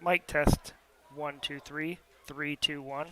Mic test. 1, 2, 3. 3, 2, 1.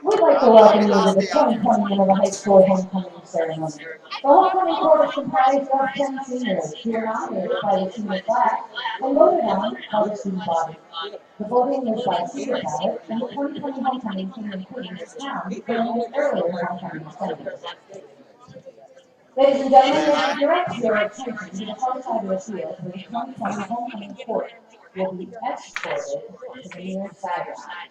We'd like to welcome you to the 2020 Minerva High School homecoming ceremony. The homecoming court is comprised of 10 seniors who are nominated by the senior class and voted on by the student body. The voting is by secret ballot, and the 2020 homecoming team including the town during its earlier homecoming assemblies. Ladies and gentlemen, may I direct your attention to the far side of the field where the 2020 homecoming court will be escorted to the near sideline.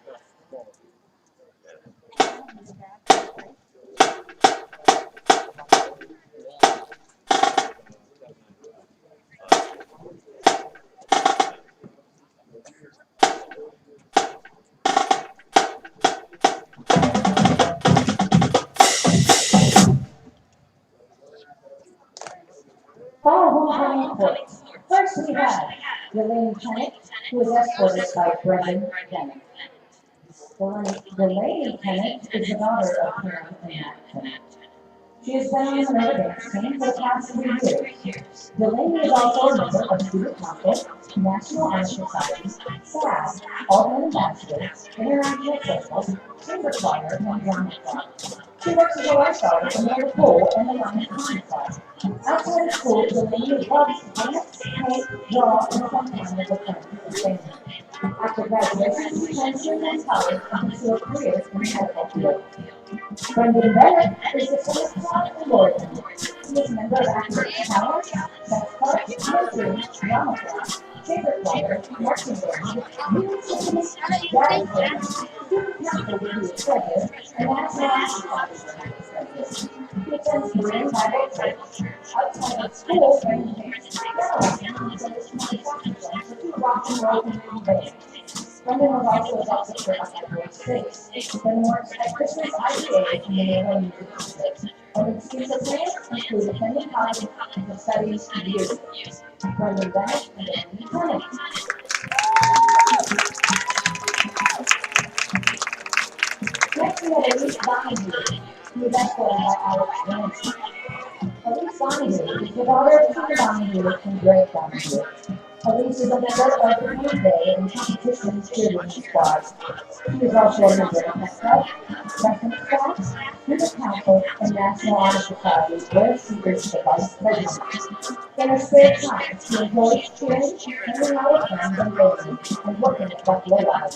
Follow homecoming court. First we have Delaney Tennant, who is escorted by Brendan Bennett. Delaney Tennant is the daughter of Karen and Matt Tennant. She has been on the Minerva dance team for the past 3 years. Delaney is also a member of Student Council, National Honor Society, SAD, Altman Ambassador, International Circle, Chamber Choir, and Drama Club. She works as a lifeguard at the Minerva Pool and the Lions Country Club. Outside of school, Delaney loves to dance, paint, draw, and sometimes with friends and family. After graduation, she plans to attend college and pursue a career in the medical field. Brendan Bennett is the son of Todd and Lorian. He is a member of Academic Talent, Sex Club, Nursery, Drama Club, Chamber Choir, Marching Band, Youth Symphony, Jazz Band, Student Council with the Treasure, and National Honor Society. He attends Berean Bible Church. Outside of school, Brendan takes piano lessons and plays saxophone for two rock and roll community bands. Brendan was also adopted for Upper State. Then works at Christmas IPA and the Minerva Music District. Other future plans include attending college and for studies and youth. Brendan Bennett and Andy Clement. Next we have Elise Donahue, who is escorted by Alex Ramsey. Elise Donahue is the daughter of Peter Donahue and Greg Donahue. Elise is a member of the Green Bay and competitions cheerleading squad. She is also a member of the club, second class, student council, and National Honor Society, where she is the vice president. In her spare time, she enjoys cheering, hanging out with friends and family, and working at Buffalo Live.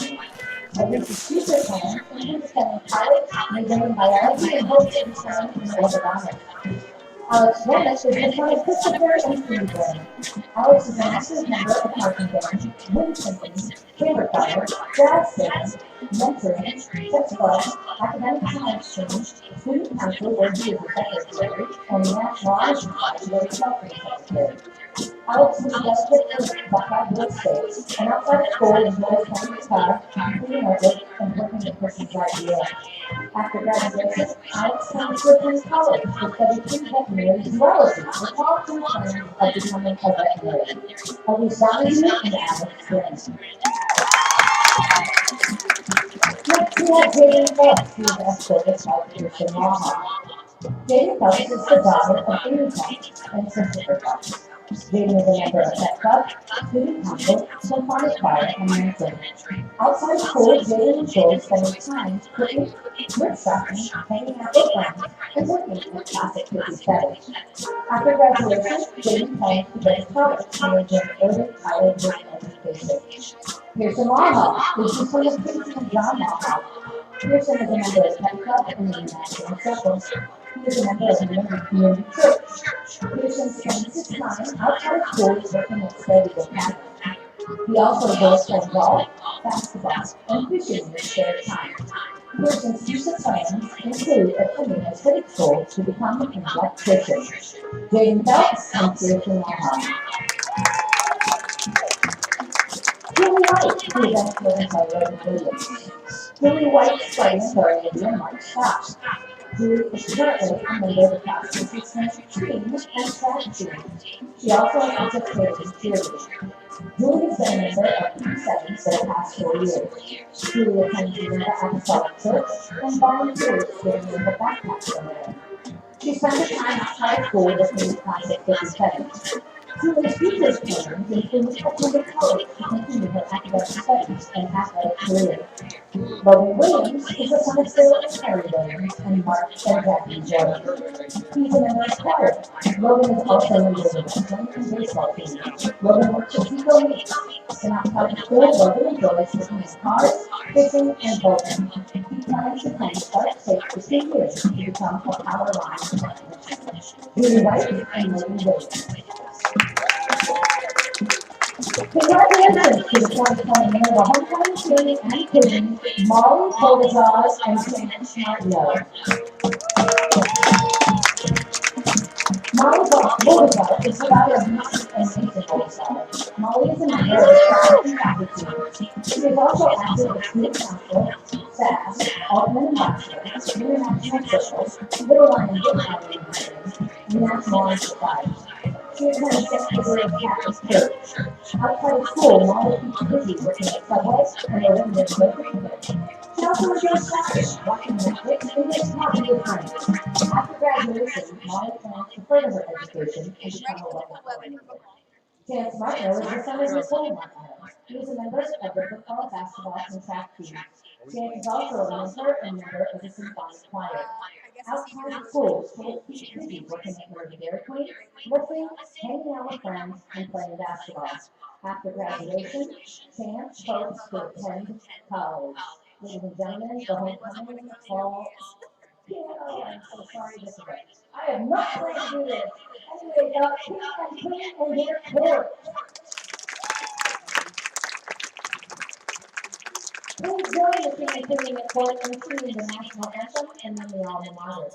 Elise's future plans include attending college, majoring in biology, and hopes to return to orthodontics. Alex Dennis is the son of Christopher and Susan. Alex is an active member of marching band, wind symphony, chamber choir, jazz band, mentoring, sex club, academic science team, student council where he is the secretary, and the National Honor Society where he is helping secretary. Alex is a delegate for the Buckeye Boy States, and outside of school enjoys playing guitar, completing artwork, and working with Christmas ideas. After graduation, Alex plans to attend college to study pre-veterinary zoology with long-term plans of becoming a veterinarian. Elise Donahue and Alex Grant. Next, we have Jaden Phelps, who is escorted by Pearson Waha. Jaden Phelps is the daughter of Amy Phelps and Christopher Phelps. Jaden is a member of Pet Club, Student Council, Symphonic Choir, and Mentoring. Outside of school, Jaden enjoys spending time cooking, thrift shopping, hanging out with friends, and working with classic cookie settings. After graduation, Jaden plans to go to college, majoring in early childhood education. Pearson Waha is the son of Casey and John Waha. Pearson is a member of Pet Club and the International Circle. He is a member of the Community Church. Pearson spends his time outside of school working at State Academy. He also enjoys playing golf, basketball, and fishing in his spare time. Pearson's future plans include attending a state school to become an electrician. Jaden Phelps and Pearson Waha. Julie White, who is escorted by Reverend Williams. Julie White's playing for Indian March Scott. Julie is currently a member of the class assistant team and track team. She also participated in cheerleading. Julie has been a member of P7 for the past 4 years. Julie attends Minerva Apostolic Church and volunteers during the backpack program. She spends her time outside school working with Classic 57. Julie's future plans include attending college to continue her academic studies and athletic career. Logan Williams is the son of Philip and Harry Williams and Mark and Jackie Jones. He's a member of choir. Logan is also a member of the wrestling and baseball team. Logan works at Pico Meats. And outside of school, Logan enjoys working in cars, fishing, and boating. He plans to attend Clark State for 2 years to become a power line technician. Julie White and Logan Williams. Congratulations to the 2020 Minerva Homecoming team and team, Molly Bogazar and Shannon Smartlow. Molly Bogazar is the daughter of Matt and Nathan Bogazar. Molly is a member of the track and faculty. She is also active with Student Council, SAS, Altman Ambassador, International Circle, Little Lion Football and National Honor Society. She attends St. Gabriel's Catholic Church. Outside of school, Molly keeps busy working at Subway and a limited local. He also enjoys soccer, watching Netflix, and getting coffee with friends. After graduation, Molly plans to further her education and become a weather coordinator. Chance Martineau is the son of Nicole Martineau. He is a member of the football, basketball, and track teams. Chance is also a mentor and member of the symphonic choir. Outside of school, Chance keeps busy working at Minerva Dairy Queen, lifting, hanging out with friends, and playing basketball. After graduation, Chance hopes to attend college. Ladies and gentlemen, the homecoming fall piano. I'm so sorry this is it. I have not planned to do this. Anyways, King and Queen and their court. Please join the King and Queen and their court in singing the national anthem and then the alma mater.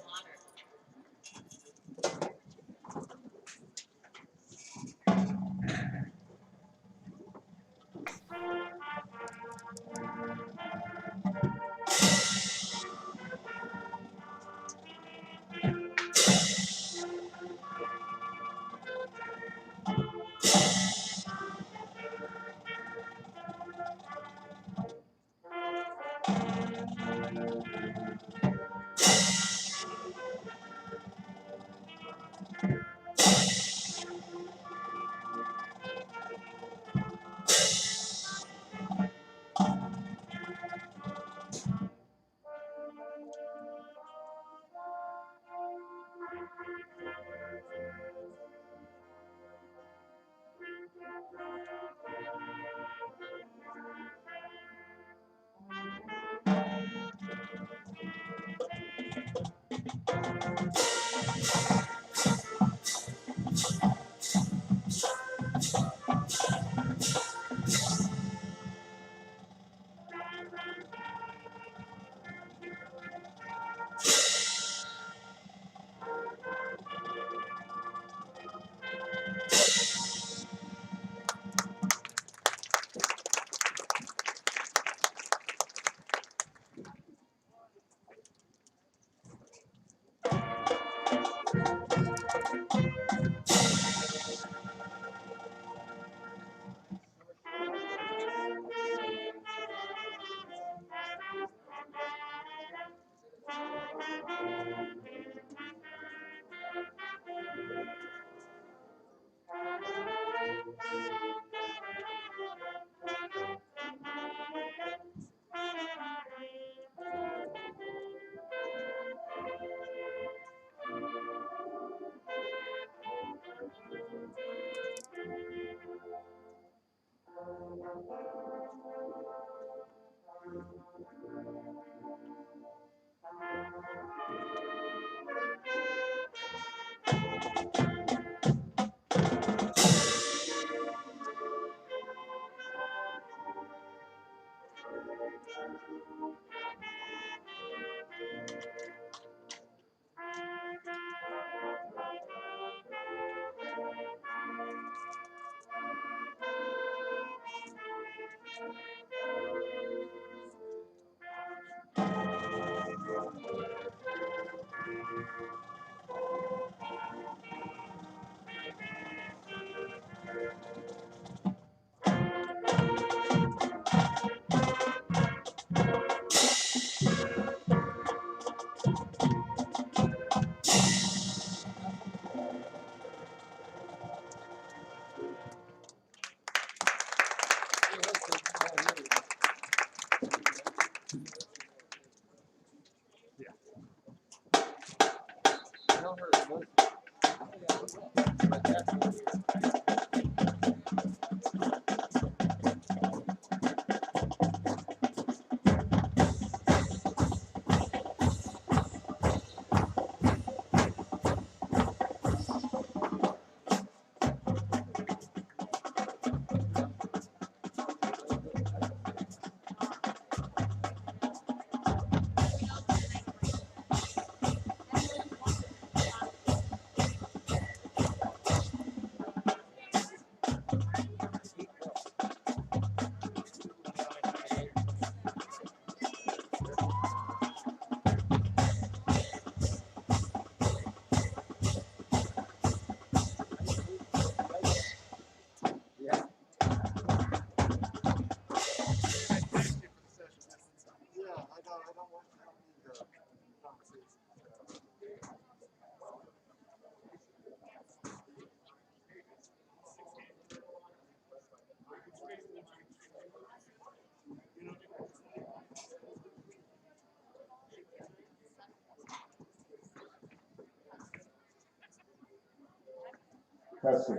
Testing.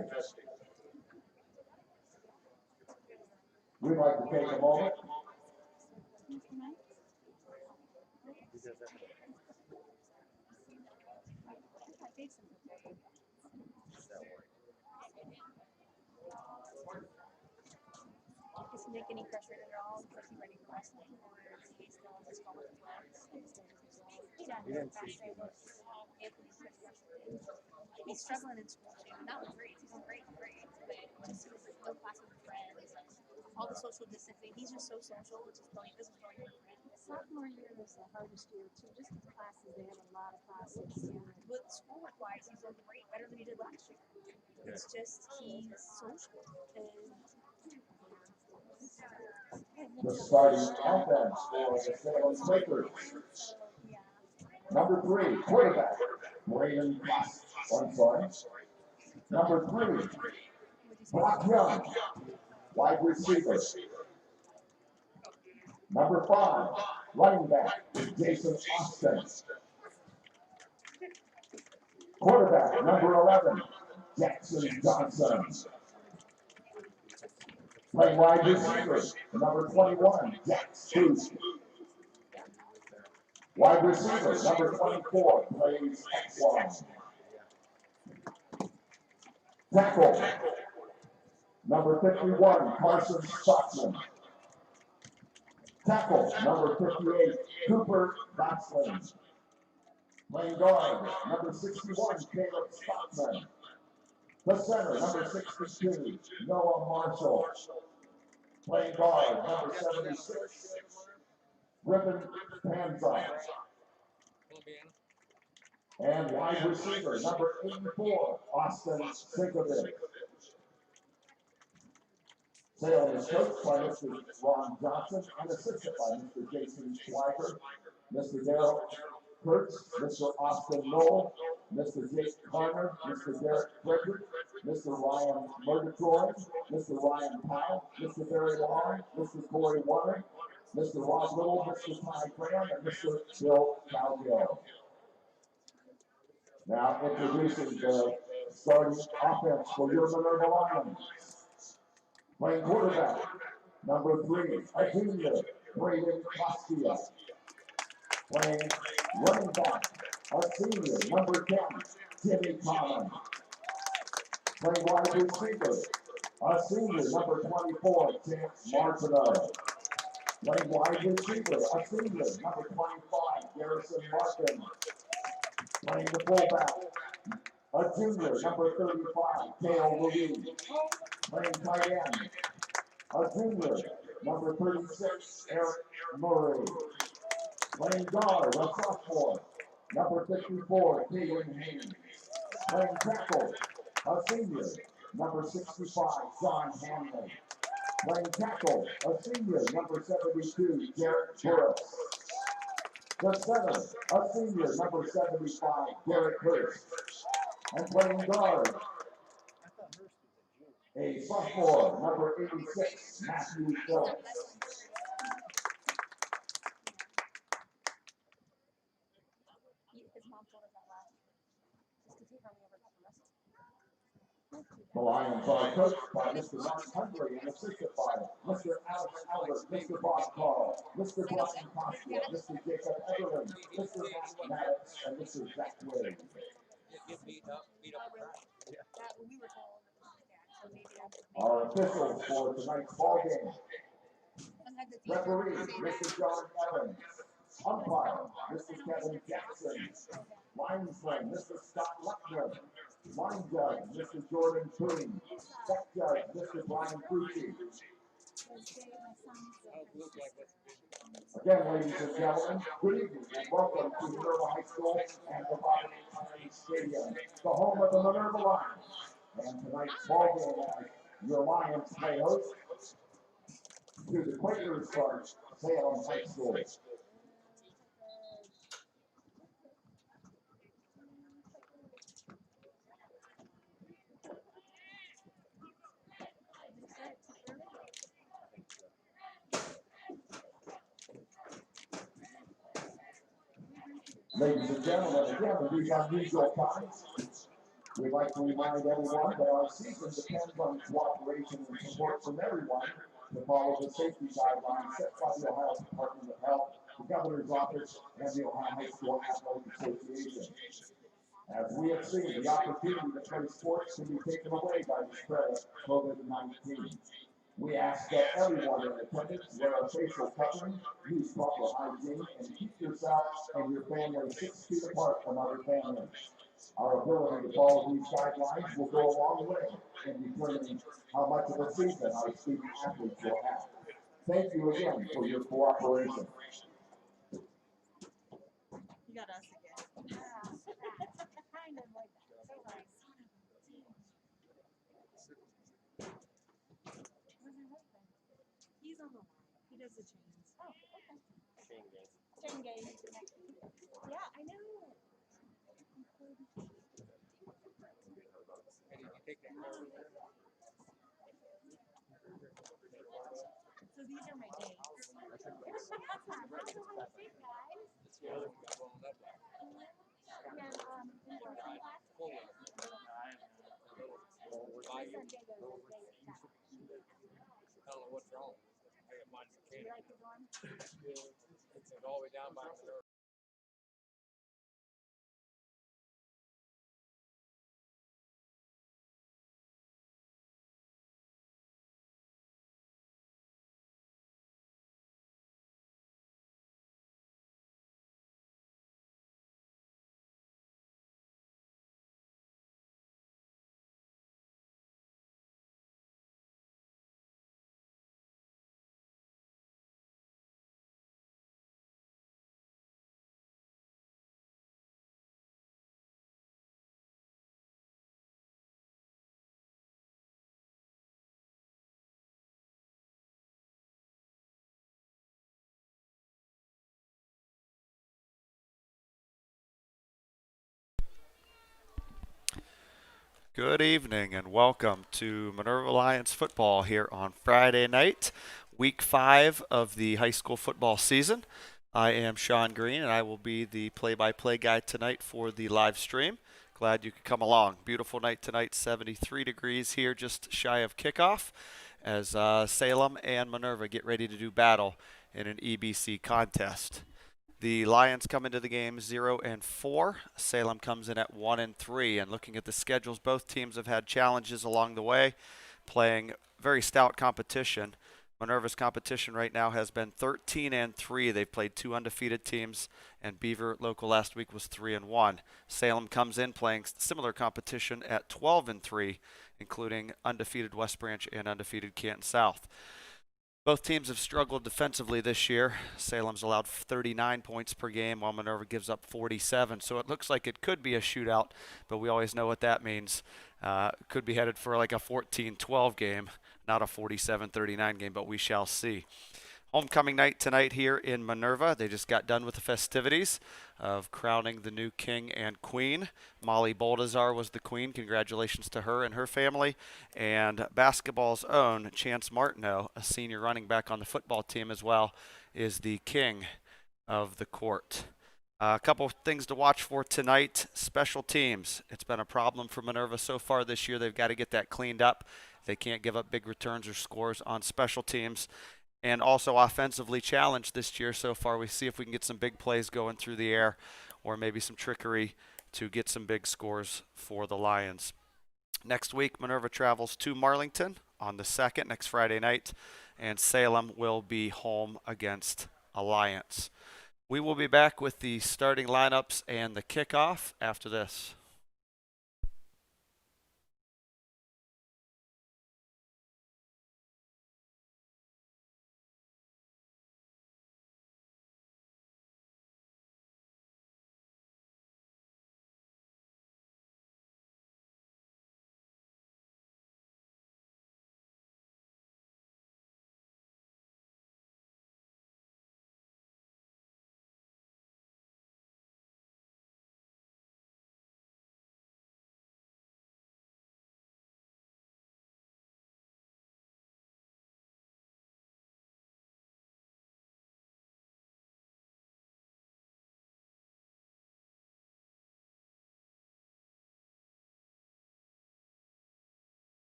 We'd like to take a moment. Is he like getting frustrated at all? Is he ready to wrestling, or is he still just going with the flow? He doesn't frustrated. He's struggling in school too. Not with grades. He's on great grades, but just with no classes with friends, all the social distancing. He's just so social. It's just going. This is going for friends. Sophomore year was the hardest year too. Just the classes, they have a lot of classes. Yeah. But schoolwork wise, he's doing great, better than he did last year. It's just he's social and. The starting offense for the Salem Lakers. Number 3, quarterback, Braden Number 3, Brock Young, wide receiver. Number 5, running back, Jason Austin. Quarterback, number 11, Jackson Johnson. Playing wide receiver, number 21, Jack Spruce. Wide receiver, number 24, plays X-line. Tackle, number 51, Carson Stockman. Tackle, number 58, Cooper Gosling. Playing guard, number 61, Caleb Stockman. The center, number 62, Noah Marshall. Playing guard, number 76, Griffin Panza. And wide receiver, number 84, Austin Sinkovich. Salem is coached by Mr. Ron Johnson and assisted by Mr. Jason Schweiger, Mr. Darrell Kurtz, Mr. Austin Knoll, Mr. Jake Carter, Mr. Derek Frederick, Mr. Ryan Murgatroyd, Mr. Ryan Powell, Mr. Barry Long, Mr. Corey Warner, Mr. Rob Little, Mr. Ty Graham, and Mr. Bill Calgill. Now introducing the starting offense for your Minerva Lions. Playing quarterback, number 3, a junior, Braden Costia. Playing running back, a senior, number 10, Timmy Collins. Playing wide receiver, a senior, number 24, Tim Martineau. Playing wide receiver, a senior, number 25, Garrison Martin. Playing the fullback, a junior, number 35, Dale Louise. Playing tight end, a junior, number 36, Eric Murray. Playing guard, a sophomore, number 54, Caden Haynes. Playing tackle, a senior, number 65, John Hanley. Playing tackle, a senior, number 72, Derek Burris. The center, a senior, number 75, Derek Hurst. And playing guard, a sophomore, number 86, Matthew Phillips. His mom told us that last year. Just because he hardly ever got the rest. The Lions are coached by Mr. Mark Hundley and assisted by Mr. Alex Albert, Mr. Bob Carl, Mr. Brian Costa, Mr. Jacob Everland, Mr. Matt Maddox, and Mr. Zach Wade. We were told. So maybe Our officials for tonight's ball game. Referee, Mr. John Evans. Umpire, Mr. Kevin Jackson. Linesman, Mr. Scott Luckner. Line judge, Mr. Jordan Coon. Deck judge, Mr. Brian Pucci. Again, ladies and gentlemen, good evening and welcome to Minerva High School and the Bobby Stadium, the home of the Minerva Lions. And tonight's ball game as your Lions play host to the Quakers from Salem High School. Ladies and gentlemen, again, in these unusual times, We'd like to remind everyone that our season depends on cooperation and support from everyone to follow the safety guidelines set by the Ohio Department of Health, the Governor's Office, and the Ohio High School Athletic Association. As we have seen, the opportunity to play sports can be taken away by the spread of COVID-19. We ask that everyone in attendance wear a facial covering, use proper hygiene, and keep yourself and your family 6 feet apart from other families. Our ability to follow these guidelines will go a long way in determining how much of a season our student athletes will have. Thank you again for your cooperation. You got us again. Kind of like that. So nice. Where's your husband? He's on the line. He does the chains. Oh, okay. Chain gang. Yeah, I know. So these are my dates. That's how you think, guys. Yeah, in working class. My son Diego is a day at that. I don't know what's wrong. I got mine for Do you candy. like your dorm? It's all the way down by Minerva. Good evening and welcome to Minerva Lions football here on Friday night, week 5 of the high school football season. I am Sean Green and I will be the play-by-play guy tonight for the live stream. Glad you could come along. Beautiful night tonight, 73 degrees here, just shy of kickoff, as Salem and Minerva get ready to do battle in an EBC contest. The Lions come into the game 0-4. Salem comes in at 1-3. And looking at the schedules, both teams have had challenges along the way, playing very stout competition. Minerva's competition right now has been 13-3. They've played 2 undefeated teams, and Beaver local last week was 3-1. Salem comes in playing similar competition at 12-3, including undefeated West Branch and undefeated Canton South. Both teams have struggled defensively this year. Salem's allowed 39 points per game, while Minerva gives up 47. So it looks like it could be a shootout, but we always know what that means. Could be headed for like a 14-12 game, not a 47-39 game, but we shall see. Homecoming night tonight here in Minerva. They just got done with the festivities of crowning the new king and queen. Molly Boldazar was the queen. Congratulations to her and her family. And basketball's own Chance Martineau, a senior running back on the football team as well, is the king of the court. A couple of things to watch for tonight. Special teams. It's been a problem for Minerva so far this year. They've got to get that cleaned up. They can't give up big returns or scores on special teams. And also offensively challenged this year so far. We see if we can get some big plays going through the air or maybe some trickery to get some big scores for the Lions. Next week, Minerva travels to Marlington on the 2nd, next Friday night, and Salem will be home against Alliance. We will be back with the starting lineups and the kickoff after this.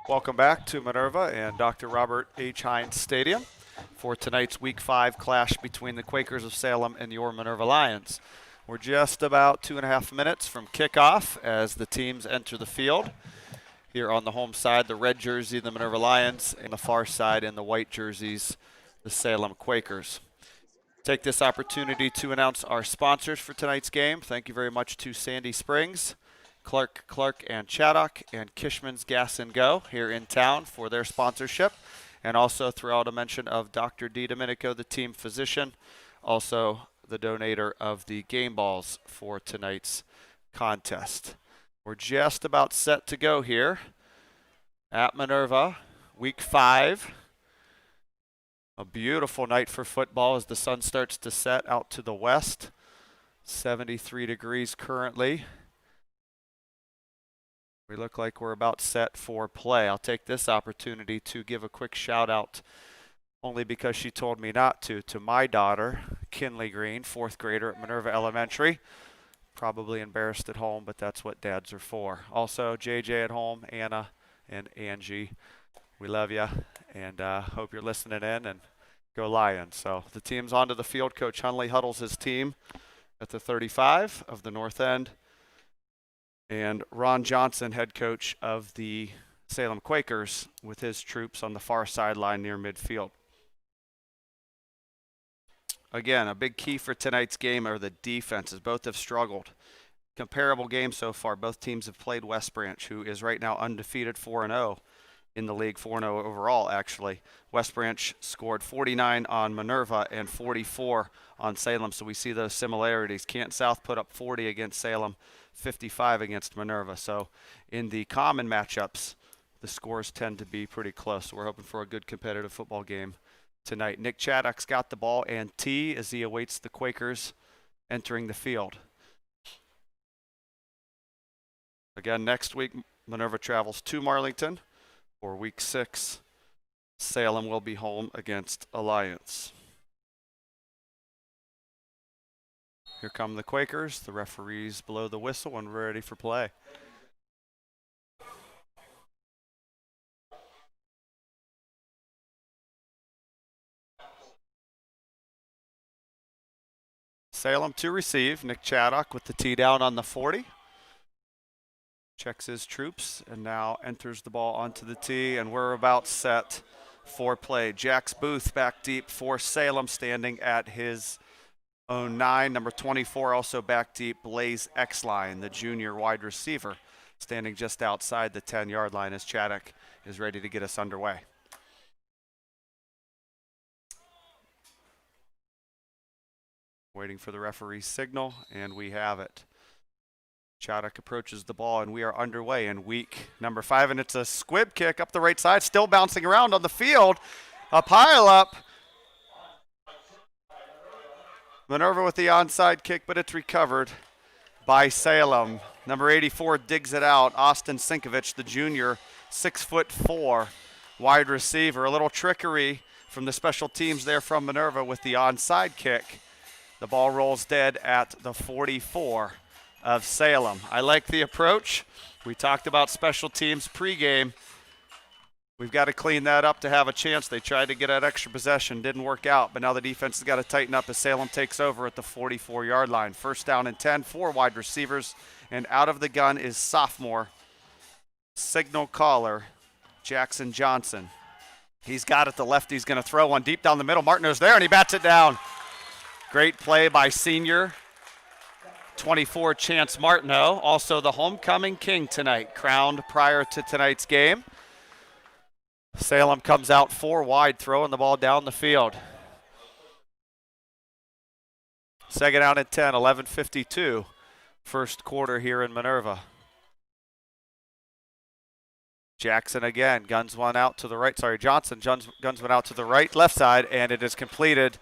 Welcome back to Minerva and Dr. Robert H. Hines Stadium for tonight's Week 5 clash between the Quakers of Salem and your Minerva Lions. We're just about 2.5 minutes from kickoff as the teams enter the field. Here on the home side, the red jersey, the Minerva Lions, and the far side in the white jerseys, the Salem Quakers. Take this opportunity to announce our sponsors for tonight's game. Thank you very much to Sandy Springs, Clark and Chaddock, and Kishman's Gas and Go here in town for their sponsorship. And also throughout a mention of Dr. D. Domenico, the team physician, also the donator of the game balls for tonight's contest. We're just about set to go here at Minerva, Week 5. A beautiful night for football as the sun starts to set out to the west. 73 degrees currently. We look like we're about set for play. I'll take this opportunity to give a quick shout out, only because she told me not to my daughter, Kinley Green, 4th grader at Minerva Elementary. Probably embarrassed at home, but that's what dads are for. Also, JJ at home, Anna and Angie, we love you and hope you're listening in, and go Lions. So the team's onto the field. Coach Hunley huddles his team at the 35 of the north end. And Ron Johnson, head coach of the Salem Quakers, with his troops on the far sideline near midfield. Again, a big key for tonight's game are the defenses. Both have struggled. Comparable game so far. Both teams have played West Branch, who is right now undefeated 4-0 in the league, 4-0 overall, actually. West Branch scored 49 on Minerva and 44 on Salem, so we see those similarities. Canton South put up 40 against Salem, 55 against Minerva. So in the common matchups, the scores tend to be pretty close. So we're hoping for a good competitive football game tonight. Nick Chaddock's got the ball and tee as he awaits the Quakers entering the field. Again, next week, Minerva travels to Marlington for Week 6. Salem will be home against Alliance. Here come the Quakers. The referees blow the whistle and we're ready for play. Salem to receive. Nick Chaddock with the tee down on the 40. Checks his troops and now enters the ball onto the tee, and we're about set for play. Jax Booth back deep for Salem, standing at his own 9. Number 24 also back deep, Blaze Exline, the junior wide receiver, standing just outside the 10-yard line as Chaddock is ready to get us underway. Waiting for the referee's signal, and we have it. Chaddock approaches the ball, and we are underway in week number 5, and it's a squib kick up the right side, still bouncing around on the field. A pile up. Minerva with the onside kick, but it's recovered by Salem. Number 84 digs it out. Austin Sinkovich, the junior, 6'4" wide receiver. A little trickery from the special teams there from Minerva with the onside kick. The ball rolls dead at the 44 of Salem. I like the approach. We talked about special teams pregame. We've got to clean that up to have a chance. They tried to get that extra possession, didn't work out, but now the defense has got to tighten up as Salem takes over at the 44-yard line. 1st down and 10, 4 wide receivers, and out of the gun is sophomore signal caller Jackson Johnson. He's got it. The lefty's going to throw one deep down the middle. Martineau's there, and he bats it down. Great play by senior 24 Chance Martineau, also the homecoming king tonight, crowned prior to tonight's game. Salem comes out 4 wide, throwing the ball down the field. Second down and 10, 11:52, first quarter here in Minerva. Jackson again, guns one out to the right. Johnson guns one out to the right, left side, and it is completed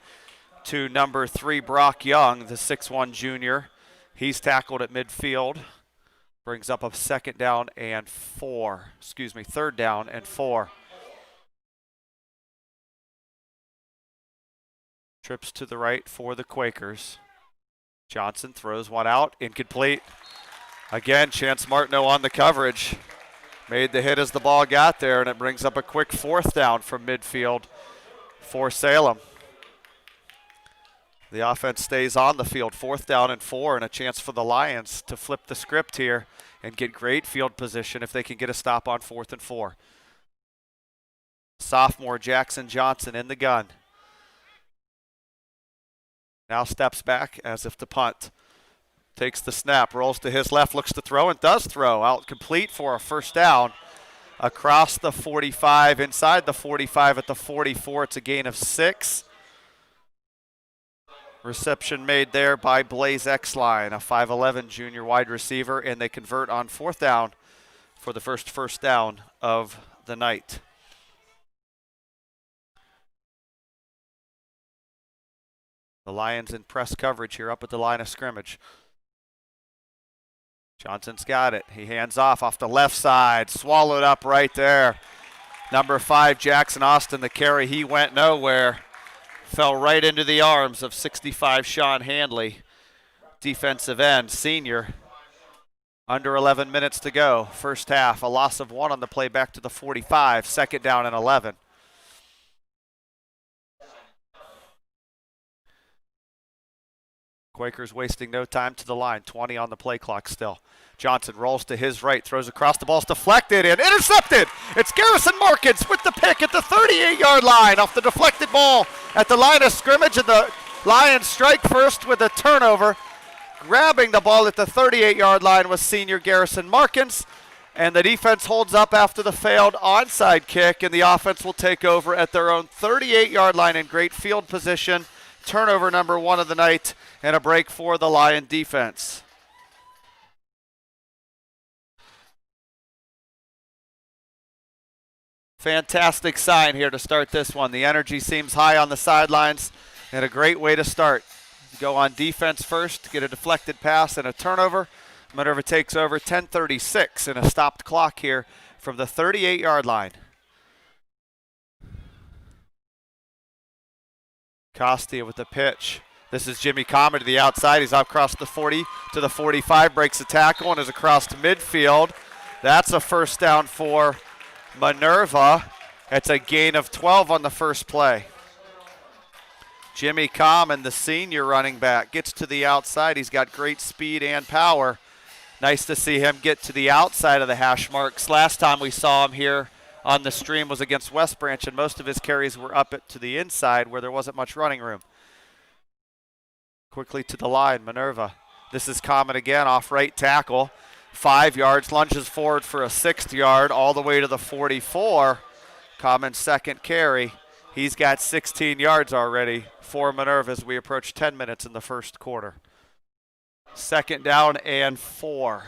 to number 3, Brock Young, the 6'1 junior. He's tackled at midfield. Brings up a third down and 4. Trips to the right for the Quakers. Johnson throws one out, incomplete. Again, Chance Martineau on the coverage. Made the hit as the ball got there, and it brings up a quick 4th down from midfield for Salem. The offense stays on the field, 4th down and 4, and a chance for the Lions to flip the script here and get great field position if they can get a stop on 4th and 4. Sophomore Jackson Johnson in the gun. Now steps back as if to punt. Takes the snap, rolls to his left, looks to throw, and does throw. Out complete for a first down. Across the 45, inside the 45 at the 44. It's a gain of 6. Reception made there by Blaze Exline, a 5'11 junior wide receiver, and they convert on 4th down for the first down of the night. The Lions in press coverage here up at the line of scrimmage. Johnson's got it. He hands off the left side. Swallowed up right there. Number 5, Jackson Austin, the carry. He went nowhere. Fell right into the arms of 65 Sean Handley, defensive end, senior. Under 11 minutes to go. First half, a loss of 1 on the play back to the 45. Second down and 11. Quakers wasting no time to the line. 20 on the play clock still. Johnson rolls to his right, throws across, the ball's deflected and intercepted. It's Garrison Markins with the pick at the 38-yard line off the deflected ball at the line of scrimmage, and the Lions strike first with a turnover. Grabbing the ball at the 38-yard line was senior Garrison Markins, and the defense holds up after the failed onside kick, and the offense will take over at their own 38-yard line in great field position. Turnover number 1 of the night, and a break for the Lion defense. Fantastic sign here to start this one. The energy seems high on the sidelines, and a great way to start. Go on defense first, get a deflected pass and a turnover. Minerva takes over, 10:36 and a stopped clock here from the 38-yard line. Costia with the pitch. This is Jimmy Common to the outside. He's across the 40 to the 45, breaks the tackle and is across to midfield. That's a first down for Minerva. It's a gain of 12 on the first play. Jimmy Common, the senior running back, gets to the outside. He's got great speed and power. Nice to see him get to the outside of the hash marks. Last time we saw him here on the stream was against West Branch, and most of his carries were up to the inside where there wasn't much running room. Quickly to the line, Minerva. This is Common again, off right tackle. 5 yards, lunges forward for a 6th yard, all the way to the 44. Common's second carry. He's got 16 yards already for Minerva as we approach 10 minutes in the first quarter. Second down and 4.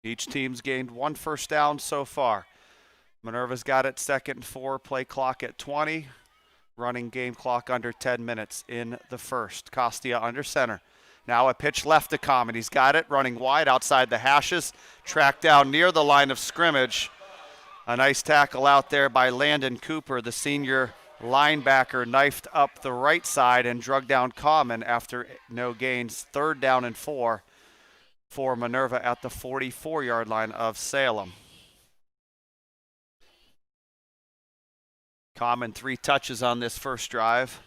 Each team's gained 1 first down so far. Minerva's got it, 2nd and 4, play clock at 20. Running game clock under 10 minutes in the first. Costia under center. Now a pitch left to Common. He's got it, running wide outside the hashes. Tracked down near the line of scrimmage. A nice tackle out there by Landon Cooper, the senior linebacker, knifed up the right side and drug down Common after no gains. 3rd down and 4 for Minerva at the 44-yard line of Salem. Common 3 touches on this first drive,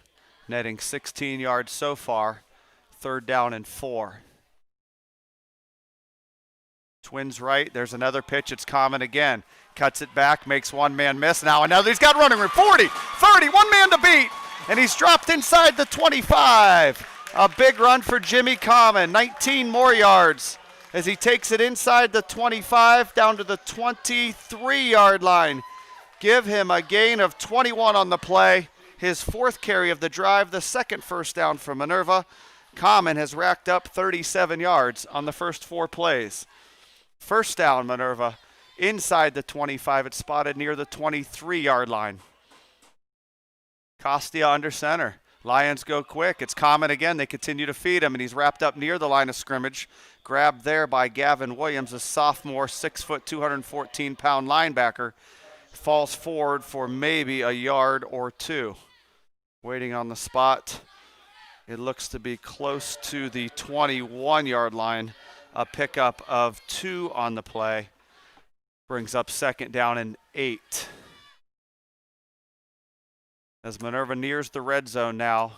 netting 16 yards so far. 3rd down and 4. Twins right. There's another pitch. It's Common again. Cuts it back, makes one man miss. Now another. He's got running room. 40, 30, one man to beat. And he's dropped inside the 25. A big run for Jimmy Common. 19 more yards as he takes it inside the 25 down to the 23-yard line. Give him a gain of 21 on the play. His fourth carry of the drive, the second first down for Minerva. Common has racked up 37 yards on the first 4 plays. First down, Minerva. Inside the 25, it's spotted near the 23-yard line. Costia under center. Lions go quick. It's Common again. They continue to feed him, and he's wrapped up near the line of scrimmage. Grabbed there by Gavin Williams, a sophomore, 6 foot, 214-pound linebacker. Falls forward for maybe a yard or 2. Waiting on the spot. It looks to be close to the 21-yard line. A pickup of 2 on the play. Brings up second down and 8. As Minerva nears the red zone now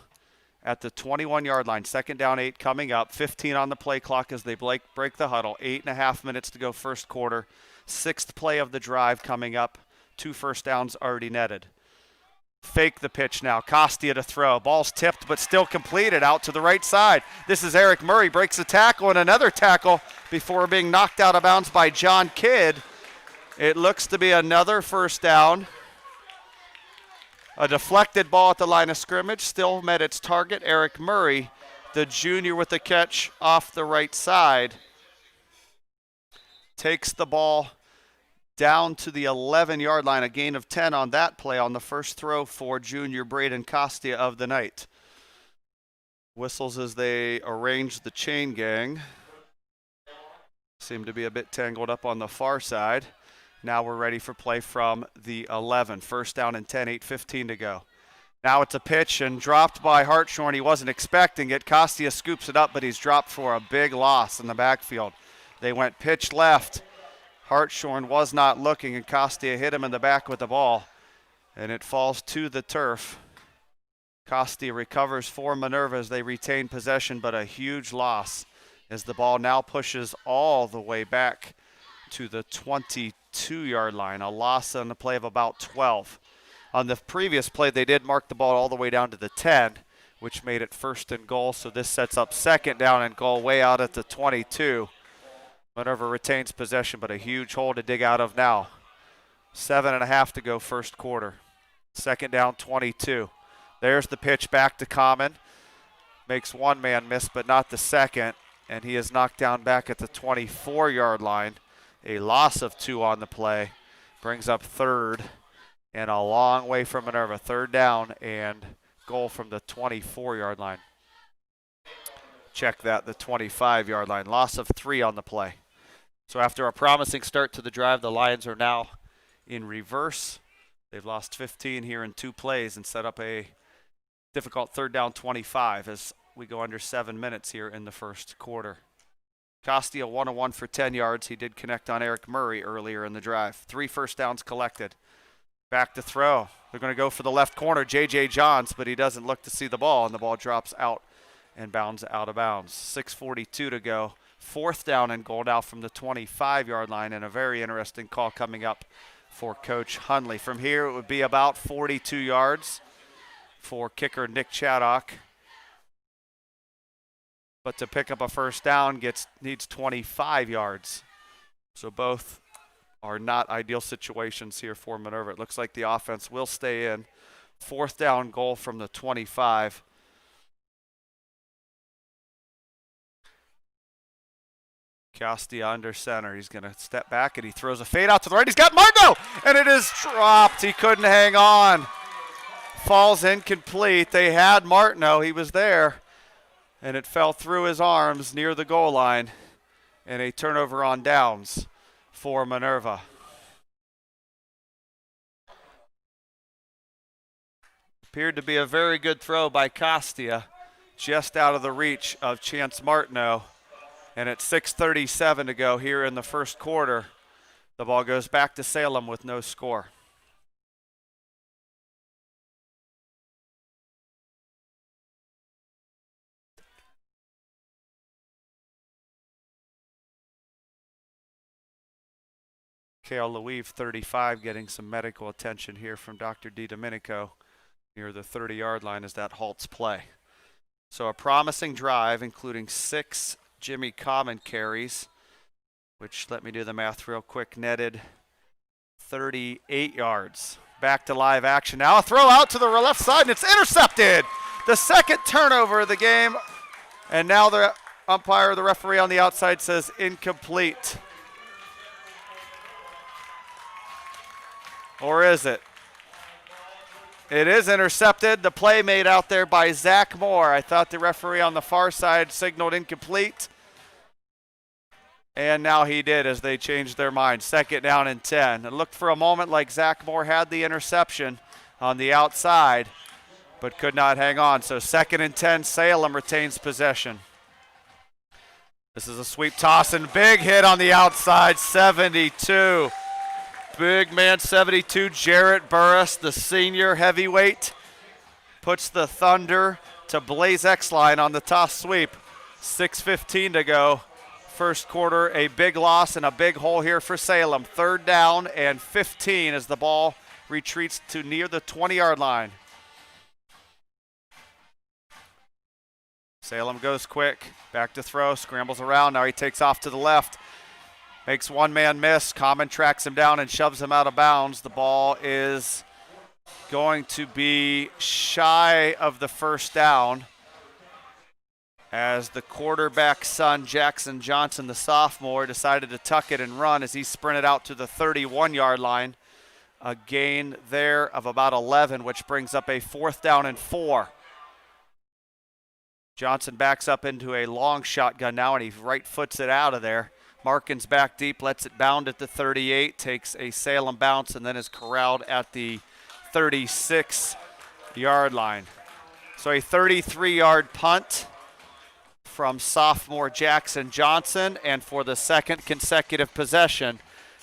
at the 21-yard line. Second down, 8 coming up. 15 on the play clock as they break the huddle. 8.5 minutes to go first quarter. 6th play of the drive coming up. 2 first downs already netted. Fake the pitch now. Costia to throw. Ball's tipped but still completed out to the right side. This is Eric Murray. Breaks a tackle and another tackle before being knocked out of bounds by John Kidd. It looks to be another first down. A deflected ball at the line of scrimmage. Still met its target. Eric Murray, the junior with the catch off the right side. Takes the ball down to the 11-yard line. A gain of 10 on that play on the first throw for junior Braden Costia of the night. Whistles as they arrange the chain gang. Seem to be a bit tangled up on the far side. Now we're ready for play from the 11. First down and 10, 8:15 to go. Now it's a pitch and dropped by Hartshorn. He wasn't expecting it. Costia scoops it up, but he's dropped for a big loss in the backfield. They went pitch left. Hartshorn was not looking, and Costia hit him in the back with the ball, and it falls to the turf. Costia recovers for Minerva as they retain possession, but a huge loss as the ball now pushes all the way back to the 22-yard line. A loss on the play of about 12. On the previous play, they did mark the ball all the way down to the 10, which made it first and goal. So this sets up second down and goal way out at the 22. Minerva retains possession, but a huge hole to dig out of now. 7.5 to go first quarter. Second down, 22. There's the pitch back to Common. Makes one man miss, but not the second. And he is knocked down back at the 24-yard line. A loss of 2 on the play. Brings up third and a long way from Minerva. Third down and goal from the 24-yard line. Check that, the 25-yard line. Loss of 3 on the play. So after a promising start to the drive, the Lions are now in reverse. They've lost 15 here in 2 plays and set up a difficult third down 25 as we go under 7 minutes here in the first quarter. Costia 1-1 for 10 yards. He did connect on Eric Murray earlier in the drive. 3 first downs collected. Back to throw. They're going to go for the left corner, J.J. Johns, but he doesn't look to see the ball, and the ball drops out and bounds out of bounds. 6:42 to go. Fourth down and goal now from the 25-yard line, and a very interesting call coming up for Coach Hunley. From here, it would be about 42 yards for kicker Nick Chaddock. But to pick up a first down needs 25 yards. So both are not ideal situations here for Minerva. It looks like the offense will stay in. Fourth down goal from the 25. Costia under center. He's going to step back, and he throws a fade out to the right. He's got Margo, and it is dropped. He couldn't hang on. Falls incomplete. They had Martineau. He was there, and it fell through his arms near the goal line, and a turnover on downs for Minerva. Appeared to be a very good throw by Costia, just out of the reach of Chance Martineau. And at 6:37 to go here in the first quarter, the ball goes back to Salem with no score. Kale Louise, 35, getting some medical attention here from Dr. DiDomenico near the 30-yard line as that halts play. So a promising drive, including 6 Jimmy Common carries, which, let me do the math real quick, netted 38 yards. Back to live action now. A throw out to the left side, and it's intercepted. The second turnover of the game, and now the umpire, the referee on the outside, says incomplete. Or is it? It is intercepted. The play made out there by Zach Moore. I thought the referee on the far side signaled incomplete. And now he did as they changed their mind. 2nd down and 10. It looked for a moment like Zach Moore had the interception on the outside, but could not hang on. So 2nd and 10, Salem retains possession. This is a sweep toss and big hit on the outside, 72. Big man, 72, Jarrett Burris, the senior heavyweight, puts the Thunder to Blaze X-line on the toss sweep. 6:15 to go. First quarter, a big loss and a big hole here for Salem. 3rd down and 15 as the ball retreats to near the 20-yard line. Salem goes quick, back to throw, scrambles around. Now he takes off to the left. Makes one man miss. Common tracks him down and shoves him out of bounds. The ball is going to be shy of the first down as the quarterback's son, Jackson Johnson, the sophomore, decided to tuck it and run as he sprinted out to the 31-yard line. A gain there of about 11, which brings up a 4th down and 4. Johnson backs up into a long shotgun now, and he right foots it out of there. Markins back deep, lets it bound at the 38, takes a Salem bounce, and then is corralled at the 36-yard line. So a 33-yard punt from sophomore Jackson Johnson, and for the 2nd consecutive possession,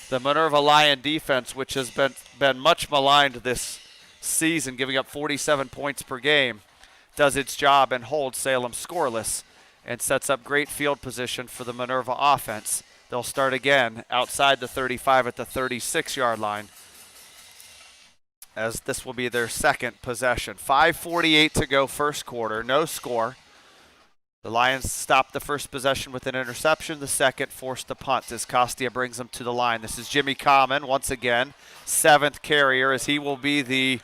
the Minerva Lion defense, which has been much maligned this season, giving up 47 points per game, does its job and holds Salem scoreless and sets up great field position for the Minerva offense. They'll start again outside the 35 at the 36-yard line, as this will be their 2nd possession. 5:48 to go first quarter, no score. The Lions stopped the first possession with an interception. The 2nd forced a punt as Costia brings them to the line. This is Jimmy Common once again, 7th carrier, as he will be the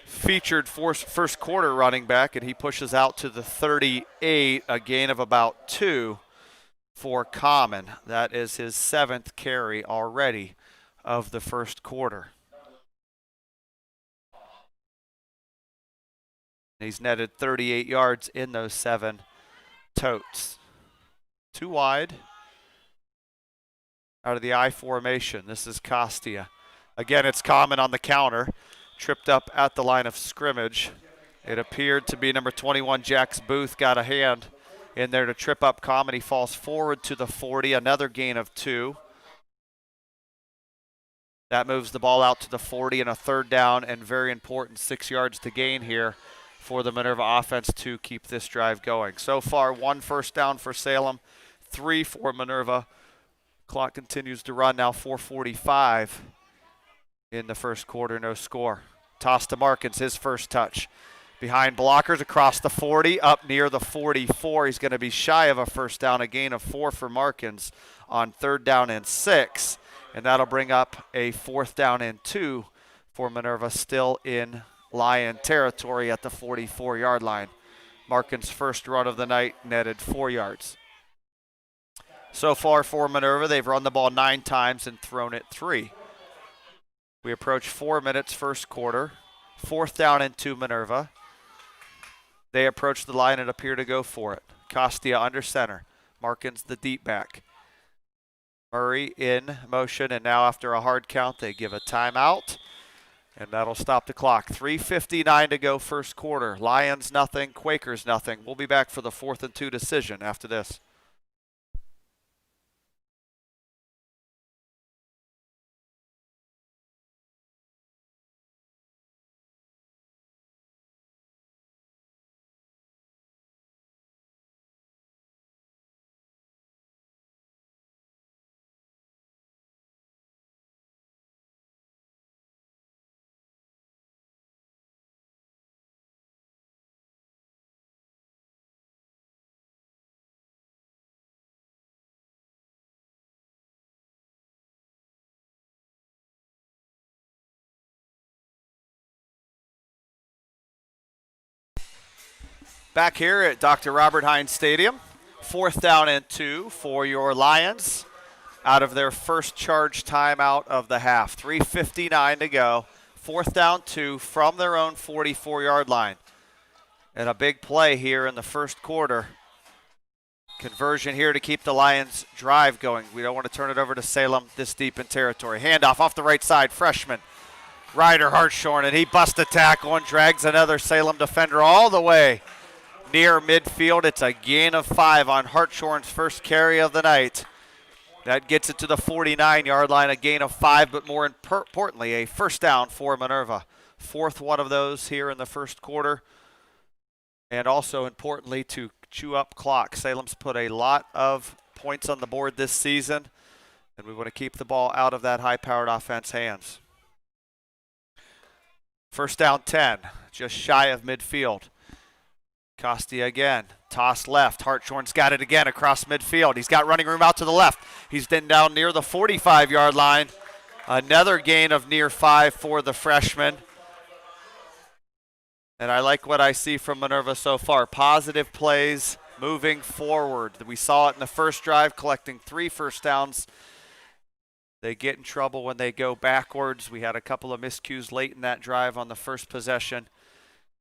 featured first quarter running back, and he pushes out to the 38, a gain of about 2 for Common. That is his 7th carry already of the first quarter. He's netted 38 yards in those 7 totes. 2 wide out of the I formation. This is Costia. Again, it's Common on the counter. Tripped up at the line of scrimmage. It appeared to be number 21, Jax Booth, got a hand in there to trip up Common. He falls forward to the 40, another gain of 2. That moves the ball out to the 40 and a 3rd down, and very important 6 yards to gain here for the Minerva offense to keep this drive going. So far, 1 first down for Salem, 3 for Minerva. Clock continues to run now, 4:45 in the first quarter, no score. Toss to Markins, his first touch. Behind blockers across the 40, up near the 44. He's going to be shy of a first down, a gain of 4 for Markins on 3rd down and 6. And that'll bring up a 4th down and 2 for Minerva, still in Lion territory at the 44-yard line. Markins' first run of the night netted 4 yards. So far for Minerva, they've run the ball 9 times and thrown it 3. We approach 4 minutes first quarter. 4th down and 2 Minerva. They approach the line and appear to go for it. Costia under center. Markins the deep back. Murray in motion, and now after a hard count, they give a timeout, and that'll stop the clock. 3:59 to go first quarter. Lions nothing, Quakers nothing. We'll be back for the 4th and 2 decision after this. Back here at Dr. Robert Hines Stadium, 4th down and 2 for your Lions out of their first charge timeout of the half. 3:59 to go. 4th down 2 from their own 44-yard line. And a big play here in the first quarter. Conversion here to keep the Lions' drive going. We don't want to turn it over to Salem this deep in territory. Handoff off the right side, freshman Ryder Hartshorn, and he busts a tackle and drags another Salem defender all the way near midfield. It's a gain of 5 on Hartshorn's first carry of the night. That gets it to the 49-yard line, a gain of 5, but more importantly, a first down for Minerva. 4th one of those here in the first quarter. And also importantly to chew up clock. Salem's put a lot of points on the board this season, and we want to keep the ball out of that high-powered offense hands. First down 10, just shy of midfield. Costia again, toss left. Hartshorn's got it again across midfield. He's got running room out to the left. He's then down near the 45-yard line. Another gain of near 5 for the freshman. And I like what I see from Minerva so far. Positive plays, moving forward. We saw it in the first drive, collecting 3 first downs. They get in trouble when they go backwards. We had a couple of miscues late in that drive on the first possession.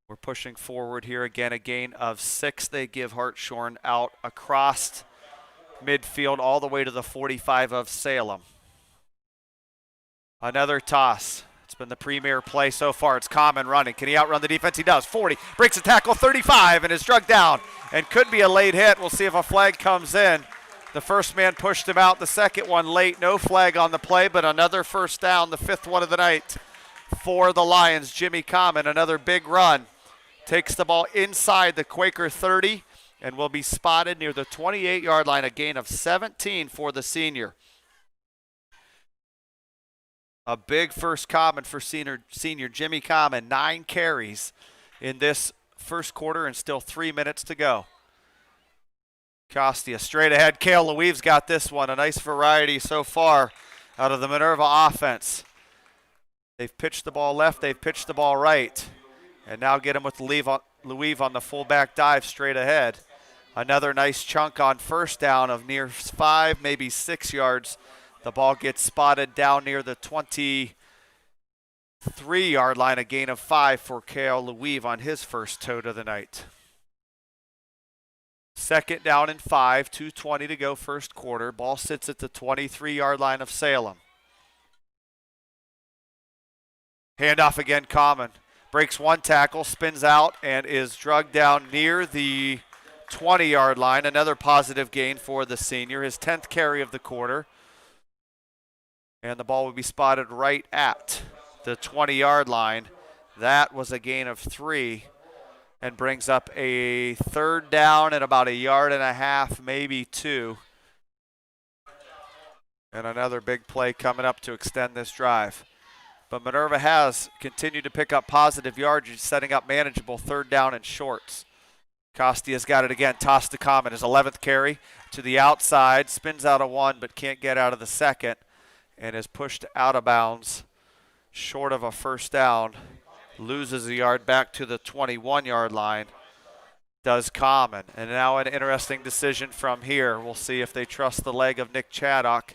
We're pushing forward here again, a gain of 6. They give Hartshorn out across midfield all the way to the 45 of Salem. Another toss. It's been the premier play so far. It's Common running. Can he outrun the defense? He does. 40. Breaks a tackle. 35 and is drugged down. And could be a late hit. We'll see if a flag comes in. The first man pushed him out. The second one late. No flag on the play, but another first down. The 5th one of the night for the Lions. Jimmy Common, another big run. Takes the ball inside the Quaker 30 and will be spotted near the 28-yard line. A gain of 17 for the senior. A big first comment for senior Jimmy Common. 9 carries in this first quarter and still 3 minutes to go. Costia straight ahead. Cale Leweve's got this one. A nice variety so far out of the Minerva offense. They've pitched the ball left. They've pitched the ball right. And now get him with Leweve on the fullback dive straight ahead. Another nice chunk on first down of near 5, maybe 6 yards. The ball gets spotted down near the 23-yard line, a gain of 5 for Cale Leweve on his first tote of the night. Second down and 5, 2:20 to go first quarter. Ball sits at the 23-yard line of Salem. Handoff again, Common. Breaks one tackle, spins out, and is drugged down near the 20-yard line. Another positive gain for the senior, his 10th carry of the quarter. And the ball will be spotted right at the 20-yard line. That was a gain of 3 and brings up a third down at about 1.5 yards, maybe 2. And another big play coming up to extend this drive. But Minerva has continued to pick up positive yardage, setting up manageable third down and shorts. Costia's got it again. Toss to Common, his 11th carry to the outside. Spins out of 1 but can't get out of the second and is pushed out of bounds short of a first down. Loses a yard back to the 21-yard line. Does Common. And now an interesting decision from here. We'll see if they trust the leg of Nick Chaddock.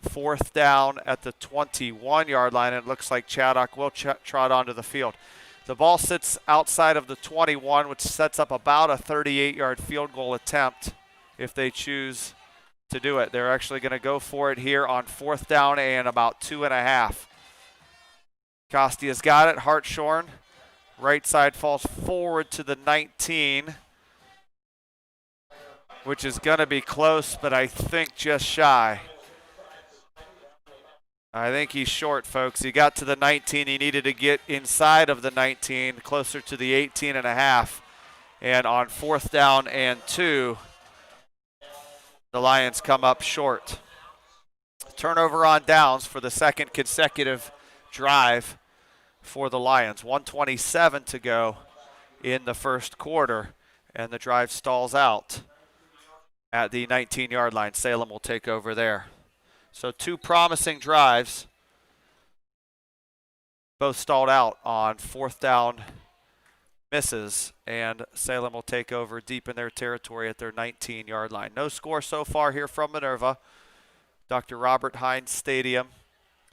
4th down at the 21-yard line. It looks like Chaddock will trot onto the field. The ball sits outside of the 21, which sets up about a 38-yard field goal attempt if they choose to do it. They're actually going to go for it here on 4th down and about 2.5. Costia's got it. Hartshorn. Right side falls forward to the 19, which is going to be close, but I think just shy. I think he's short, folks. He got to the 19. He needed to get inside of the 19, closer to the 18.5. And on 4th down and 2, the Lions come up short. Turnover on downs for the second consecutive drive for the Lions. 1:27 to go in the first quarter, and the drive stalls out at the 19-yard line. Salem will take over there. So 2 promising drives, both stalled out on 4th down misses, and Salem will take over deep in their territory at their 19-yard line. No score so far here from Minerva. Dr. Robert Hines Stadium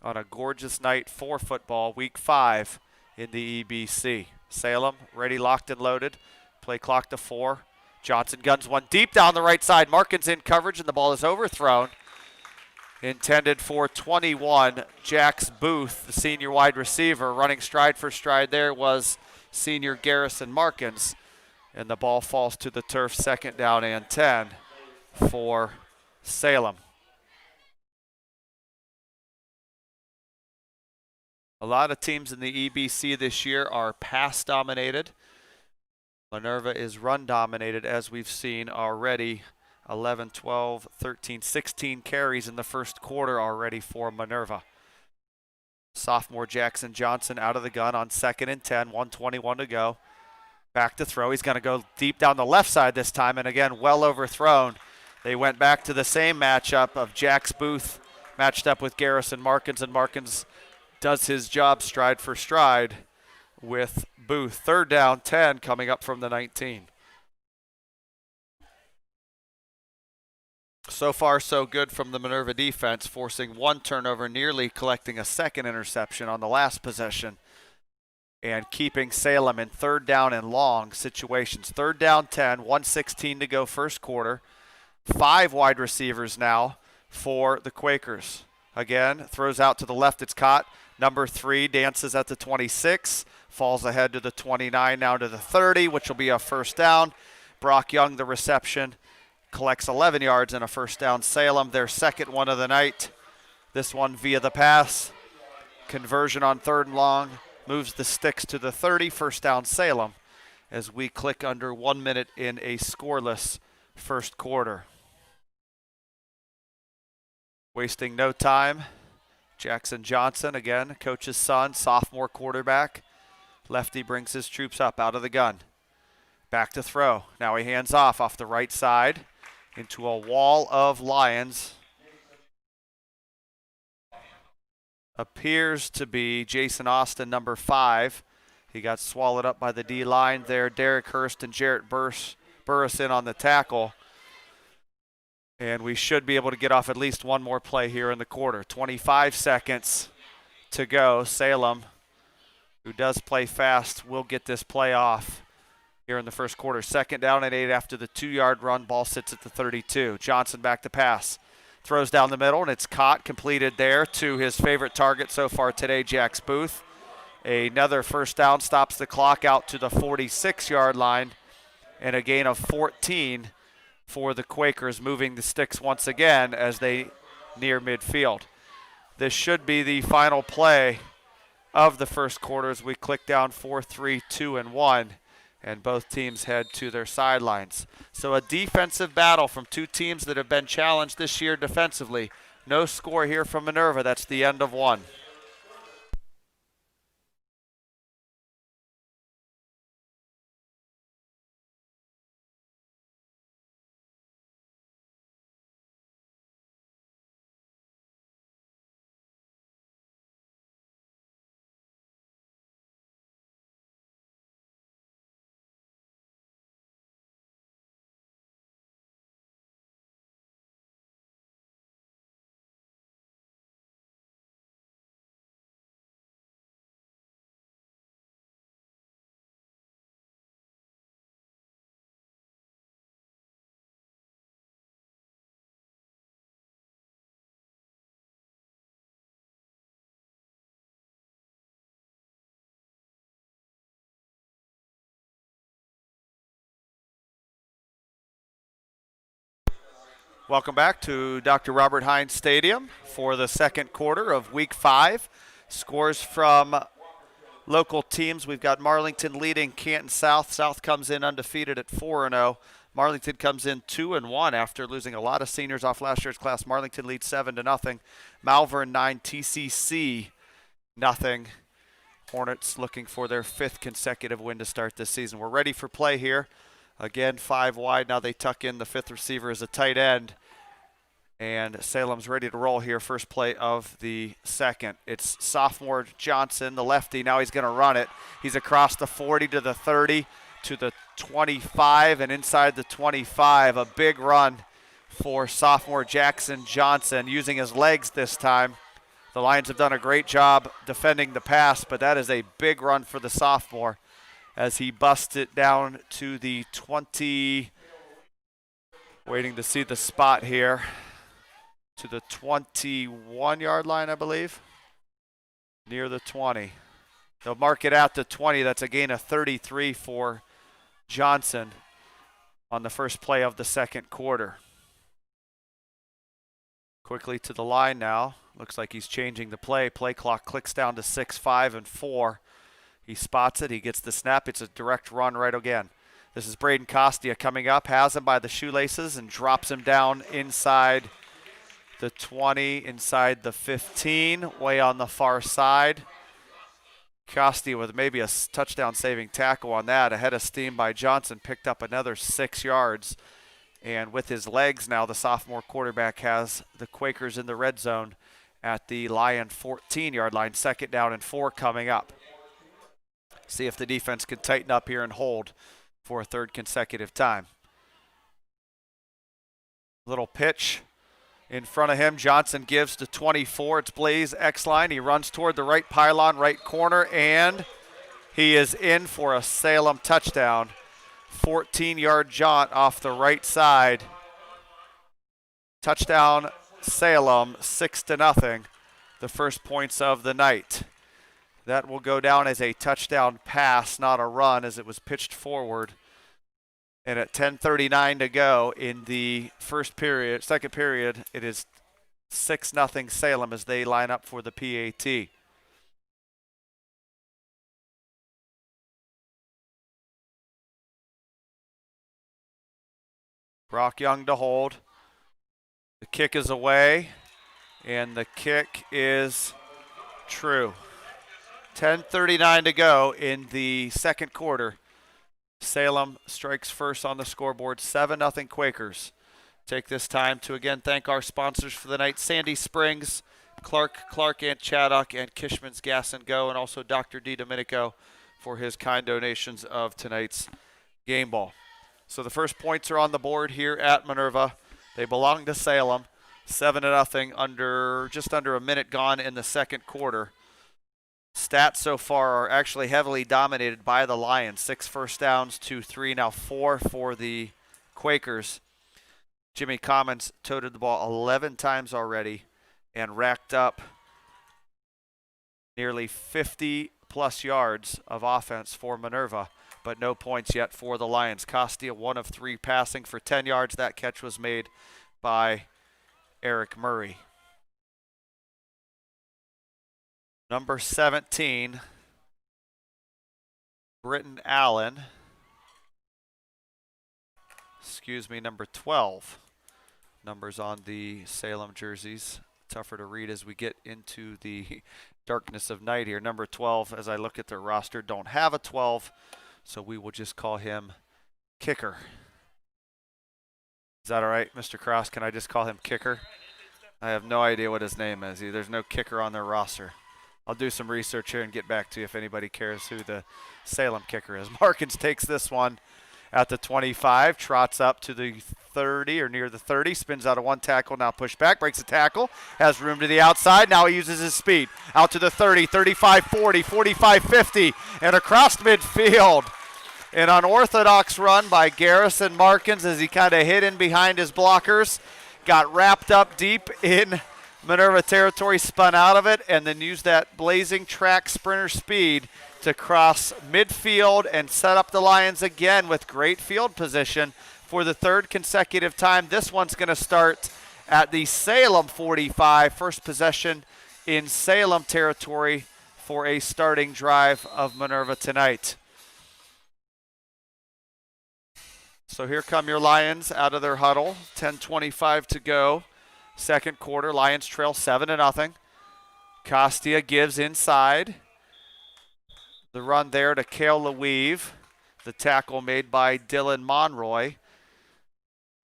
on a gorgeous night for football, week 5 in the EBC. Salem ready, locked, and loaded. Play clock to 4. Johnson guns one deep down the right side. Markins in coverage, and the ball is overthrown. Intended for 21. Jax Booth, the senior wide receiver, running stride for stride there was senior Garrison Markins. And the ball falls to the turf, 2nd down and 10 for Salem. A lot of teams in the EBC this year are pass dominated. Minerva is run dominated, as we've seen already. 11, 12, 13, 16 carries in the first quarter already for Minerva. Sophomore Jackson Johnson out of the gun on 2nd and 10, 1:21 to go. Back to throw. He's going to go deep down the left side this time, and again, well overthrown. They went back to the same matchup of Jax Booth matched up with Garrison Markins, and Markins does his job stride for stride with Booth. 3rd down, 10 coming up from the 19. So far, so good from the Minerva defense, forcing 1 turnover, nearly collecting a 2nd interception on the last possession, and keeping Salem in 3rd down and long situations. 3rd down, 10, 1:16 to go first quarter. 5 wide receivers now for the Quakers. Again, throws out to the left, it's caught. Number 3 dances at the 26, falls ahead to the 29, now to the 30, which will be a 1st down. Brock Young, the reception, collects 11 yards and a 1st down. Salem, their 2nd one of the night. This one via the pass. Conversion on 3rd and long, moves the sticks to the 30, 1st down Salem, as we click under 1 minute in a scoreless first quarter. Wasting no time. Jackson Johnson, again, coach's son, sophomore quarterback. Lefty brings his troops up out of the gun. Back to throw. Now he hands off the right side into a wall of Lions. Appears to be Jason Austin, number 5. He got swallowed up by the D-line there. Derek Hurst and Jarrett Burris in on the tackle. And we should be able to get off at least one more play here in the quarter. 25 seconds to go. Salem, who does play fast, will get this play off here in the first quarter. 2nd down and 8 after the 2-yard run. Ball sits at the 32. Johnson back to pass. Throws down the middle, and it's caught, completed there to his favorite target so far today, Jax Booth. Another 1st down, stops the clock out to the 46-yard line, and a gain of 14 for the Quakers, moving the sticks once again as they near midfield. This should be the final play of the first quarter as we click down 4, 3, 2, and 1, and both teams head to their sidelines. So a defensive battle from 2 teams that have been challenged this year defensively. No score here from Minerva. That's the end of 1. Welcome back to Dr. Robert Hines Stadium for the second quarter of Week 5. Scores from local teams. We've got Marlington leading Canton South. South comes in undefeated at 4-0. Marlington comes in 2-1 after losing a lot of seniors off last year's class. Marlington leads 7-0. Malvern 9, TCC 0. Hornets looking for their 5th consecutive win to start this season. We're ready for play here. Again, 5 wide. Now they tuck in the 5th receiver as a tight end. And Salem's ready to roll here. First play of the second. It's sophomore Johnson, the lefty. Now he's going to run it. He's across the 40 to the 30 to the 25 and inside the 25. A big run for sophomore Jackson Johnson, using his legs this time. The Lions have done a great job defending the pass, but that is a big run for the sophomore as he busts it down to the 20. Waiting to see the spot here. To the 21-yard line, I believe. Near the 20. They'll mark it at the 20. That's a gain of 33 for Johnson on the first play of the second quarter. Quickly to the line now. Looks like he's changing the play. Play clock clicks down to 6, 5, and 4. He spots it. He gets the snap. It's a direct run right again. This is Braden Costia coming up. Has him by the shoelaces and drops him down inside the 20, inside the 15, way on the far side. Costia with maybe a touchdown saving tackle on that. Ahead of steam by Johnson, picked up another 6 yards. And with his legs now, the sophomore quarterback has the Quakers in the red zone at the Lion 14-yard line. 2nd down and 4 coming up. See if the defense can tighten up here and hold for a 3rd consecutive time. Little pitch in front of him. Johnson gives to 24. It's Blaze X-line. He runs toward the right pylon, right corner, and he is in for a Salem touchdown. 14-yard jaunt off the right side. Touchdown Salem, 6-0. The first points of the night. That will go down as a touchdown pass, not a run, as it was pitched forward. And at 10:39 to go in the second period, it is 6-0 Salem as they line up for the PAT. Brock Young to hold. The kick is away, and the kick is true. 10:39 to go in the second quarter. Salem strikes first on the scoreboard, 7-0 Quakers. Take this time to again thank our sponsors for the night, Sandy Springs, Clark and Chaddock, and Kishman's Gas and Go, and also Dr. D. Domenico for his kind donations of tonight's game ball. So the first points are on the board here at Minerva. They belong to Salem, 7-0 just under a minute gone in the second quarter. Stats so far are actually heavily dominated by the Lions. 6 first downs to 3, now 4 for the Quakers. Jimmy Commons toted the ball 11 times already and racked up nearly 50-plus yards of offense for Minerva, but no points yet for the Lions. Costia, 1 of 3 passing for 10 yards. That catch was made by Eric Murray. Number 17, Britton Allen. Number 12. Numbers on the Salem jerseys. Tougher to read as we get into the darkness of night here. Number 12, as I look at their roster, don't have a 12, so we will just call him Kicker. Is that all right, Mr. Cross? Can I just call him Kicker? I have no idea what his name is. There's no kicker on their roster. I'll do some research here and get back to you if anybody cares who the Salem kicker is. Markins takes this one at the 25, trots up to the 30 or near the 30, spins out of one tackle, now push back, breaks a tackle, has room to the outside, now he uses his speed. Out to the 30, 35, 40, 45, 50, and across midfield. An unorthodox run by Garrison Markins as he kind of hid in behind his blockers, got wrapped up deep in Minerva territory, spun out of it, and then used that blazing track sprinter speed to cross midfield and set up the Lions again with great field position for the 3rd consecutive time. This one's going to start at the Salem 45, first possession in Salem territory for a starting drive of Minerva tonight. So here come your Lions out of their huddle, 10:25 to go. Second quarter, Lions trail 7-0. Costia gives inside. The run there to Cale LeWeave. The tackle made by Dylan Monroy.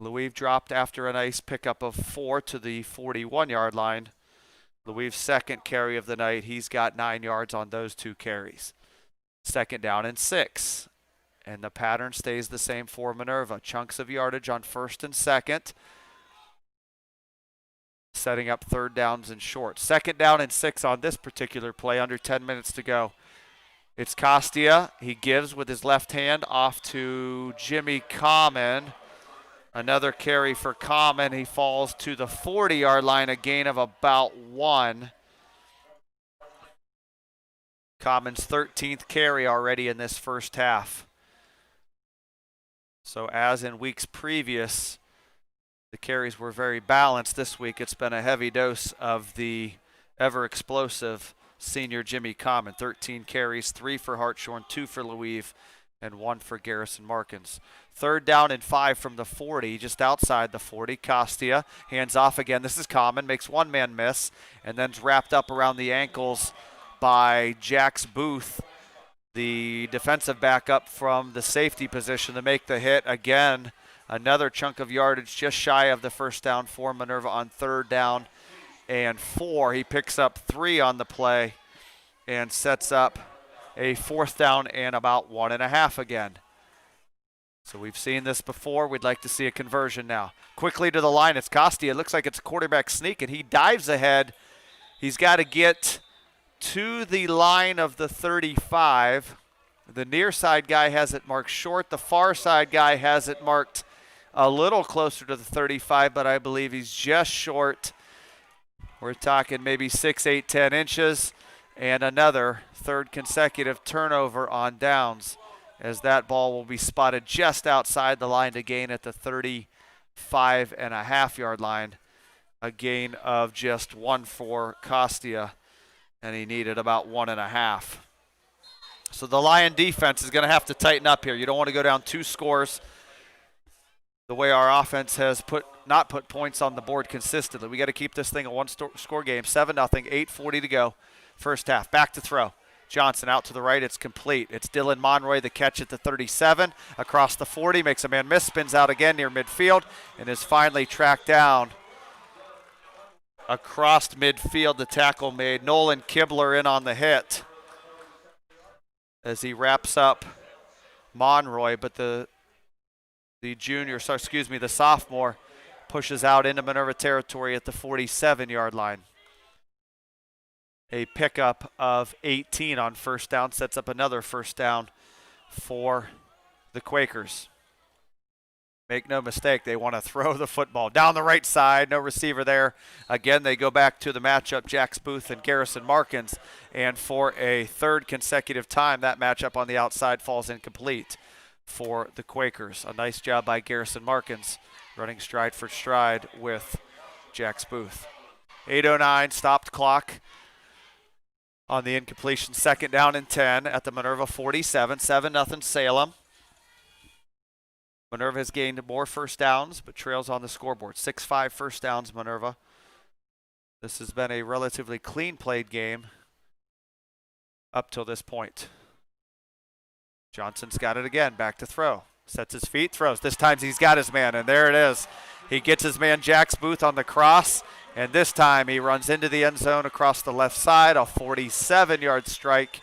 Louis dropped after a nice pickup of 4 to the 41-yard line. Louis' second carry of the night. He's got 9 yards on those 2 carries. 2nd down and 6. And the pattern stays the same for Minerva. Chunks of yardage on 1st and 2nd. Setting up 3rd downs and short. 2nd down and 6 on this particular play, under 10 minutes to go. It's Costia. He gives with his left hand off to Jimmy Common. Another carry for Common. He falls to the 40-yard line, a gain of about 1. Common's 13th carry already in this first half. So as in weeks previous, the carries were very balanced. This week it's been a heavy dose of the ever-explosive senior Jimmy Common. 13 carries, 3 for Hartshorn, 2 for Louis, and 1 for Garrison Markins. 3rd down and 5 from the 40, just outside the 40. Costia hands off again. This is Common, makes one man miss, and then's wrapped up around the ankles by Jax Booth, the defensive backup from the safety position, to make the hit. Again, another chunk of yardage just shy of the first down for Minerva on 3rd down and 4. He picks up 3 on the play and sets up a 4th down and about 1.5 again. So we've seen this before. We'd like to see a conversion now. Quickly to the line, it's Costia. It looks like it's a quarterback sneak, and he dives ahead. He's got to get to the line of the 35. The near side guy has it marked short. The far side guy has it marked a little closer to the 35, but I believe he's just short. We're talking maybe 6, 8, 10 inches. And another 3rd consecutive turnover on downs, as that ball will be spotted just outside the line to gain at the 35.5-yard line. A gain of just 1 for Costia, and he needed about 1.5. So the Lion defense is going to have to tighten up here. You don't want to go down 2 scores the way our offense has not put points on the board consistently. We got to keep this thing a 1-score game. 7-0, 8:40 to go. First half. Back to throw. Johnson out to the right. It's complete. It's Dylan Monroy, the catch at the 37. Across the 40. Makes a man miss. Spins out again near midfield. And is finally tracked down across midfield. The tackle made. Nolan Kibler in on the hit as he wraps up Monroy. But the sophomore pushes out into Minerva territory at the 47-yard line. A pickup of 18 on 1st down sets up another 1st down for the Quakers. Make no mistake, they want to throw the football down the right side. No receiver there. Again, they go back to the matchup, Jax Booth and Garrison Markins. And for a 3rd consecutive time, that matchup on the outside falls incomplete for the Quakers. A nice job by Garrison Markins, running stride for stride with Jax Booth. 8:09, stopped clock on the incompletion. 2nd down and 10 at the Minerva 47. 7-0 Salem. Minerva has gained more 1st downs, but trails on the scoreboard. 6-5 1st downs, Minerva. This has been a relatively clean played game up till this point. Johnson's got it again. Back to throw. Sets his feet, throws. This time he's got his man, and there it is. He gets his man Jax Booth on the cross, and this time he runs into the end zone across the left side. A 47-yard strike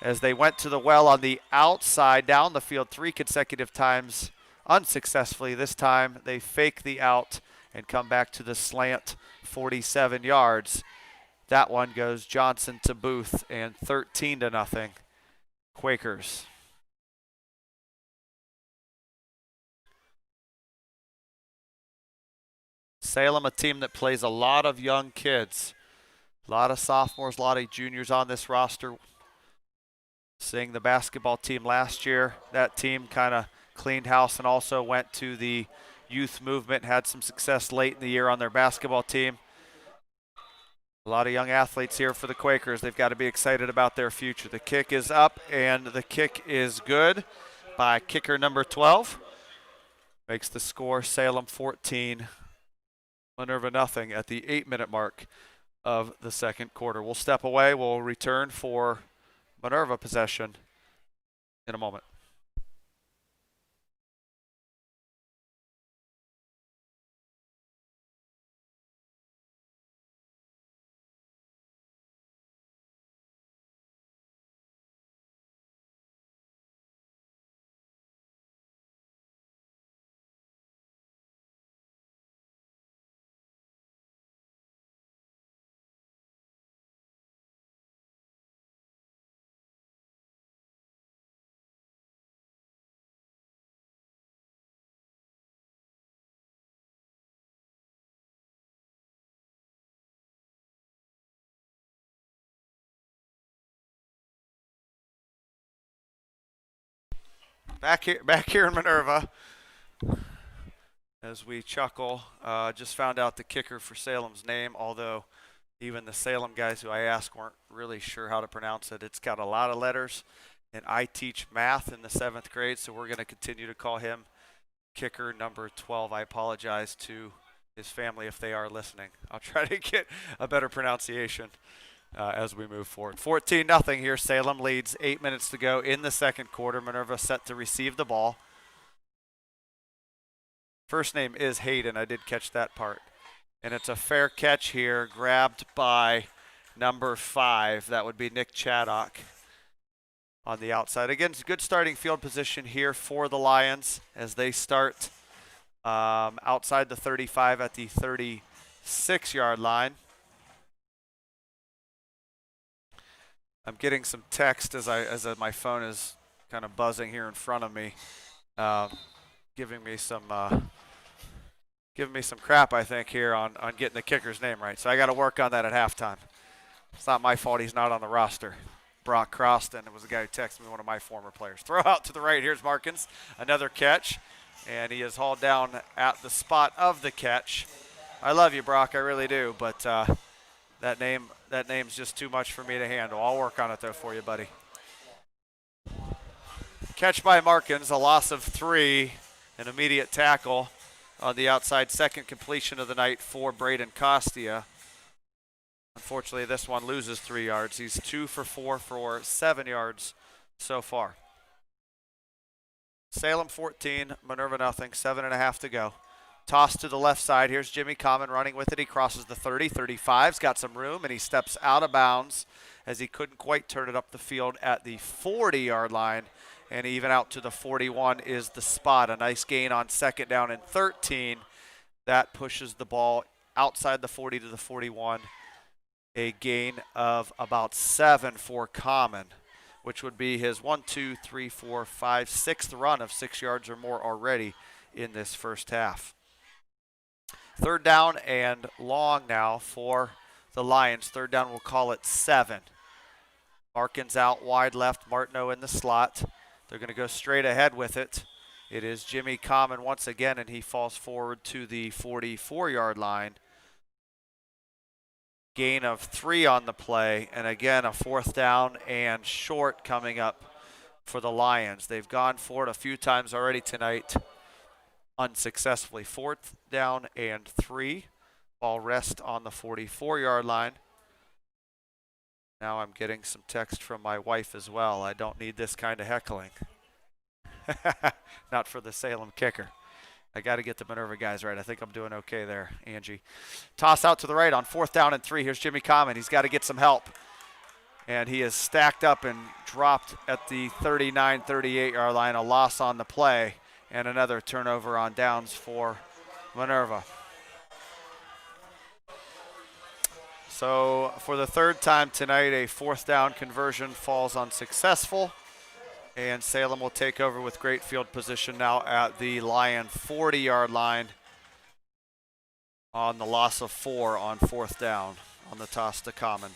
as they went to the well on the outside, down the field 3 consecutive times unsuccessfully. This time they fake the out and come back to the slant 47 yards. That one goes Johnson to Booth, and 13-0 Quakers. Salem, a team that plays a lot of young kids. A lot of sophomores, a lot of juniors on this roster. Seeing the basketball team last year, that team kind of cleaned house and also went to the youth movement, had some success late in the year on their basketball team. A lot of young athletes here for the Quakers. They've got to be excited about their future. The kick is up, and the kick is good by kicker number 12. Makes the score Salem 14, Minerva nothing at the 8-minute mark of the 2nd quarter. We'll step away. We'll return for Minerva possession in a moment. back here in Minerva, as we chuckle. Just found out the kicker for Salem's name, although even the Salem guys who I asked weren't really sure how to pronounce it. It's got a lot of letters, and I teach math in the 7th grade, so we're going to continue to call him kicker number 12. I apologize to his family if they are listening. I'll try to get a better pronunciation as we move forward. 14-0 here. Salem leads. 8 minutes to go in the 2nd quarter. Minerva set to receive the ball. First name is Hayden. I did catch that part. And it's a fair catch here, grabbed by number 5. That would be Nick Chaddock on the outside. Again, it's a good starting field position here for the Lions as they start outside the 35 at the 36-yard line. I'm getting some text as my phone is kind of buzzing here in front of me, giving me some crap, I think, here on getting the kicker's name right. So I got to work on that at halftime. It's not my fault he's not on the roster. Brock Croston was the guy who texted me, one of my former players. Throw out to the right. Here's Markins. Another catch, and he is hauled down at the spot of the catch. I love you, Brock. I really do, but that name's just too much for me to handle. I'll work on it, though, for you, buddy. Catch by Markins, a loss of 3, an immediate tackle on the outside. Second completion of the night for Braden Costia. Unfortunately, this one loses 3 yards. He's 2 for 4 for 7 yards so far. Salem 14, Minerva nothing, 7.5 to go. Toss to the left side. Here's Jimmy Common running with it. He crosses the 30, 35's got some room, and he steps out of bounds as he couldn't quite turn it up the field at the 40-yard line. And even out to the 41 is the spot. A nice gain on 2nd down and 13. That pushes the ball outside the 40 to the 41. A gain of about 7 for Common, which would be his 6th run of 6 yards or more already in this first half. 3rd down and long now for the Lions. 3rd down, we'll call it 7. Markins out wide left, Martineau in the slot. They're going to go straight ahead with it. It is Jimmy Common once again, and he falls forward to the 44-yard line. Gain of 3 on the play, and again a 4th down and short coming up for the Lions. They've gone for it a few times already tonight, unsuccessfully. 4th down and 3. Ball rest on the 44-yard line. Now I'm getting some text from my wife as well. I don't need this kind of heckling. Not for the Salem kicker. I got to get the Minerva guys right. I think I'm doing okay there, Angie. Toss out to the right on 4th down and 3. Here's Jimmy Common. He's got to get some help. And he is stacked up and dropped at the 39, 38-yard line. A loss on the play and another turnover on downs for Minerva. So for the 3rd time tonight, a 4th down conversion falls unsuccessful. And Salem will take over with great field position now at the Lion 40-yard line on the loss of 4 on 4th down on the toss to Common.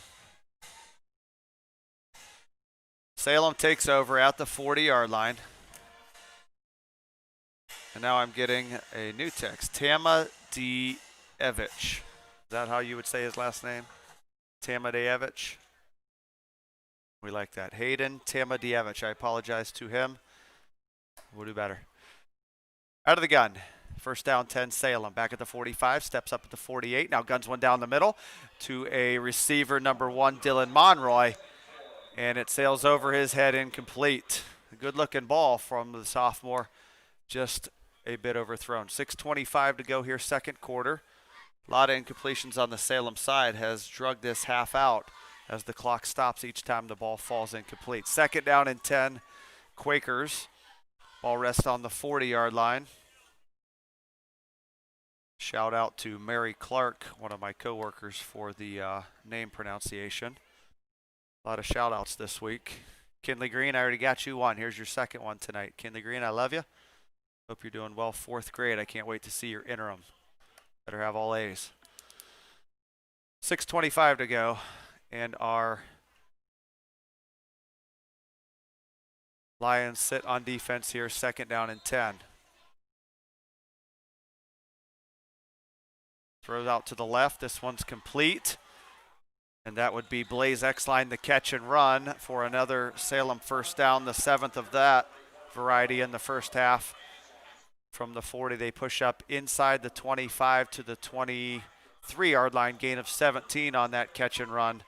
Salem takes over at the 40-yard line. And now I'm getting a new text. Tamadejevich. Is that how you would say his last name? Tamadejevich. We like that. Hayden Tamadejevich. I apologize to him. We'll do better. Out of the gun. 1st down, 10, Salem. Back at the 45, steps up at the 48. Now guns one down the middle to a receiver, number 1, Dylan Monroy. And it sails over his head, incomplete. A good-looking ball from the sophomore. Just a bit overthrown. 6:25 to go here, 2nd quarter. A lot of incompletions on the Salem side has drugged this half out as the clock stops each time the ball falls incomplete. 2nd down and 10, Quakers. Ball rests on the 40-yard line. Shout out to Mary Clark, one of my coworkers, for the name pronunciation. A lot of shout outs this week. Kinley Green, I already got you one. Here's your 2nd one tonight. Kinley Green, I love you. Hope you're doing well. 4th grade. I can't wait to see your interim. Better have all A's. 6:25 to go. And our Lions sit on defense here, 2nd down and 10. Throws out to the left. This one's complete. And that would be Blaze Exline, the catch and run for another Salem first down, the 7th of that variety in the first half. From the 40, they push up inside the 25 to the 23-yard line, gain of 17 on that catch and run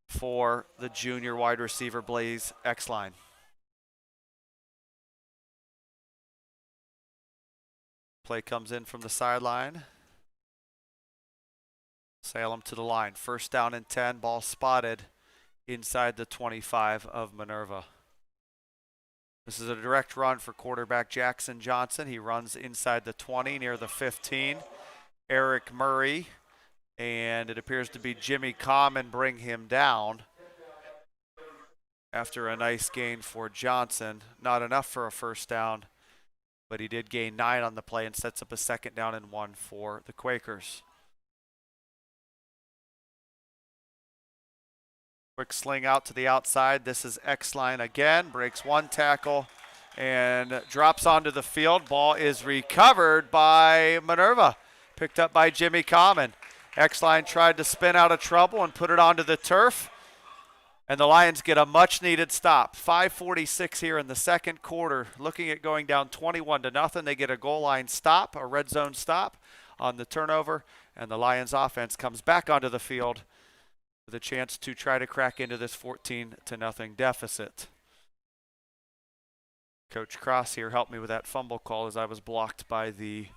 for the junior wide receiver Blaze Exline. Play comes in from the sideline. Salem to the line. 1st down and 10. Ball spotted inside the 25 of Minerva. This is a direct run for quarterback Jackson Johnson. He runs inside the 20 near the 15. Eric Murray, and it appears to be Jimmy Common, bring him down after a nice gain for Johnson. Not enough for a first down, but he did gain 9 on the play and sets up a 2nd down and 1 for the Quakers. Quick sling out to the outside. This is Exline again. Breaks 1 tackle and drops onto the field. Ball is recovered by Minerva. Picked up by Jimmy Common. Exline tried to spin out of trouble and put it onto the turf. And the Lions get a much-needed stop. 5:46 here in the 2nd quarter. Looking at going down 21-0. They get a goal line stop, a red zone stop on the turnover. And the Lions offense comes back onto the field with a chance to try to crack into this 14-0 deficit. Coach Cross here helped me with that fumble call as I was blocked by the,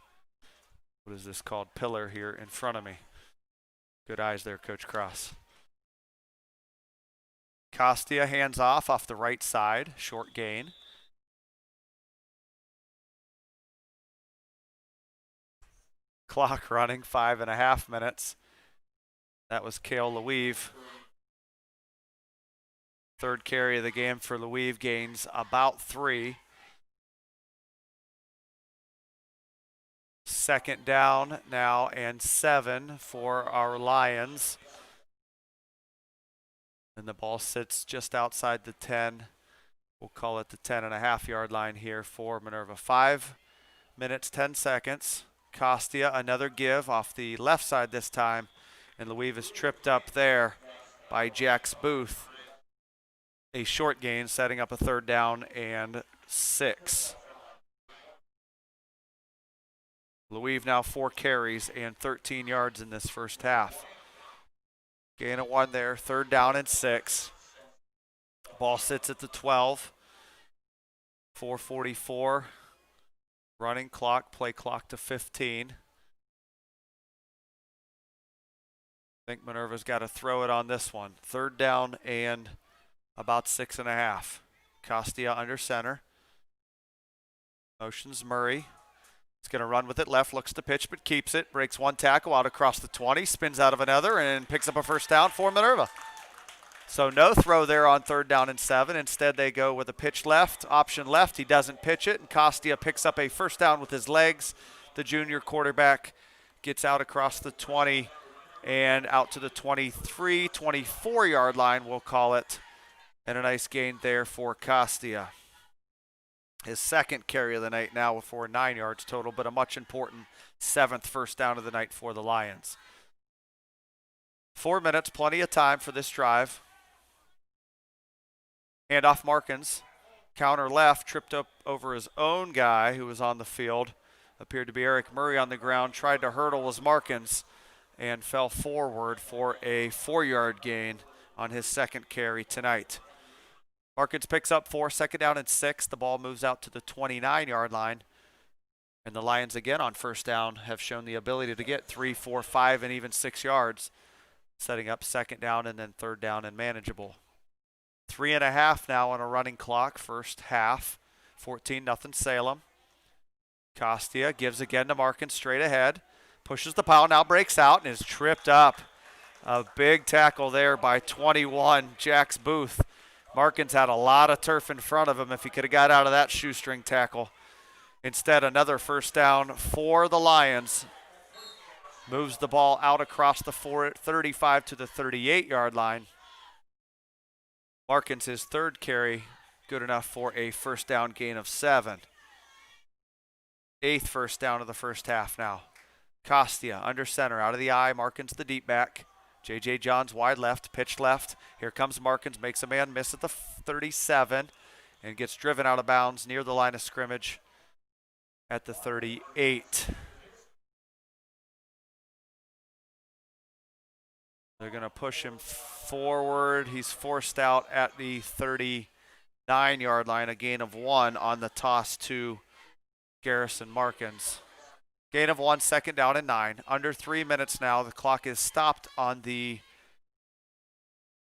what is this called, pillar here in front of me. Good eyes there, Coach Cross. Costia hands off the right side, short gain. Clock running, 5.5 minutes. That was Cale Louise. 3rd carry of the game for Louise, gains about 3. 2nd down now and 7 for our Lions. And the ball sits just outside the 10. We'll call it the 10.5-yard line here for Minerva. 5 minutes, 10 seconds. Costia, another give off the left side this time. And Louise is tripped up there by Jax Booth. A short gain, setting up a 3rd down and 6. Louise now 4 carries and 13 yards in this first half. Gain of 1 there, 3rd down and 6. Ball sits at the 12. 4:44. Running clock, play clock to 15. I think Minerva's got to throw it on this one. 3rd down and about 6.5. Costia under center. Motions Murray. He's going to run with it left, looks to pitch but keeps it. Breaks 1 tackle out across the 20, spins out of another and picks up a first down for Minerva. So no throw there on 3rd down and 7. Instead they go with a pitch left, option left. He doesn't pitch it, and Costia picks up a first down with his legs. The junior quarterback gets out across the 20 and out to the 23, 24-yard line, we'll call it. And a nice gain there for Costia. His 2nd carry of the night now for 9 yards total, but a much important 7th first down of the night for the Lions. 4 minutes, plenty of time for this drive. Handoff Markins. Counter left, tripped up over his own guy who was on the field. Appeared to be Eric Murray on the ground. Tried to hurdle was Markins and fell forward for a 4-yard gain on his 2nd carry tonight. Markins picks up 4, 2nd down and 6. The ball moves out to the 29-yard line. And the Lions again on first down have shown the ability to get 3, 4, 5, and even 6 yards. Setting up 2nd down and then 3rd down and manageable. 3.5 now on a running clock, first half. 14-0 Salem. Costia gives again to Markins straight ahead. Pushes the pile, now breaks out and is tripped up. A big tackle there by 21, Jax Booth. Markins had a lot of turf in front of him if he could have got out of that shoestring tackle. Instead, another first down for the Lions. Moves the ball out across the 35 to the 38-yard line. Markins, his 3rd carry Good enough for a first down gain of 7. 8th first down of the first half now. Costia under center, out of the eye. Markins the deep back. J.J. Johns wide left, pitch left. Here comes Markins, makes a man miss at the 37 and gets driven out of bounds near the line of scrimmage at the 38. They're going to push him forward. He's forced out at the 39-yard line, a gain of 1 on the toss to Garrison Markins. Gain of 1, second down and 9. Under 3 minutes now. The clock is stopped on the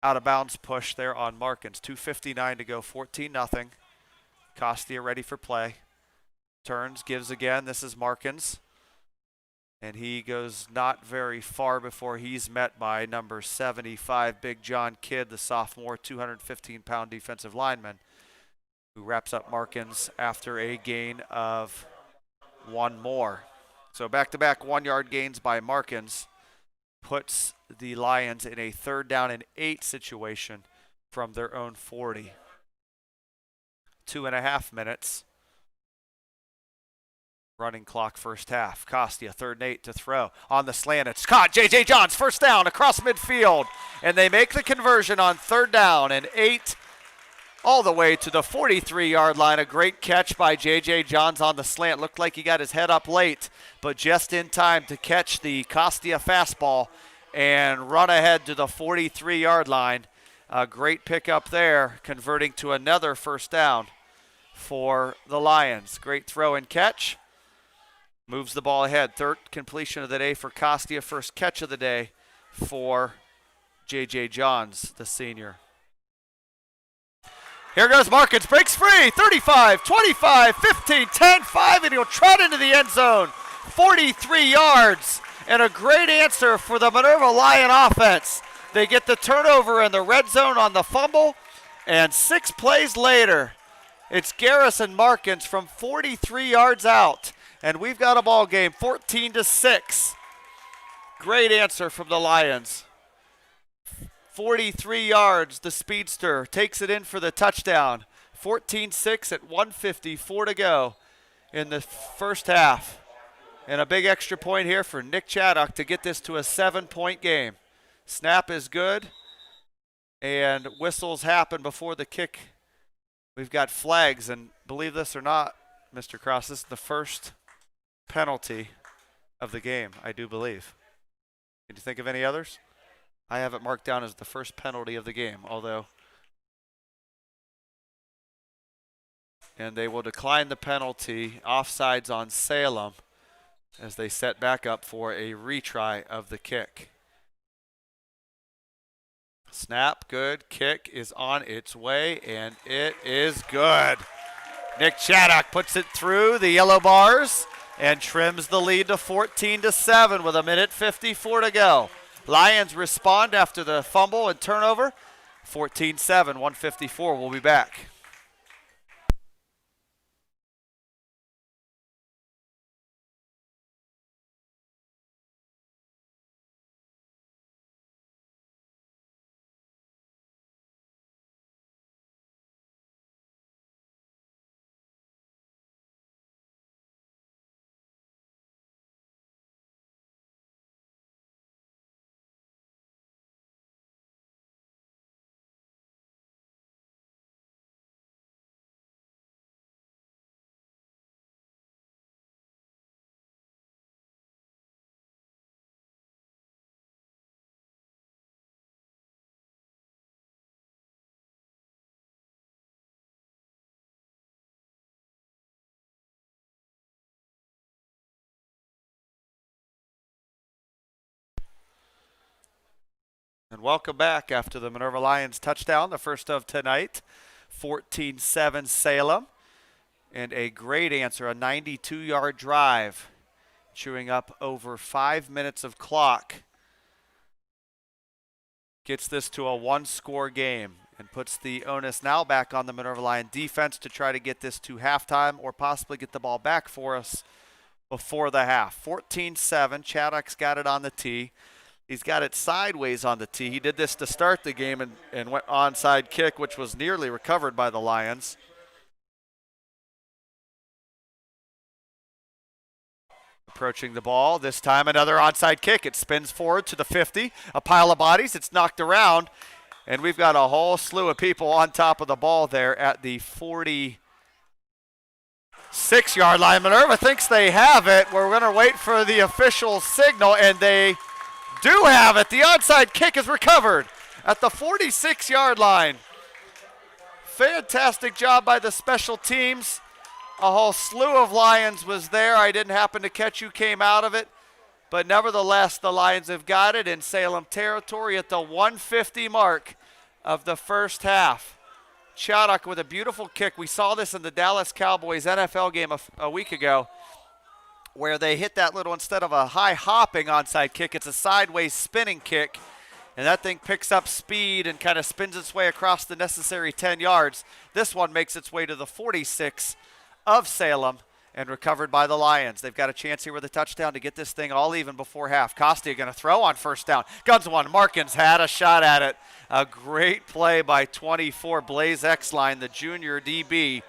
out-of-bounds push there on Markins. 2:59 to go, 14-0. Costia ready for play. Turns, gives again. This is Markins. And he goes not very far before he's met by number 75, Big John Kidd, the sophomore, 215-pound defensive lineman, who wraps up Markins after a gain of 1 more. So back-to-back 1-yard gains by Markins puts the Lions in a 3rd down and 8 situation from their own 40. 2.5 minutes. Running clock first half. Costia, 3rd and 8 to throw. On the slant, it's caught. J.J. Johns, first down across midfield. And they make the conversion on 3rd down and 8 all the way to the 43-yard line. A great catch by J.J. Johns on the slant. Looked like he got his head up late, but just in time to catch the Costia fastball and run ahead to the 43-yard line. A great pickup there, converting to another first down for the Lions. Great throw and catch. Moves the ball ahead. 3rd completion of the day for Costia. First catch of the day for J.J. Johns, the senior. Here goes Markins, breaks free, 35, 25, 15, 10, 5, and he'll trot into the end zone. 43 yards, and a great answer for the Minerva Lion offense. They get the turnover in the red zone on the fumble, and 6 plays later, it's Garrison Markins from 43 yards out, and we've got a ball game, 14-6. Great answer from the Lions. 43 yards, the speedster takes it in for the touchdown. 14-6 at 1:54 to go in the first half. And a big extra point here for Nick Chaddock to get this to a 7-point game. Snap is good, and whistles happen before the kick. We've got flags, and believe this or not, Mr. Cross, this is the first penalty of the game, I do believe. Can you think of any others? I have it marked down as the first penalty of the game, although. And they will decline the penalty. Offsides on Salem as they set back up for a retry of the kick. Snap, good. Kick is on its way, and it is good. Nick Chaddock puts it through the yellow bars and trims the lead to 14-7 with 1:54 to go. Lions respond after the fumble and turnover. 14-7, 1:54. We'll be back. And welcome back after the Minerva Lions touchdown, the first of tonight. 14-7 Salem. And a great answer, a 92-yard drive, chewing up over 5 minutes of clock. Gets this to a 1-score game and puts the onus now back on the Minerva Lion defense to try to get this to halftime or possibly get the ball back for us before the half. 14-7, Chaddock's got it on the tee. He's got it sideways on the tee. He did this to start the game and went onside kick, which was nearly recovered by the Lions. Approaching the ball, this time another onside kick. It spins forward to the 50, a pile of bodies. It's knocked around, and we've got a whole slew of people on top of the ball there at the 46-yard line. Minerva thinks they have it. We're going to wait for the official signal, and they do have it. The onside kick is recovered at the 46-yard line. Fantastic job by the special teams. A whole slew of Lions was there. I didn't happen to catch who came out of it. But nevertheless, the Lions have got it in Salem territory at the 150 mark of the first half. Chaddock with a beautiful kick. We saw this in the Dallas Cowboys NFL game a week ago, where they hit that little, instead of a high hopping onside kick, it's a sideways spinning kick. And that thing picks up speed and kind of spins its way across the necessary 10 yards. This one makes its way to the 46 of Salem and recovered by the Lions. They've got a chance here with a touchdown to get this thing all even before half. Costia going to throw on first down. Guns one. Markins had a shot at it. A great play by 24 Blaze Exline, the junior DB.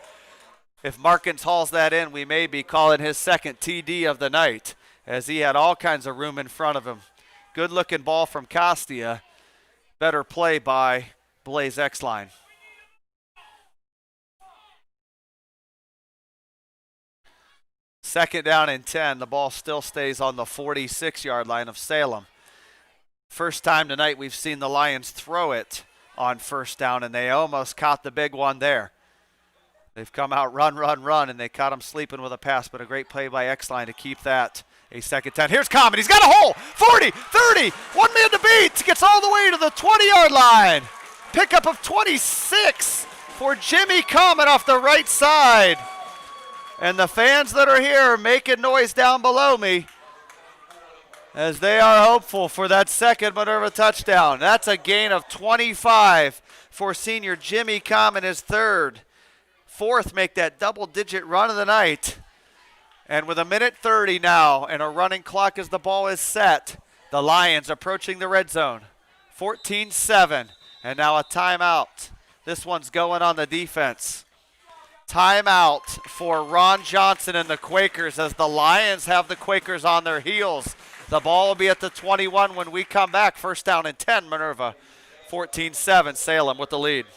If Markins hauls that in, we may be calling his second TD of the night, as he had all kinds of room in front of him. Good looking ball from Costia. Better play by Blaze Exline. Second down and 10. The ball still stays on the 46-yard line of Salem. First time tonight we've seen the Lions throw it on first down, and they almost caught the big one there. They've come out run, and they caught him sleeping with a pass, but a great play by Exline to keep that a second 10. Here's Common. He's got a hole. 40, 30, one man to beat. Gets all the way to the 20-yard line. Pickup of 26 for Jimmy Common off the right side. And the fans that are here are making noise down below me as they are hopeful for that second Minerva touchdown. That's a gain of 25 for senior Jimmy Common, his third. Fourth, make that double-digit run of the night. And with a minute 30 now and a running clock as the ball is set, the Lions approaching the red zone. 14-7, and now a timeout. This one's going on the defense. Timeout for Ron Johnson and the Quakers as the Lions have the Quakers on their heels. The ball will be at the 21 when we come back. First down and 10, Minerva. 14-7, Salem with the lead.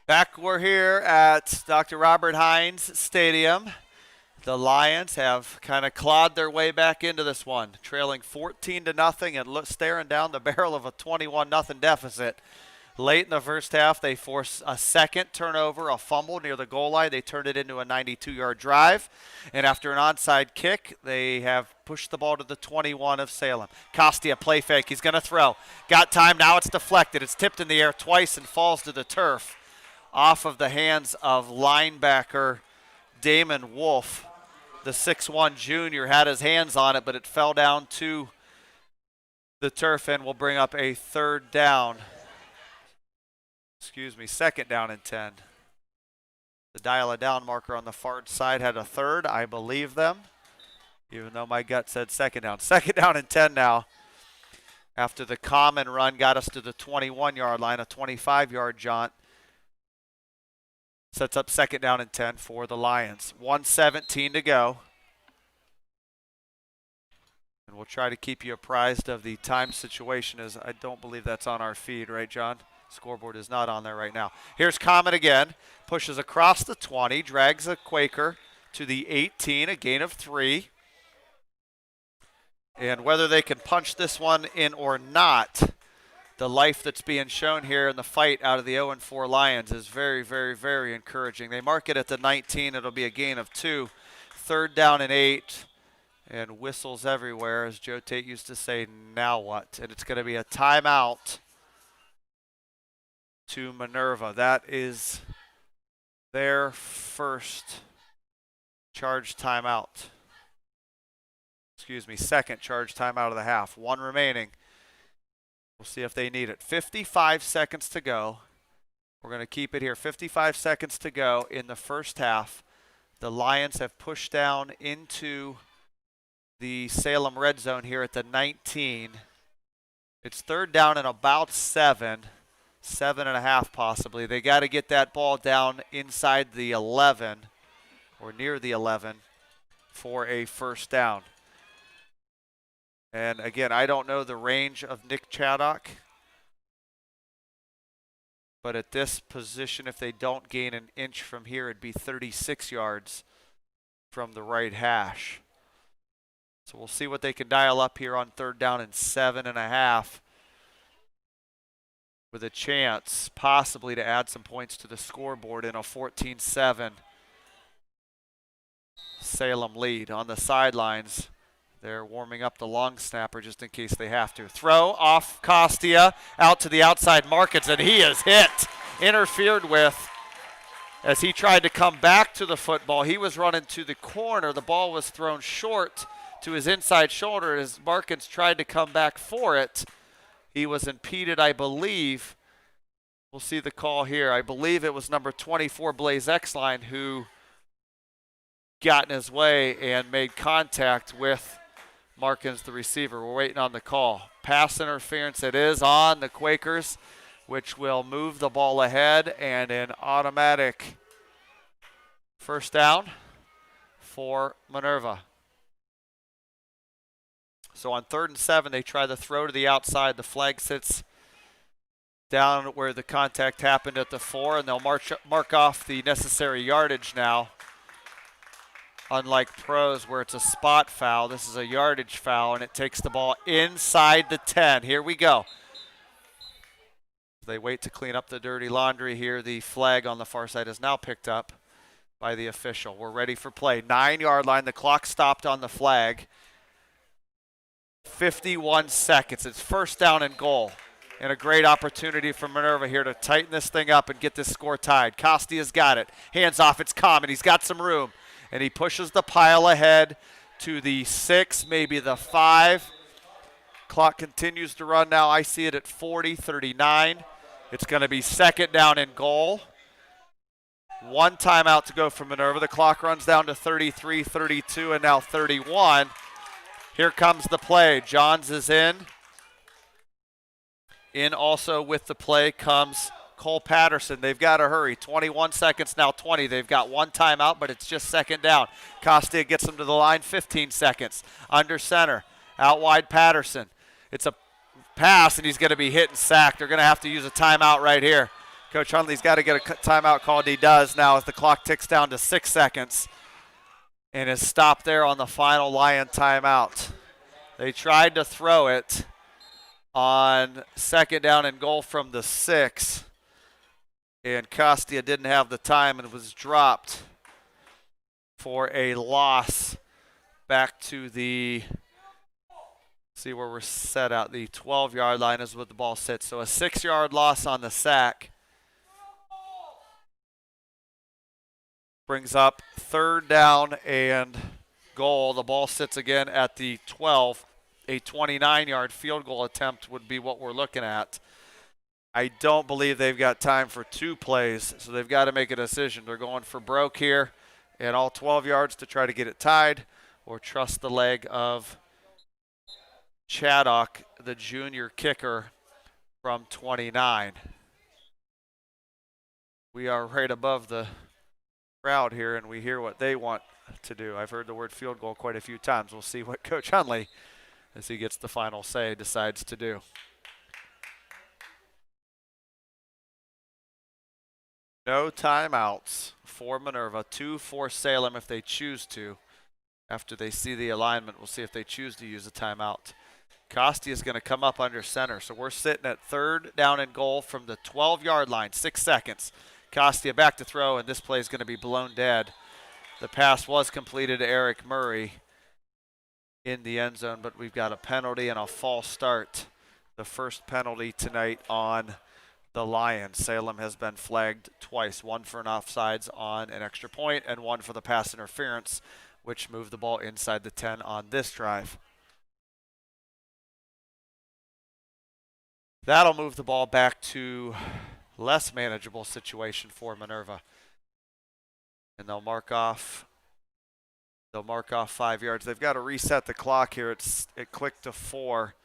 Back, we're here at Dr. Robert Hines Stadium. The Lions have kind of clawed their way back into this one, trailing 14-0 and staring down the barrel of a 21-0 deficit. Late in the first half, they forced a second turnover, a fumble near the goal line. They turned it into a 92-yard drive. And after an onside kick, they have pushed the ball to the 21 of Salem. Costia, play fake. He's going to throw. Got time. Now it's deflected. It's tipped in the air twice and falls to the turf. Off of the hands of linebacker Damon Wolf. The 6'1 junior had his hands on it, but it fell down to the turf and will bring up a third down. Second down and 10. The dial-a-down marker on the far side had a third. I believe them, even though my gut said second down. Second down and 10 now. After the common run got us to the 21-yard line, a 25-yard jaunt. Sets up second down and 10 for the Lions. 1:17 to go. And we'll try to keep you apprised of the time situation, as I don't believe that's on our feed, right, John? Scoreboard is not on there right now. Here's Common again. Pushes across the 20, drags a Quaker to the 18, a gain of 3. And whether they can punch this one in or not, the life that's being shown here in the fight out of the 0-4 Lions is very, very, very encouraging. They mark it at the 19. It'll be a gain of 2. 3rd down and 8. And whistles everywhere, as Joe Tate used to say, now what? And it's going to be a timeout to Minerva. That is their first charge timeout. Excuse me, second charge timeout of the half. 1 remaining. We'll see if they need it. 55 seconds to go. We're going to keep it here. 55 seconds to go in the first half. The Lions have pushed down into the Salem red zone here at the 19. It's 3rd down and about 7. 7.5 possibly. They got to get that ball down inside the 11 or near the 11 for a first down. And again, I don't know the range of Nick Chaddock, but at this position, if they don't gain an inch from here, it'd be 36 yards from the right hash. So we'll see what they can dial up here on 3rd down and 7.5, with a chance possibly to add some points to the scoreboard in a 14-7 Salem lead. On the sidelines, they're warming up the long snapper just in case they have to. Throw off Costia out to the outside Markets, and he is hit, interfered with as he tried to come back to the football. He was running to the corner. The ball was thrown short to his inside shoulder as Markins tried to come back for it. He was impeded, I believe. We'll see the call here. I believe it was number 24, Blaze Exline, who got in his way and made contact with Markins, the receiver. We're waiting on the call. Pass interference it is on the Quakers, which will move the ball ahead, and an automatic first down for Minerva. So on 3rd and 7, they try the throw to the outside. The flag sits down where the contact happened at the 4, and they'll mark off the necessary yardage now. Unlike pros where it's a spot foul, this is a yardage foul, and it takes the ball inside the 10. Here we go. They wait to clean up the dirty laundry here. The flag on the far side is now picked up by the official. We're ready for play. 9-yard line. The clock stopped on the flag. 51 seconds. It's 1st down and goal. And a great opportunity for Minerva here to tighten this thing up and get this score tied. Costia's got it. Hands off. It's Common. He's got some room. And he pushes the pile ahead to the 6, maybe the 5. Clock continues to run now. I see it at 40-39. It's going to be 2nd down and goal. 1 timeout to go for Minerva. The clock runs down to 33, 32, and now 31. Here comes the play. Johns is in. In also with the play comes Cole Patterson. They've got to hurry. 21 seconds, now 20. They've got 1 timeout, but it's just 2nd down. Costia gets them to the line, 15 seconds. Under center, out wide Patterson. It's a pass, and he's going to be hit and sacked. They're going to have to use a timeout right here. Coach Hunley's got to get a timeout called. He does now as the clock ticks down to 6 seconds and is stopped there on the final Lion timeout. They tried to throw it on 2nd down and goal from the 6, and Costia didn't have the time and was dropped for a loss back to the, see where we're set out, the 12-yard line is where the ball sits. So a 6-yard loss on the sack brings up 3rd down and goal. The ball sits again at the 12. A 29-yard field goal attempt would be what we're looking at. I don't believe they've got time for 2 plays, so they've got to make a decision. They're going for broke here and all 12 yards to try to get it tied, or trust the leg of Chaddock, the junior kicker from 29. We are right above the crowd here, and we hear what they want to do. I've heard the word field goal quite a few times. We'll see what Coach Hunley, as he gets the final say, decides to do. No timeouts for Minerva. 2 for Salem if they choose to. After they see the alignment, we'll see if they choose to use a timeout. Costi is going to come up under center. So we're sitting at 3rd down and goal from the 12-yard line, 6 seconds. Costi back to throw, and this play is going to be blown dead. The pass was completed to Eric Murray in the end zone, but we've got a penalty and a false start. The first penalty tonight on the Lions. Salem has been flagged twice, one for an offsides on an extra point and one for the pass interference, which moved the ball inside the 10 on this drive. That'll move the ball back to less manageable situation for Minerva. And they'll mark off 5 yards. They've got to reset the clock here. It clicked to 4.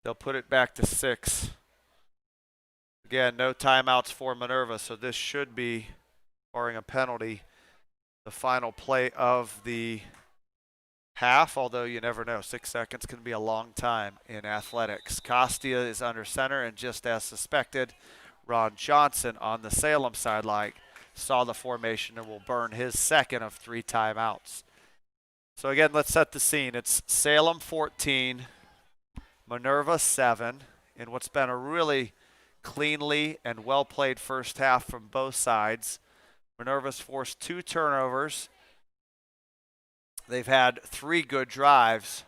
They'll put it back to 6. Again, no timeouts for Minerva, so this should be, barring a penalty, the final play of the half, although you never know. 6 seconds can be a long time in athletics. Costia is under center, and just as suspected, Ron Johnson on the Salem sideline saw the formation and will burn his second of 3 timeouts. So again, let's set the scene. It's Salem 14, Minerva 7, in what's been a really cleanly and well-played first half from both sides. Minerva's forced 2 turnovers. They've had 3 good drives,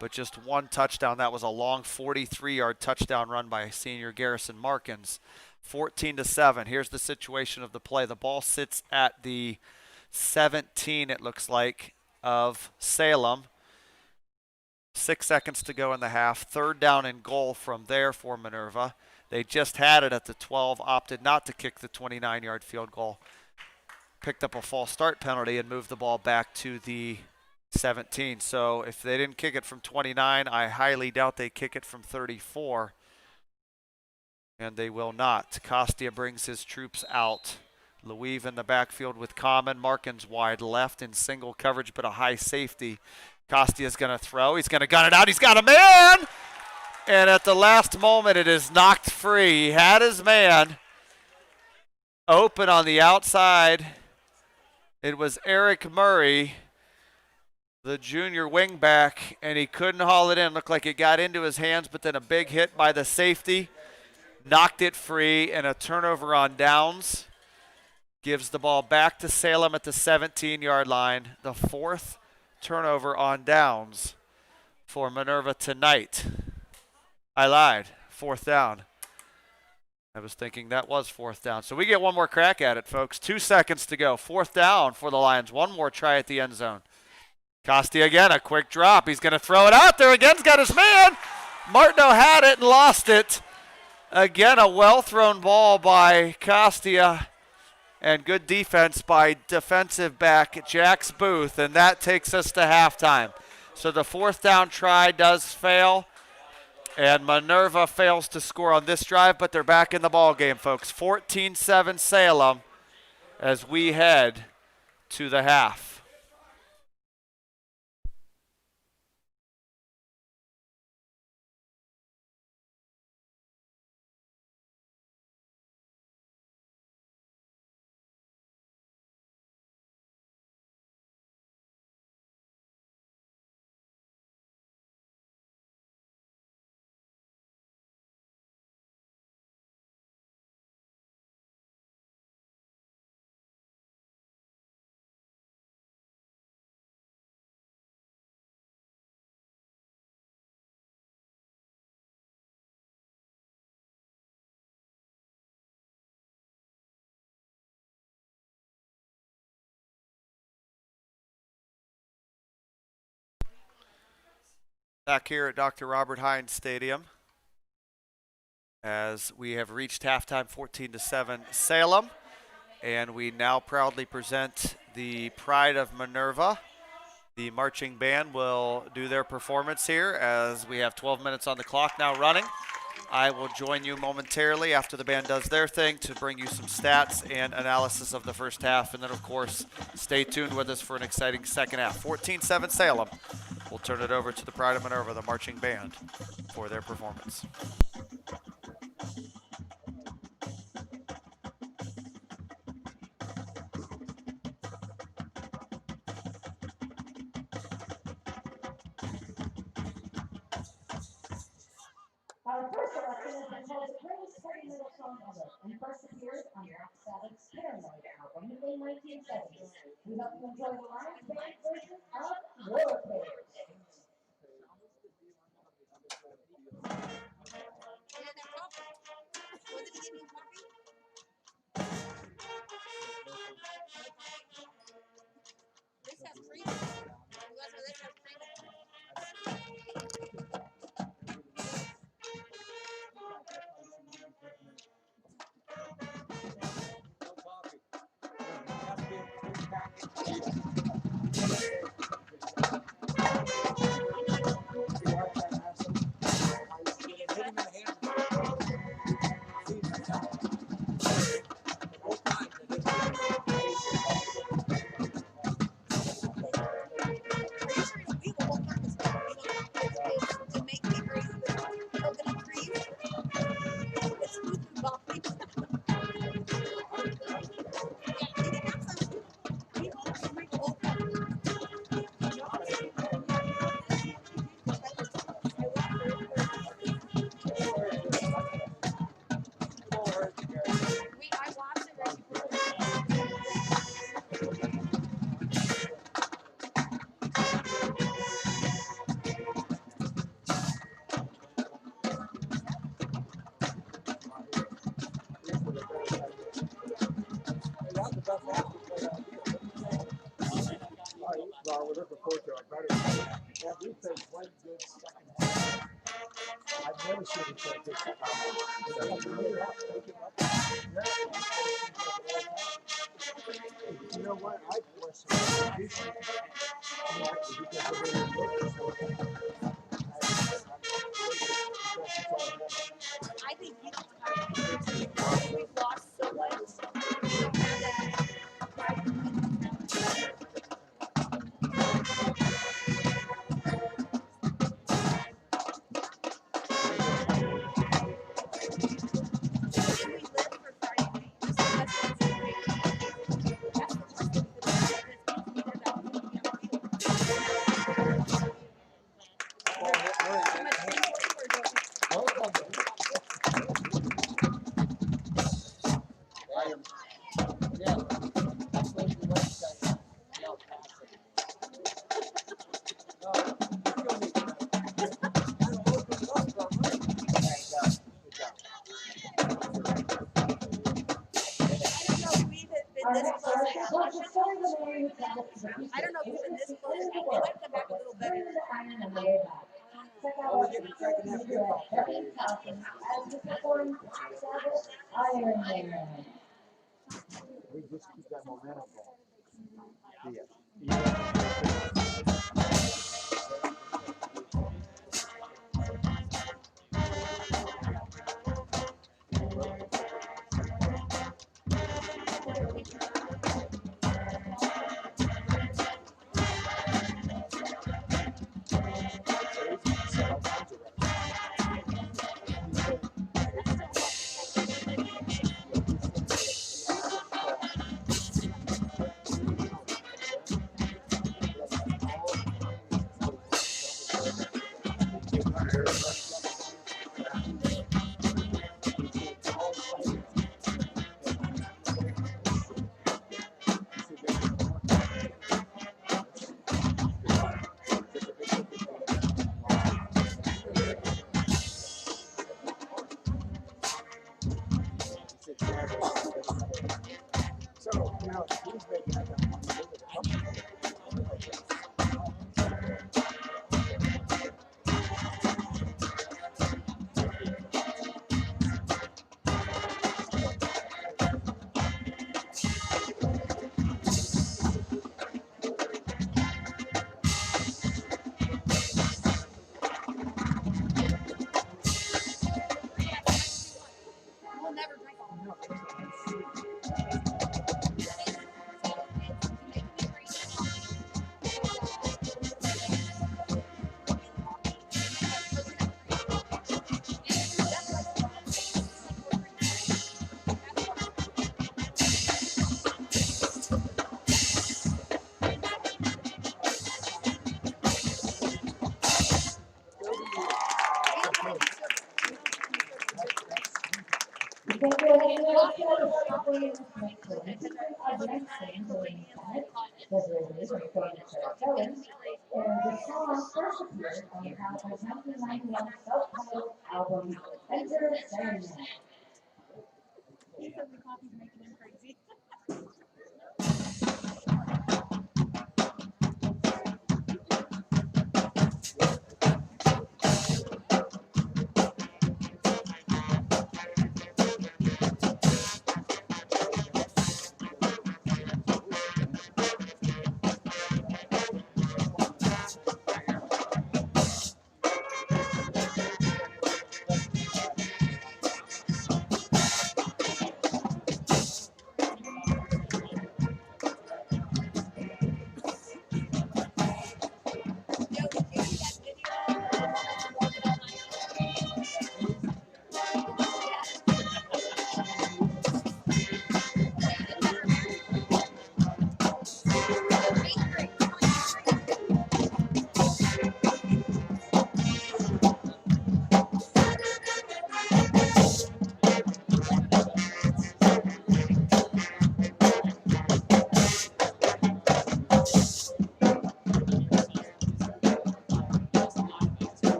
but just 1 touchdown. That was a long 43-yard touchdown run by senior Garrison Markins. 14-7. Here's the situation of the play. The ball sits at the 17, it looks like, of Salem. 6 seconds to go in the half. 3rd down and goal from there for Minerva. They just had it at the 12, opted not to kick the 29-yard field goal. Picked up a false start penalty and moved the ball back to the 17. So if they didn't kick it from 29, I highly doubt they kick it from 34. And they will not. Costia brings his troops out. Louise in the backfield with Common. Markins wide left in single coverage, but a high safety. Costia's going to throw. He's going to gun it out. He's got a man! And at the last moment, it is knocked free. He had his man open on the outside. It was Eric Murray, the junior wingback, and he couldn't haul it in. Looked like it got into his hands, but then a big hit by the safety knocked it free, and a turnover on downs gives the ball back to Salem at the 17-yard line. The 4th turnover on downs for Minerva tonight. I lied. 4th down. I was thinking that was 4th down. So we get one more crack at it, folks. 2 seconds to go. 4th down for the Lions. One more try at the end zone. Costi again, a quick drop. He's going to throw it out there again. He's got his man. Martineau had it and lost it. Again, a well-thrown ball by Costia. And good defense by defensive back Jax Booth. And that takes us to halftime. So the 4th down try does fail. And Minerva fails to score on this drive, but they're back in the ball game, folks. 14-7 Salem as we head to the half. Back here at Dr. Robert Hines Stadium as we have reached halftime, 14-7 Salem, and we now proudly present the pride of Minerva. The marching band will do their performance here as we have 12 minutes on the clock now running. I will join you momentarily after the band does their thing to bring you some stats and analysis of the first half. And then, of course, stay tuned with us for an exciting second half. 14-7 Salem. We'll turn it over to the Pride of Minerva, the marching band, for their performance. has the greatest heavy metal song ever, and first appeared on Black Sabbath's Paranoid album in 1970. We hope you enjoy the live band version of Warpage. And then that coffee. Wasn't he getting coffee? This has cream. You guys know this has cream. No coffee. Must be a prepackaged deal. Hit him in the hand. See, both times I did. Pretty sure we the whole purpose of is to make me crazy with coconut cream. It's smooth and bubbly. Yeah, you can have some. We both drink the whole cup. Wait, I watched it right before. That's the best athlete idea. Well, we're looking forward to a better. Yeah, we played one good second half. I've never seen it so good. You know what? I question because the way you look is so I think you don't have it. We've lost so much. We don't have that pride in it. We live for Friday night. Just because it's a great game. That's the worst thing to do. Because we live out in the field. Too much input for joking. I don't know if we've been Our this next close artist at was Washington. discovered in the area travels to the I don't know if we've been this close. in the We world, might come back a little but turn better. the iron on the way back. Check out our feature video at Kevin Falcon as we perform Black Sabbath Iron Man. we just keep that momentum going. Yeah. Williams makes the lead advancing to the Senate, February recording Salem, and the song first appeared on Metallica's 1991 self-titled album, Enter Sandman. He said the coffee's making him crazy.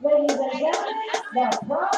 Ladies and gentlemen, the Pride of Minerva.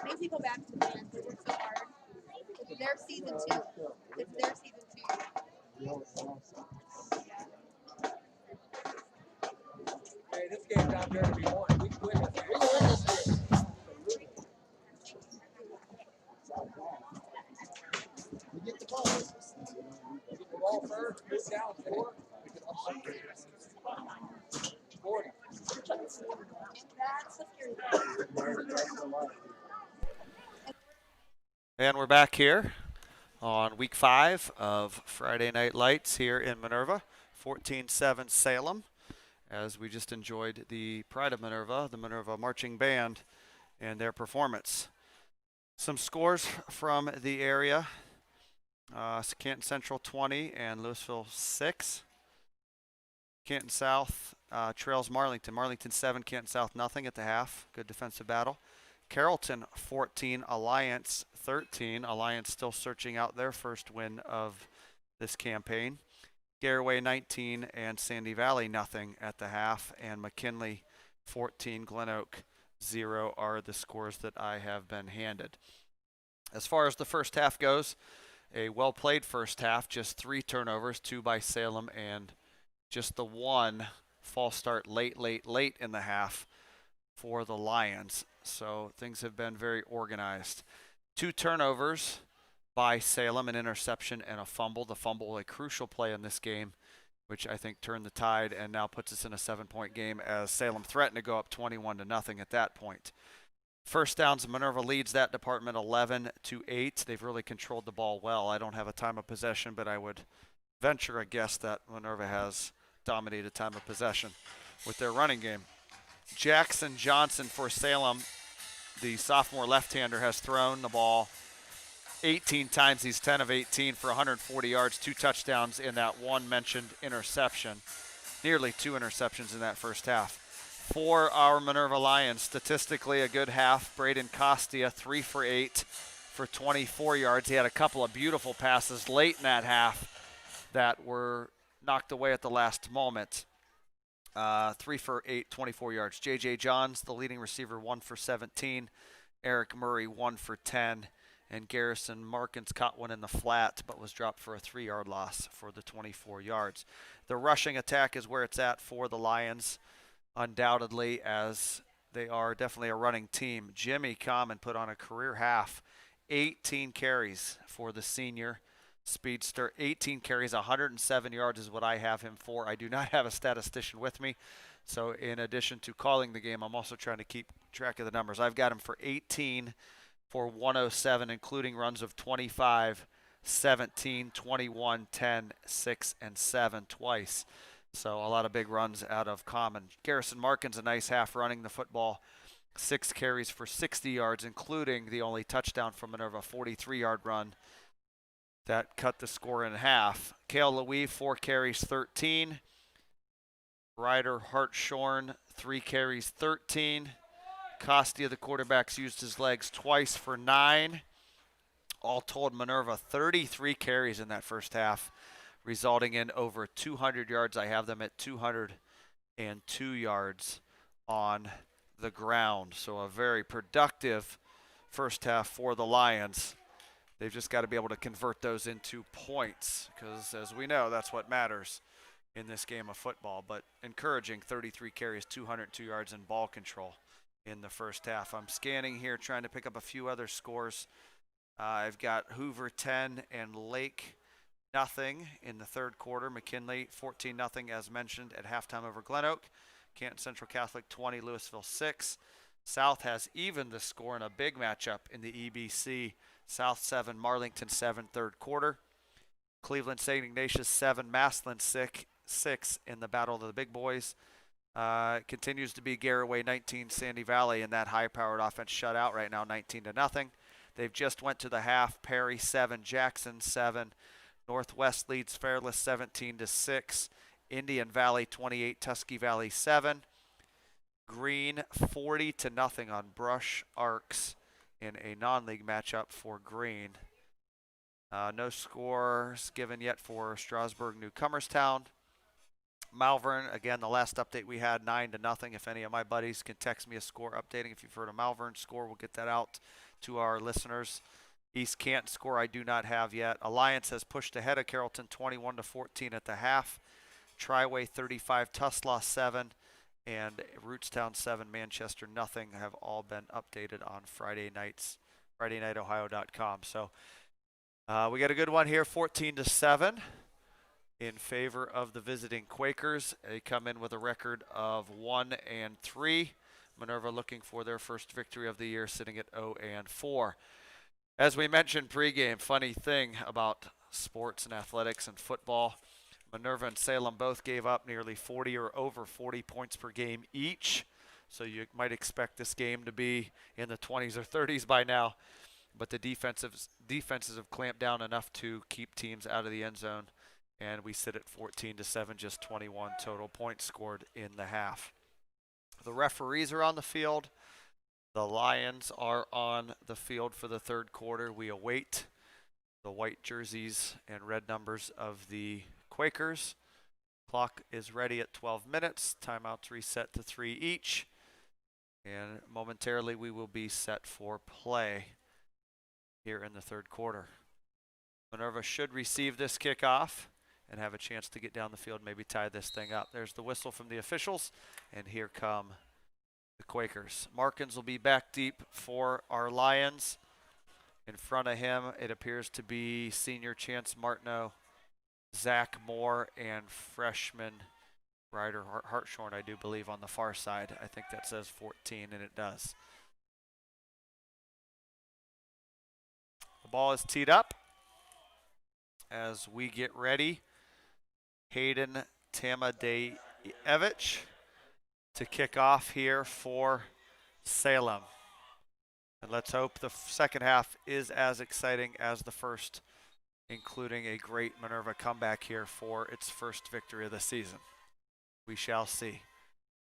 Makes me go back to the band. They work so hard. It's their season 2. It's their season 2. Hey, this game's out there to be won. We can win this. We can win this game. We get the ball. We get the ball first. Move down 4. We can also 40. That's the scary part. And we're back here on week 5 of Friday Night Lights here in Minerva, 14-7 Salem, as we just enjoyed the Pride of Minerva, the Minerva Marching Band, and their performance. Some scores from the area. Canton Central 20 and Louisville 6. Canton South trails Marlington. Marlington 7, Canton South nothing at the half. Good defensive battle. Carrollton 14, Alliance 13. Alliance still searching out their first win of this campaign. Garraway 19 and Sandy Valley nothing at the half, and McKinley 14, Glen Oak 0 are the scores that I have been handed. As far as the first half goes, a well-played first half, just 3 turnovers, 2 by Salem, and just the 1 false start late in the half for the Lions. So things have been very organized. 2 turnovers by Salem, an interception and a fumble. The fumble, a crucial play in this game, which I think turned the tide and now puts us in a 7-point game as Salem threatened to go up 21-0 at that point. First downs, Minerva leads that department 11-8. They've really controlled the ball well. I don't have a time of possession, but I would venture a guess that Minerva has dominated time of possession with their running game. Jackson Johnson for Salem, the sophomore left-hander, has thrown the ball 18 times. He's 10 of 18 for 140 yards, 2 touchdowns in that one mentioned interception. Nearly 2 interceptions in that first half. For our Minerva Lions, statistically a good half. Braden Costia, 3 for 8 for 24 yards. He had a couple of beautiful passes late in that half that were knocked away at the last moment. 3 for 8, 24 yards. J.J. Johns, the leading receiver, 1 for 17. Eric Murray, 1 for 10. And Garrison Markins caught one in the flat, but was dropped for a 3-yard loss for the 24 yards. The rushing attack is where it's at for the Lions, undoubtedly, as they are definitely a running team. Jimmy Common put on a career half, 18 carries for the senior speedster. 18 carries, 107 yards is what I have him for. I do not have a statistician with me, so in addition to calling the game, I'm also trying to keep track of the numbers. I've got him for 18 for 107, including runs of 25, 17, 21, 10, 6, and 7 twice. So a lot of big runs out of Common. Garrison Markins, a nice half running the football. 6 carries for 60 yards, including the only touchdown from Minerva, 43-yard run that cut the score in half. Cale Louis, 4 carries, 13. Ryder Hartshorn, 3 carries, 13. Costia, the quarterbacks, used his legs twice for 9. All told, Minerva 33 carries in that first half, resulting in over 200 yards. I have them at 202 yards on the ground. So a very productive first half for the Lions. They've just got to be able to convert those into points because, as we know, that's what matters in this game of football. But encouraging, 33 carries, 202 yards, and ball control in the first half. I'm scanning here, trying to pick up a few other scores. I've got Hoover 10 and Lake nothing in the third quarter. McKinley 14-0 as mentioned at halftime over Glen Oak. Canton Central Catholic 20, Louisville 6. South has evened the score in a big matchup in the EBC. South 7, Marlington 7, third quarter. Cleveland St. Ignatius 7, Massillon 6 in the battle of the big boys. Continues to be Garraway 19, Sandy Valley in that high-powered offense shutout right now, 19-0. They've just went to the half. Perry 7, Jackson 7. Northwest leads Fairless 17-6. Indian Valley 28, Tusky Valley 7. Green 40-0 on Brush Arcs in a non-league matchup for Green. No scores given yet for Strasburg Newcomerstown. Malvern, again, the last update we had, 9-0. If any of my buddies can text me a score updating, if you've heard a Malvern score, we'll get that out to our listeners. East Canton score I do not have yet. Alliance has pushed ahead of Carrollton 21-14 at the half. Triway 35, Tuslaw 7, and Rootstown 7, Manchester nothing have all been updated on Friday nights, FridayNightOhio.com. So we got a good one here, 14-7 in favor of the visiting Quakers. They come in with a record of 1-3. Minerva looking for their first victory of the year, sitting at 0-4. As we mentioned pregame, funny thing about sports and athletics and football, Minerva and Salem both gave up nearly 40 or over 40 points per game each. So you might expect this game to be in the 20s or 30s by now. But the defenses have clamped down enough to keep teams out of the end zone. And we sit at 14-7, just 21 total points scored in the half. The referees are on the field. The Lions are on the field for the third quarter. We await the white jerseys and red numbers of the Quakers. Clock is ready at 12 minutes. Timeouts reset to 3 each. And momentarily we will be set for play here in the third quarter. Minerva should receive this kickoff and have a chance to get down the field, maybe tie this thing up. There's the whistle from the officials, and here come the Quakers. Markins will be back deep for our Lions. In front of him, it appears to be senior Chance Martineau, Zach Moore, and freshman Ryder Hartshorn, I do believe, on the far side. I think that says 14, and it does. The ball is teed up as we get ready. Hayden Tamadejevich to kick off here for Salem. And let's hope the second half is as exciting as the first, including a great Minerva comeback here for its first victory of the season. We shall see.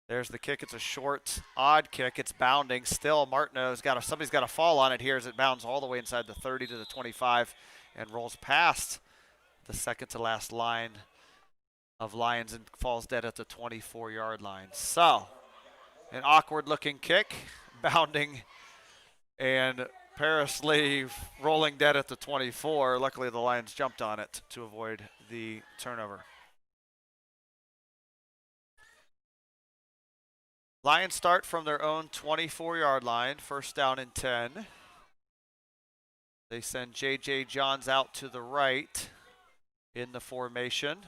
There's the kick. It's a short, odd kick. It's bounding. Still, Martineau's somebody's got to fall on it here as it bounds all the way inside the 30 to the 25 and rolls past the second to last line of Lions and falls dead at the 24-yard line. So, an awkward-looking kick, bounding, and Paris Lee rolling dead at the 24. Luckily, the Lions jumped on it to avoid the turnover. Lions start from their own 24-yard line, first down and 10. They send J.J. Johns out to the right in the formation.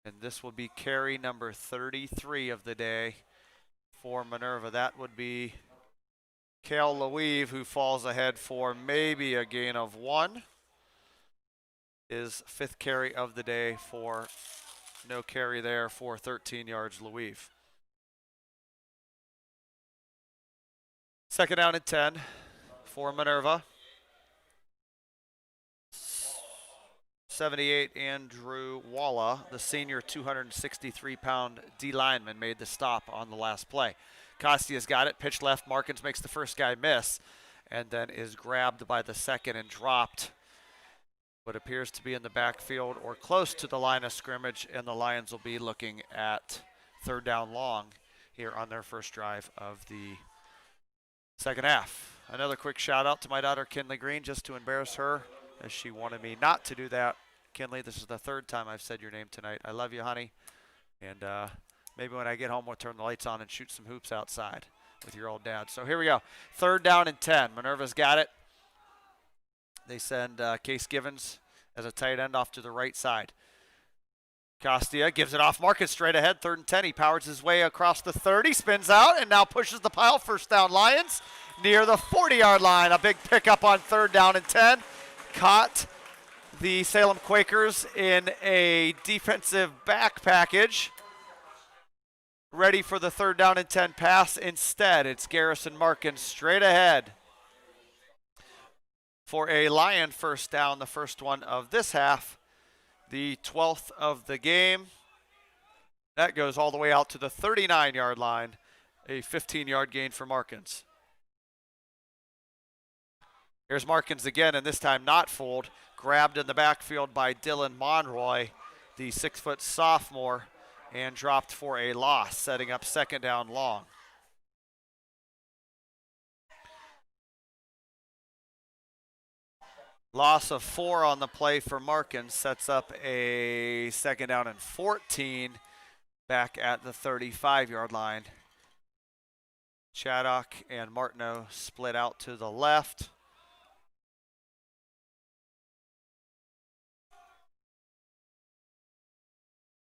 And this will be carry number 33 of the day for Minerva. That would be Cale Leweave, who falls ahead for maybe a gain of 1. His 5th carry of the day for no carry there for 13 yards, Leweave. Second down and 10 for Minerva. 78 Andrew Walla, the senior 263-pound D lineman, made the stop on the last play. Costia's got it, pitch left, Markins makes the first guy miss, and then is grabbed by the second and dropped what appears to be in the backfield or close to the line of scrimmage, and the Lions will be looking at third down long here on their first drive of the second half. Another quick shout out to my daughter Kinley Green, just to embarrass her as she wanted me not to do that. Kinley, this is the third time I've said your name tonight. I love you, honey. And maybe when I get home, we'll turn the lights on and shoot some hoops outside with your old dad. So here we go. Third down and 10. Minerva's got it. They send Case Givens as a tight end off to the right side. Costia gives it off Marcus straight ahead. Third and 10. He powers his way across the 30, spins out, and now pushes the pile. First down, Lions near the 40-yard line. A big pickup on third down and 10. Caught the Salem Quakers in a defensive back package, ready for the third down and 10 pass. Instead, it's Garrison Markins straight ahead for a Lion first down, the first one of this half, the 12th of the game. That goes all the way out to the 39-yard line, a 15-yard gain for Markins. Here's Markins again, and this time not fooled. Grabbed in the backfield by Dylan Monroy, the 6-foot sophomore, and dropped for a loss, setting up second down long. Loss of 4 on the play for Markins sets up a second down and 14 back at the 35-yard line. Chaddock and Martineau split out to the left.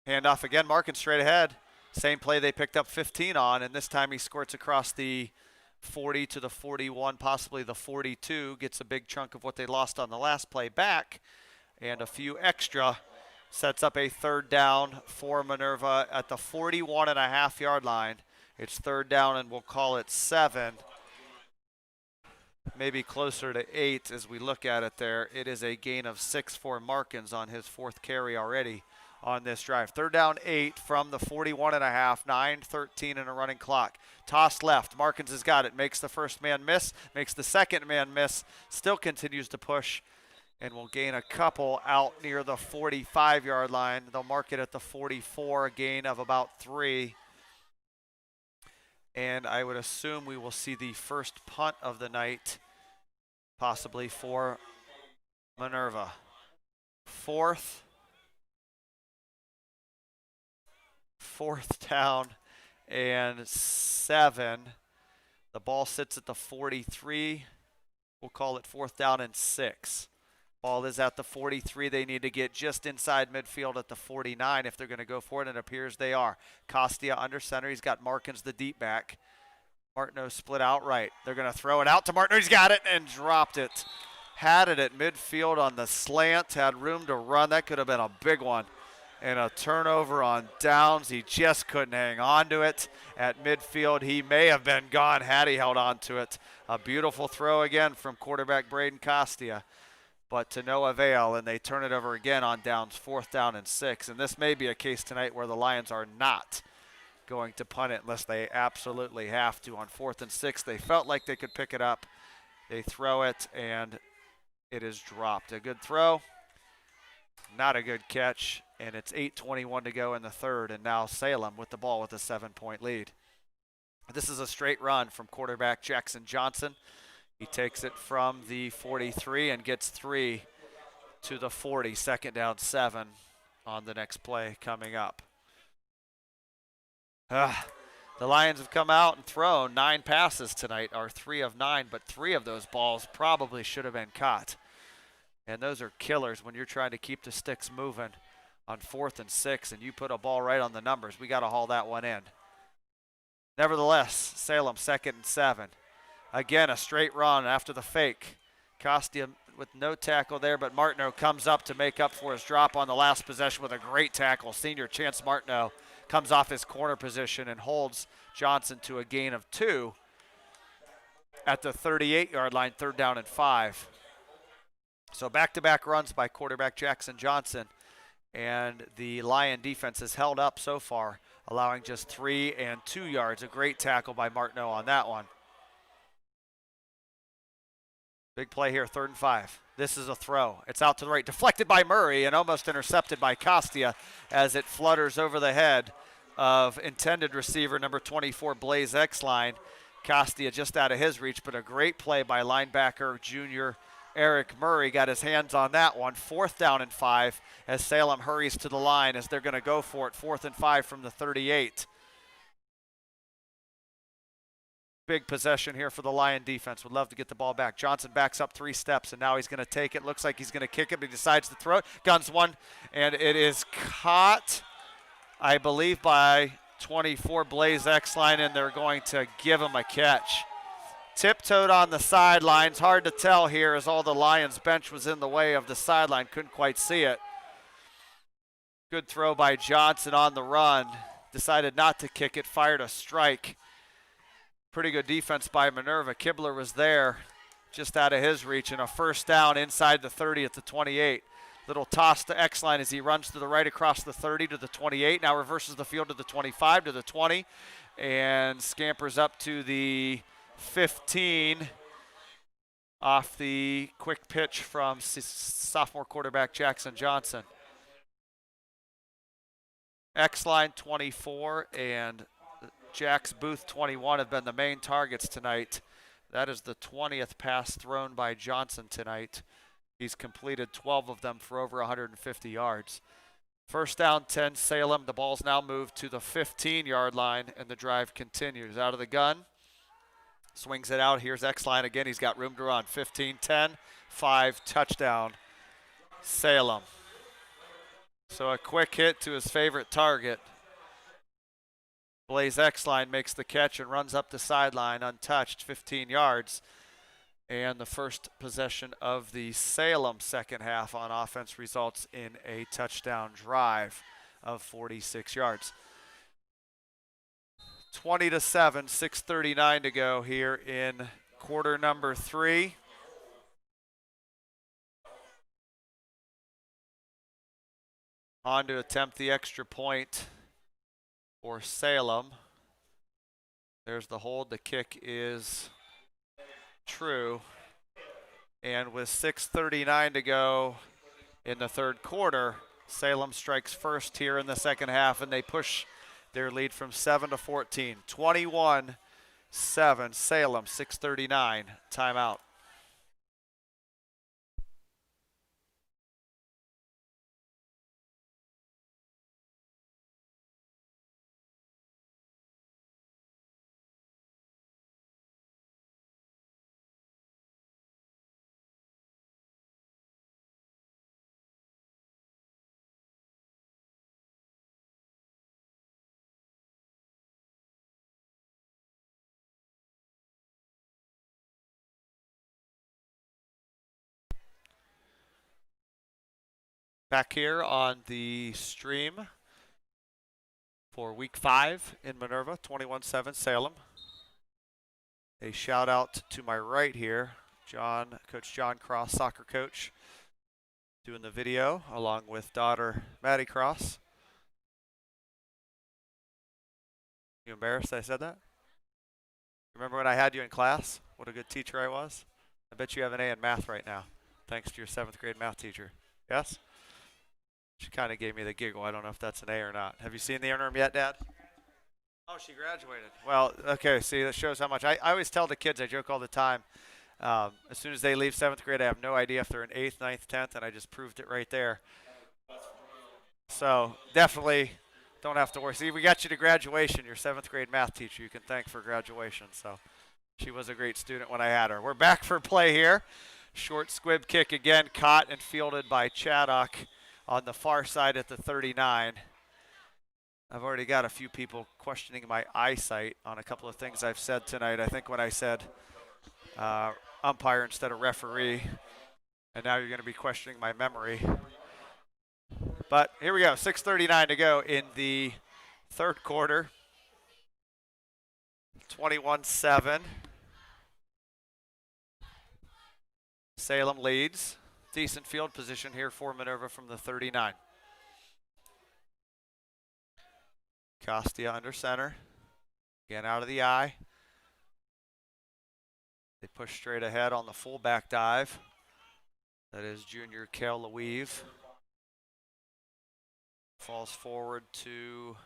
Handoff again, Markins straight ahead. Same play they picked up 15 on, and this time he squirts across the 40 to the 41, possibly the 42, gets a big chunk of what they lost on the last play back, and a few extra. Sets up a third down for Minerva at the 41.5-yard line. It's third down, and we'll call it 7. Maybe closer to 8 as we look at it there. It is a gain of 6 for Markins on his 4th carry already on this drive. Third down 8 from the 41.5, 9:13 in a running clock. Toss left, Markins has got it, makes the first man miss, makes the second man miss, still continues to push, and will gain a couple out near the 45-yard line. They'll mark it at the 44, a gain of about 3. And I would assume we will see the first punt of the night, possibly for Minerva. Fourth down and 7. The ball sits at the 43. We'll call it 4th down and 6. Ball is at the 43. They need to get just inside midfield at the 49 if they're going to go for it, and it appears they are. Costia under center. He's got Markins, the deep back. Martineau split out right. They're going to throw it out to Martineau. He's got it and dropped it. Had it at midfield on the slant. Had room to run. That could have been a big one. And a turnover on downs. He just couldn't hang on to it at midfield. He may have been gone had he held on to it. A beautiful throw again from quarterback Braden Costia, but to no avail, and they turn it over again on downs, 4th down and 6. And this may be a case tonight where the Lions are not going to punt it unless they absolutely have to. On 4th and 6, they felt like they could pick it up. They throw it, and it is dropped. A good throw, not a good catch, and it's 8:21 to go in the third, and now Salem with the ball with a 7-point lead. This is a straight run from quarterback Jackson Johnson. He takes it from the 43 and gets 3 to the 40. 2nd down, 7 on the next play coming up. The Lions have come out and thrown 9 passes tonight, are 3 of 9, but 3 of those balls probably should have been caught. And those are killers when you're trying to keep the sticks moving on 4th and 6, and you put a ball right on the numbers. We got to haul that one in. Nevertheless, Salem 2nd and 7. Again, a straight run after the fake. Costia with no tackle there, but Martineau comes up to make up for his drop on the last possession with a great tackle. Senior Chance Martineau comes off his corner position and holds Johnson to a gain of 2 at the 38-yard line, 3rd down and 5. So back-to-back runs by quarterback Jackson Johnson, and the Lion defense has held up so far, allowing just 3 and 2 yards. A great tackle by Martineau on that one. Big play here, 3rd and 5. This is a throw. It's out to the right, deflected by Murray and almost intercepted by Costia as it flutters over the head of intended receiver number 24, Blaze Exline. Costia just out of his reach, but a great play by linebacker junior Eric Murray. Got his hands on that one. 4th down and 5 as Salem hurries to the line as they're going to go for it. 4th and 5 from the 38. Big possession here for the Lion defense. Would love to get the ball back. Johnson backs up 3 steps, and now he's going to take it. Looks like he's going to kick it, but he decides to throw it. Guns one, and it is caught, I believe, by 24 Blaze Exline, and they're going to give him a catch. Tiptoed on the sidelines. Hard to tell here as all the Lions bench was in the way of the sideline. Couldn't quite see it. Good throw by Johnson on the run. Decided not to kick it. Fired a strike. Pretty good defense by Minerva. Kibler was there just out of his reach, and a 1st down inside the 30 at the 28. Little toss to Exline as he runs to the right across the 30 to the 28. Now reverses the field to the 25 to the 20 and scampers up to the 15 off the quick pitch from sophomore quarterback Jackson Johnson. Exline 24 and Jax Booth 21 have been the main targets tonight. That is the 20th pass thrown by Johnson tonight. He's completed 12 of them for over 150 yards. 1st down, 10 Salem. The ball's now moved to the 15-yard line, and the drive continues. Out of the gun, swings it out. Here's Exline again. He's got room to run. 15-10, 5, touchdown, Salem. So a quick hit to his favorite target. Blaze Exline makes the catch and runs up the sideline untouched, 15 yards. And the first possession of the Salem second half on offense results in a touchdown drive of 46 yards. 20-7, 6:39 to go here in quarter number 3. On to attempt the extra point for Salem. There's the hold. The kick is true. And with 6:39 to go in the third quarter, Salem strikes first here in the second half, and they push their lead from 7 to 14. 21-7, Salem, 6:39, timeout. Back here on the stream for week 5 in Minerva, 21-7 Salem. A shout out to my right here, Coach John Cross, soccer coach, doing the video along with daughter Maddie Cross. You embarrassed I said that? Remember when I had you in class? What a good teacher I was? I bet you have an A in math right now, thanks to your 7th grade math teacher. Yes? She kind of gave me the giggle. I don't know if that's an A or not. Have you seen the interim yet, Dad? Oh, she graduated. Well, okay, see, that shows how much. I always tell the kids, I joke all the time, as soon as they leave 7th grade, I have no idea if they're in 8th, 9th, 10th, and I just proved it right there. So definitely don't have to worry. See, we got you to graduation, your 7th grade math teacher you can thank for graduation. So she was a great student when I had her. We're back for play here. Short squib kick again, caught and fielded by Chaddock on the far side at the 39. I've already got a few people questioning my eyesight on a couple of things I've said tonight. I think when I said umpire instead of referee, and now you're going to be questioning my memory. But here we go, 6:39 to go in the third quarter. 21-7. Salem leads. Decent field position here for Minerva from the 39. Costia under center. Again out of the eye. They push straight ahead on the fullback dive. That is junior Kel LaWeave. Falls forward to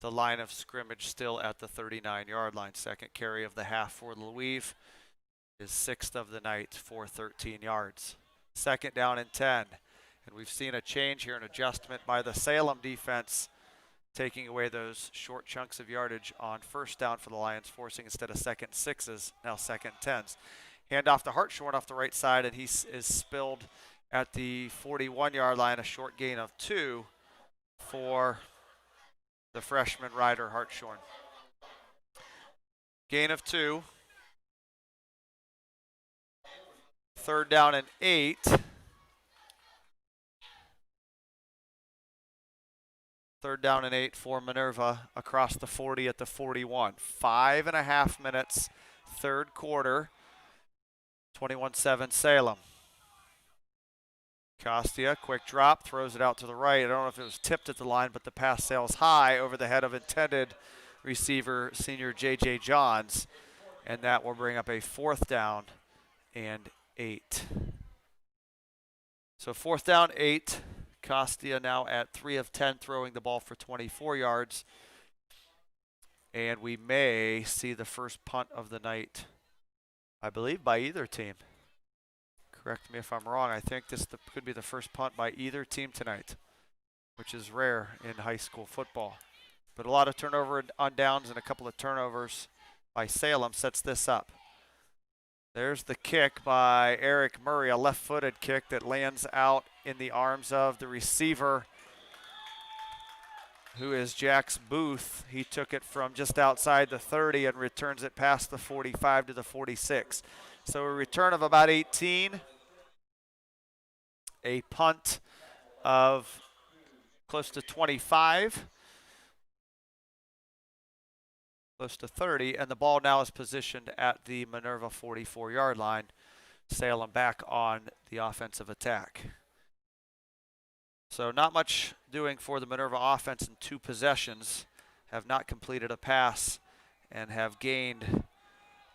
the line of scrimmage still at the 39-yard line. Second carry of the half for LaWeave. His 6th of the night for 13 yards. Second down and 10. And we've seen a change here, an adjustment by the Salem defense, taking away those short chunks of yardage on first down for the Lions, forcing instead of second 6s, now second 10s. Hand off to Hartshorn off the right side, and he is spilled at the 41-yard line, a short gain of 2 for the freshman Ryder Hartshorn. Gain of 2. Third down and 8. Third down and 8 for Minerva across the 40 at the 41. 5.5 minutes, third quarter, 21-7 Salem. Costia, quick drop, throws it out to the right. I don't know if it was tipped at the line, but the pass sails high over the head of intended receiver, senior J.J. Johns, and that will bring up a 4th down and 8. So 4th down, 8. Costia now at 3 of 10, throwing the ball for 24 yards. And we may see the first punt of the night, I believe, by either team. Correct me if I'm wrong. I think this could be the first punt by either team tonight, which is rare in high school football. But a lot of turnover on downs and a couple of turnovers by Salem sets this up. There's the kick by Eric Murray, a left-footed kick that lands out in the arms of the receiver, who is Jax Booth. He took it from just outside the 30 and returns it past the 45 to the 46. So a return of about 18. A punt of close to 25. Close to 30, and the ball now is positioned at the Minerva 44-yard line. Salem back on the offensive attack. So not much doing for the Minerva offense in 2 possessions. Have not completed a pass and have gained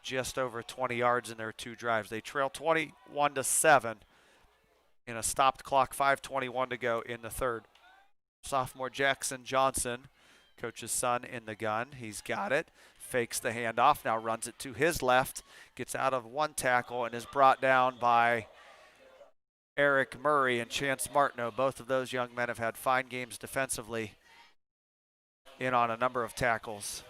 just over 20 yards in their 2 drives. They trail 21-7 in a stopped clock, 5:21 to go in the third. Sophomore Jackson Johnson, coach's son, in the gun. He's got it. Fakes the handoff, now runs it to his left, gets out of 1 tackle and is brought down by Eric Murray and Chance Martineau. Both of those young men have had fine games defensively, in on a number of tackles.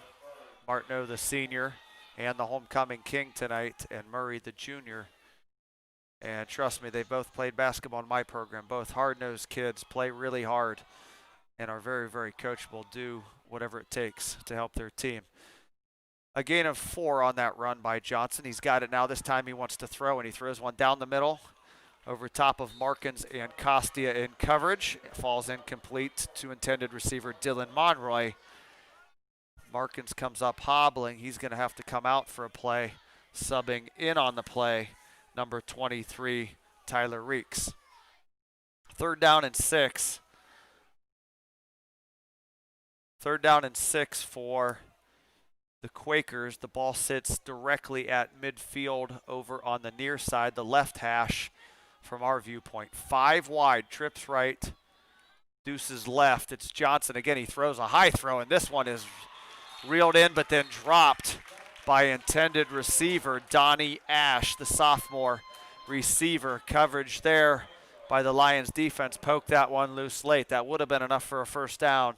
Martineau, the senior, and the homecoming king tonight, and Murray, the junior. And trust me, they both played basketball in my program. Both hard-nosed kids, play really hard, and are very, very coachable, do whatever it takes to help their team. A gain of 4 on that run by Johnson. He's got it now. This time he wants to throw, and he throws one down the middle over top of Markins and Costia in coverage. It falls incomplete to intended receiver Dylan Monroy. Markins comes up hobbling. He's going to have to come out for a play, subbing in on the play, number 23, Tyler Reeks. 3rd down and 6. 3rd down and 6 for the Quakers. The ball sits directly at midfield over on the near side, the left hash from our viewpoint. 5 wide, trips right, deuces left. It's Johnson again. He throws a high throw, and this one is reeled in but then dropped by intended receiver Donnie Ash, the sophomore receiver. Coverage there by the Lions defense. Poked that one loose late. That would have been enough for a 1st down,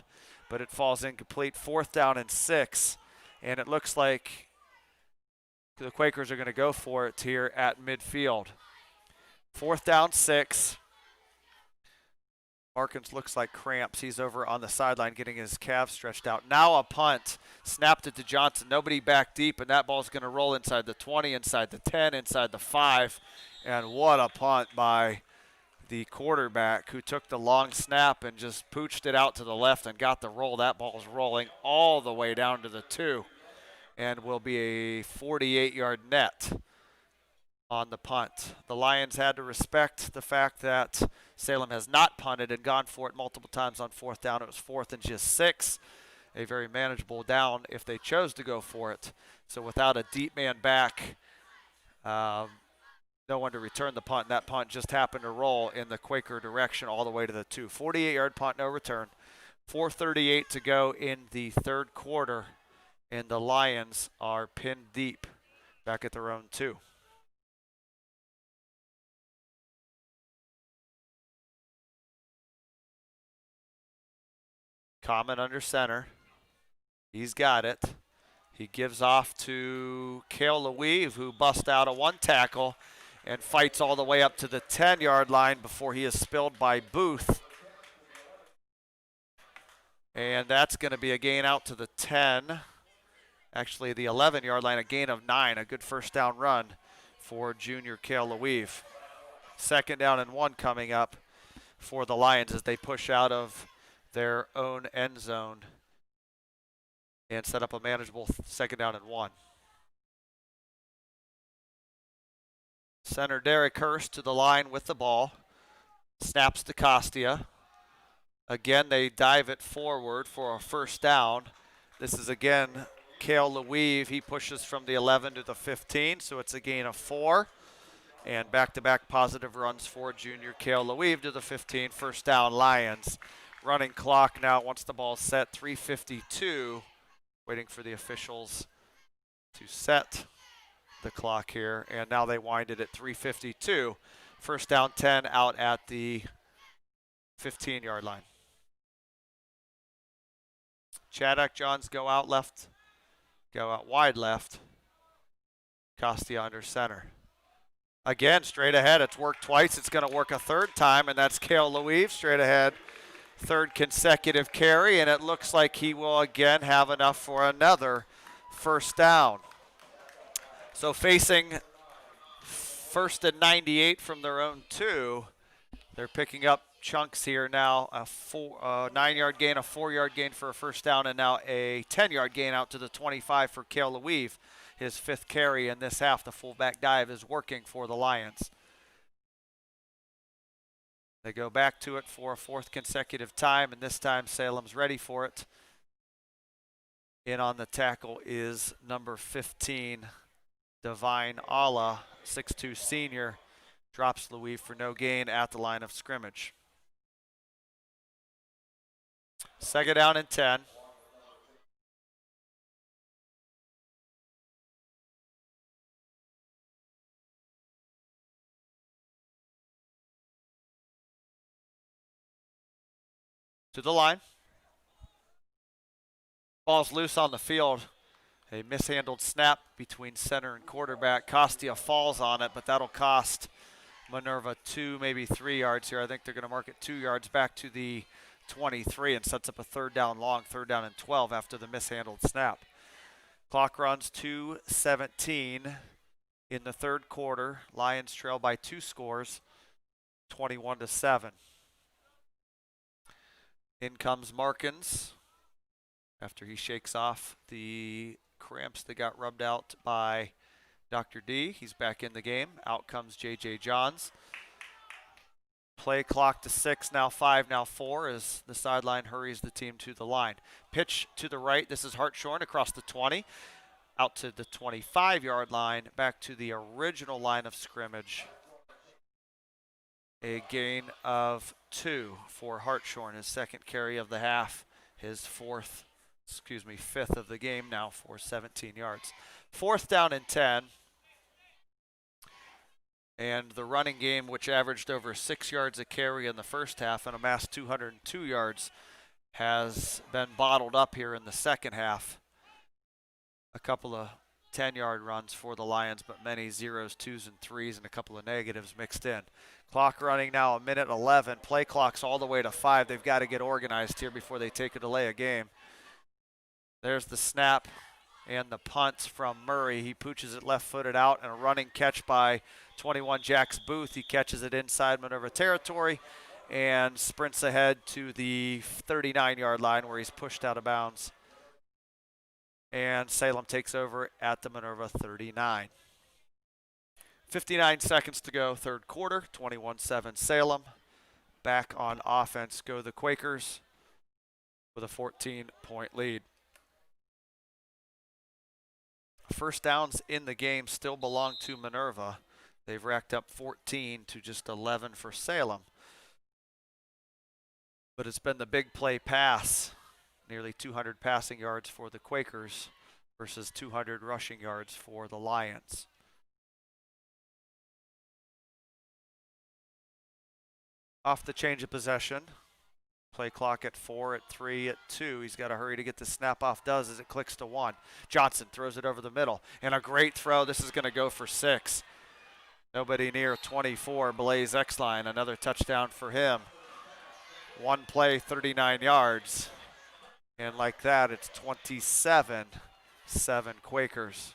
but it falls incomplete. 4th down and 6, and it looks like the Quakers are going to go for it here at midfield. 4th down, 6. Markins looks like cramps. He's over on the sideline getting his calves stretched out. Now a punt. Snapped it to Johnson. Nobody back deep, and that ball's going to roll inside the 20, inside the 10, inside the 5. And what a punt by the quarterback, who took the long snap and just pooched it out to the left and got the roll. That ball's rolling all the way down to the 2 and will be a 48-yard net on the punt. The Lions had to respect the fact that Salem has not punted and gone for it multiple times on 4th down. It was 4th and just 6, a very manageable down if they chose to go for it. So without a deep man back, no one to return the punt, and that punt just happened to roll in the Quaker direction all the way to the 2. 48-yard punt, no return. 4:38 to go in the 3rd quarter, and the Lions are pinned deep back at their own 2. Common under center. He's got it. He gives off to Cale LeWeave, who busts out a 1 tackle and fights all the way up to the 10-yard line before he is spilled by Booth. And that's going to be a gain out to the 10. Actually, the 11-yard line, a gain of 9. A good 1st down run for junior Cale LeWeave. 2nd down and 1 coming up for the Lions as they push out of their own end zone and set up a manageable 2nd down and 1. Center Derek Hurst to the line with the ball. Snaps to Costia. Again, they dive it forward for a 1st down. This is again Cale LeWeave. He pushes from the 11 to the 15, so it's a gain of 4. And back-to-back positive runs for junior Cale LeWeave to the 15. 1st down, Lions. Running clock now once the ball's set, 3:52. Waiting for the officials to set the clock here, and now they wind it at 3:52. 1st down, 10 out at the 15-yard line. Chaddock Johns go out left, go out wide left. Costia under center. Again, straight ahead. It's worked twice. It's going to work a 3rd time, and that's Cale LeWeave straight ahead. 3rd consecutive carry, and it looks like he will again have enough for another 1st down. So facing 1st and 98 from their own 2, they're picking up chunks here now. A 9-yard gain, a 4-yard gain for a 1st down, and now a 10-yard gain out to the 25 for Cale LeWeave. His 5th carry in this half. The fullback dive is working for the Lions. They go back to it for a 4th consecutive time, and this time Salem's ready for it. In on the tackle is number 15, Divine Allah, 6'2 senior, drops Louis for no gain at the line of scrimmage. Second down and 10. To the line. Ball's loose on the field. A mishandled snap between center and quarterback. Costia falls on it, but that'll cost Minerva 2, maybe 3 yards here. I think they're going to mark it 2 yards back to the 23 and sets up a third down long, third down and 12 after the mishandled snap. Clock runs 2:17 in the third quarter. Lions trail by 2 scores, 21-7. In comes Markins after he shakes off the cramps that got rubbed out by Dr. D. He's back in the game. Out comes J.J. Johns. Play clock to 6, now 5, now 4 as the sideline hurries the team to the line. Pitch to the right. This is Hartshorn across the 20. Out to the 25-yard line, back to the original line of scrimmage. A gain of 2 for Hartshorn, his second carry of the half, his fifth of the game now for 17 yards. Fourth down and 10. And the running game, which averaged over 6 yards a carry in the first half and amassed 202 yards, has been bottled up here in the second half. A couple of 10-yard runs for the Lions, but many 0s, 2s, and 3s, and a couple of negatives mixed in. Clock running now, 1:11. Play clock's all the way to 5. They've got to get organized here before they take a delay of game. There's the snap and the punt from Murray. He pooches it left-footed out, and a running catch by 21 Jax Booth. He catches it inside Minerva territory and sprints ahead to the 39-yard line where he's pushed out of bounds. And Salem takes over at the Minerva 39. 59 seconds to go, third quarter, 21-7 Salem. Back on offense go the Quakers with a 14-point lead. First downs in the game still belong to Minerva. They've racked up 14 to just 11 for Salem. But it's been the big play pass, nearly 200 passing yards for the Quakers versus 200 rushing yards for the Lions. Off the change of possession. Play clock at 4, at 3, at 2. He's got to hurry to get the snap off. Does as it clicks to 1. Johnson throws it over the middle. And a great throw. This is going to go for 6. Nobody near 24. Blaze Exline. Another touchdown for him. One play, 39 yards. And like that, it's 27-7 Quakers.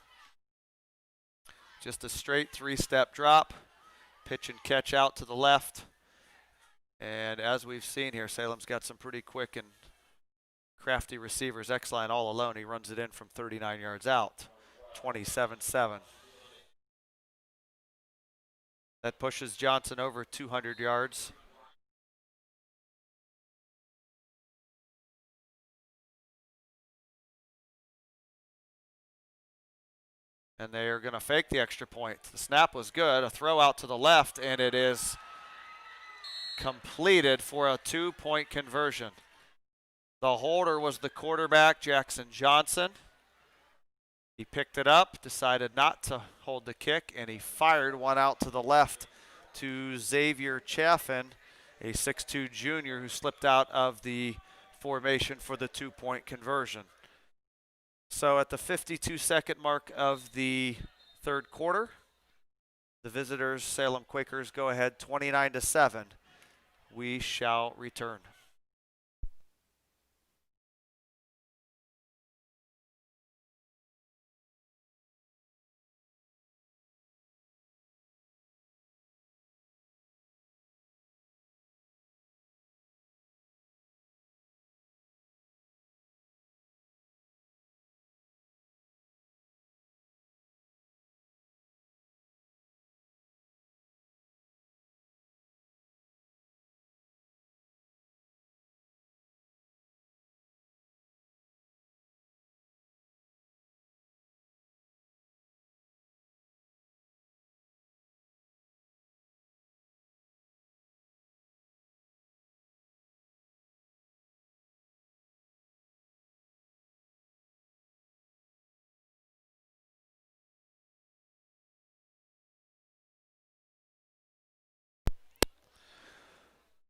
Just a straight 3-step drop. Pitch and catch out to the left. And as we've seen here, Salem's got some pretty quick and crafty receivers. Exline all alone. He runs it in from 39 yards out. 27-7. That pushes Johnson over 200 yards. And they are going to fake the extra point. The snap was good. A throw out to the left, and it is completed for a 2-point conversion. The holder was the quarterback, Jackson Johnson. He picked it up, decided not to hold the kick, and he fired one out to the left to Xavier Chaffin, a 6'2 junior who slipped out of the formation for the 2-point conversion. So at the 52-second mark of the third quarter, the visitors, Salem Quakers, go ahead 29-7. We shall return.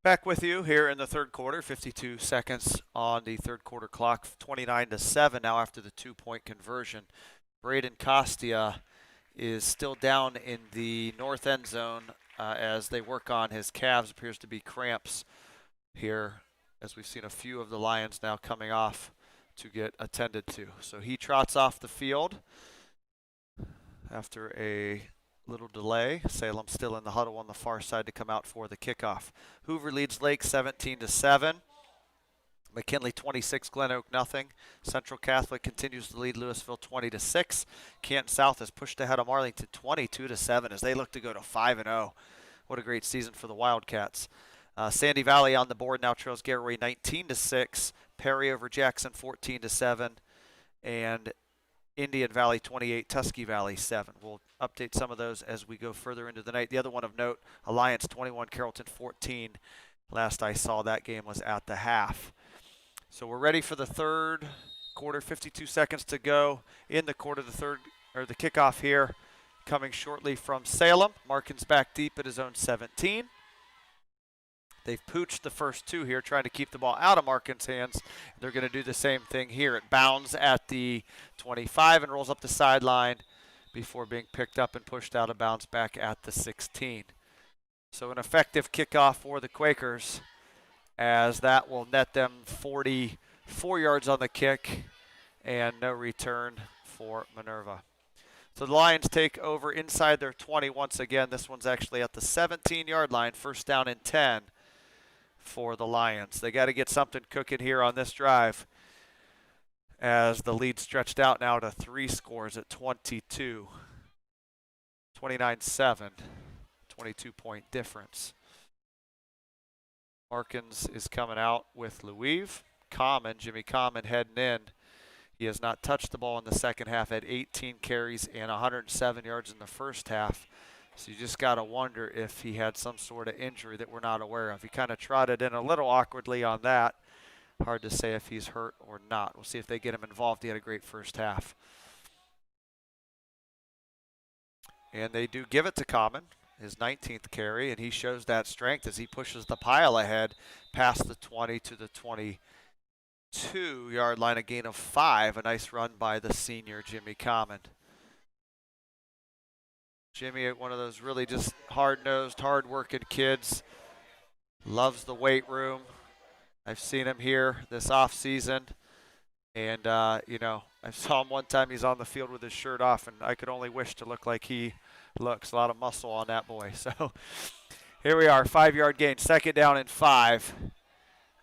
Back with you here in the third quarter, 52 seconds on the third quarter clock, 29-7 now after the 2-point conversion. Braden Costia is still down in the north end zone as they work on his calves. Appears to be cramps here, as we've seen a few of the Lions now coming off to get attended to. So he trots off the field after a little delay. Salem still in the huddle on the far side to come out for the kickoff. Hoover leads Lake 17-7. McKinley 26, Glen Oak nothing. Central Catholic continues to lead Louisville 20-6. Canton South has pushed ahead of Marlington 22-7 as they look to go to 5-0. What a great season for the Wildcats. Sandy Valley on the board now trails Garaway 19-6. Perry over Jackson 14-7, and Indian Valley 28, Tusky Valley 7. We'll update some of those as we go further into the night. The other one of note, Alliance 21, Carrollton 14. Last I saw, that game was at the half. So we're ready for the third quarter, 52 seconds to go in the quarter. The kickoff here coming shortly from Salem. Markins back deep at his own 17. They've pooched the first two here, trying to keep the ball out of Markins' hands. They're going to do the same thing here. It bounds at the 25 and rolls up the sideline before being picked up and pushed out of bounds back at the 16. So an effective kickoff for the Quakers, as that will net them 44 yards on the kick and no return for Minerva. So the Lions take over inside their 20 once again. This one's actually at the 17-yard line, first down and 10 for the Lions. They got to get something cooking here on this drive, as the lead stretched out now to 3 scores at 22. 29-7, 22-point difference. Markins is coming out with Louise. Jimmy Common heading in. He has not touched the ball in the second half, had 18 carries and 107 yards in the first half. So you just got to wonder if he had some sort of injury that we're not aware of. He kind of trotted in a little awkwardly on that. Hard to say if he's hurt or not. We'll see if they get him involved. He had a great first half. And they do give it to Common, his 19th carry, and he shows that strength as he pushes the pile ahead past the 20 to the 22-yard line, a gain of 5. A nice run by the senior Jimmy Common. Jimmy, one of those really just hard-nosed, hard-working kids. Loves the weight room. I've seen him here this off-season. And, I saw him one time. He's on the field with his shirt off, and I could only wish to look like he looks. A lot of muscle on that boy. So here we are, 5-yard gain. Second down and 5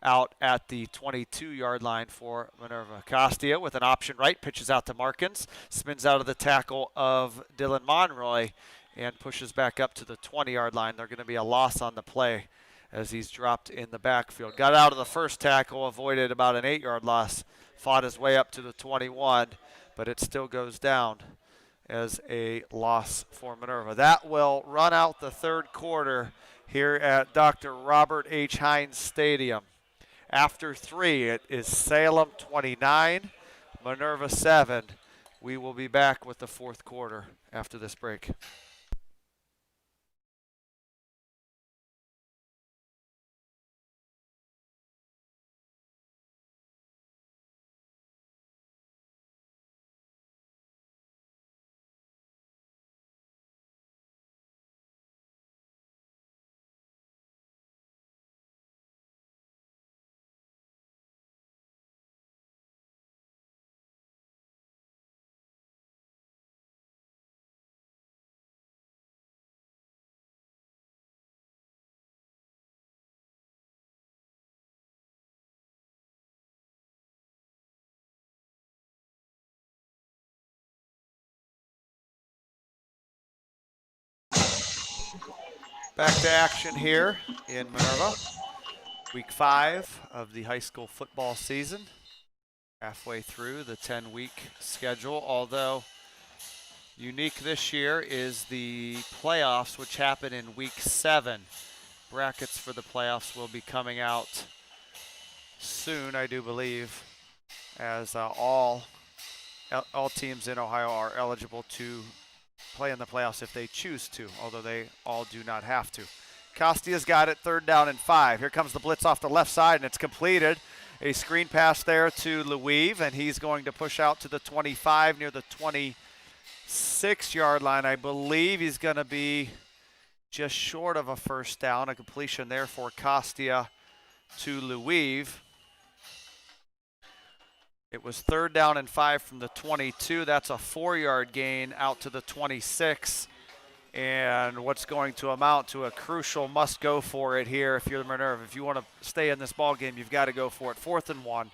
out at the 22-yard line for Minerva. Costia with an option right, pitches out to Markins, spins out of the tackle of Dylan Monroy, and pushes back up to the 20-yard line. They're going to be a loss on the play as he's dropped in the backfield. Got out of the first tackle, avoided about an 8-yard loss, fought his way up to the 21, but it still goes down as a loss for Minerva. That will run out the third quarter here at Dr. Robert H. Hines Stadium. After 3, it is Salem 29, Minerva 7. We will be back with the fourth quarter after this break. Back to action here in Minerva. Week 5 of the high school football season. Halfway through the 10-week schedule, although unique this year is the playoffs, which happen in week 7. Brackets for the playoffs will be coming out soon, I do believe, as all teams in Ohio are eligible to play in the playoffs if they choose to, although they all do not have to. Costia's got it, 3rd down and 5. Here comes the blitz off the left side, and it's completed. A screen pass there to Louise, and he's going to push out to the 25 near the 26-yard line. I believe he's going to be just short of a 1st down. A completion there for Costia to Louise. It was 3rd down and 5 from the 22. That's a 4-yard gain out to the 26. And what's going to amount to a crucial must go for it here if you're the Minerva. If you want to stay in this ball game, you've got to go for it. 4th and 1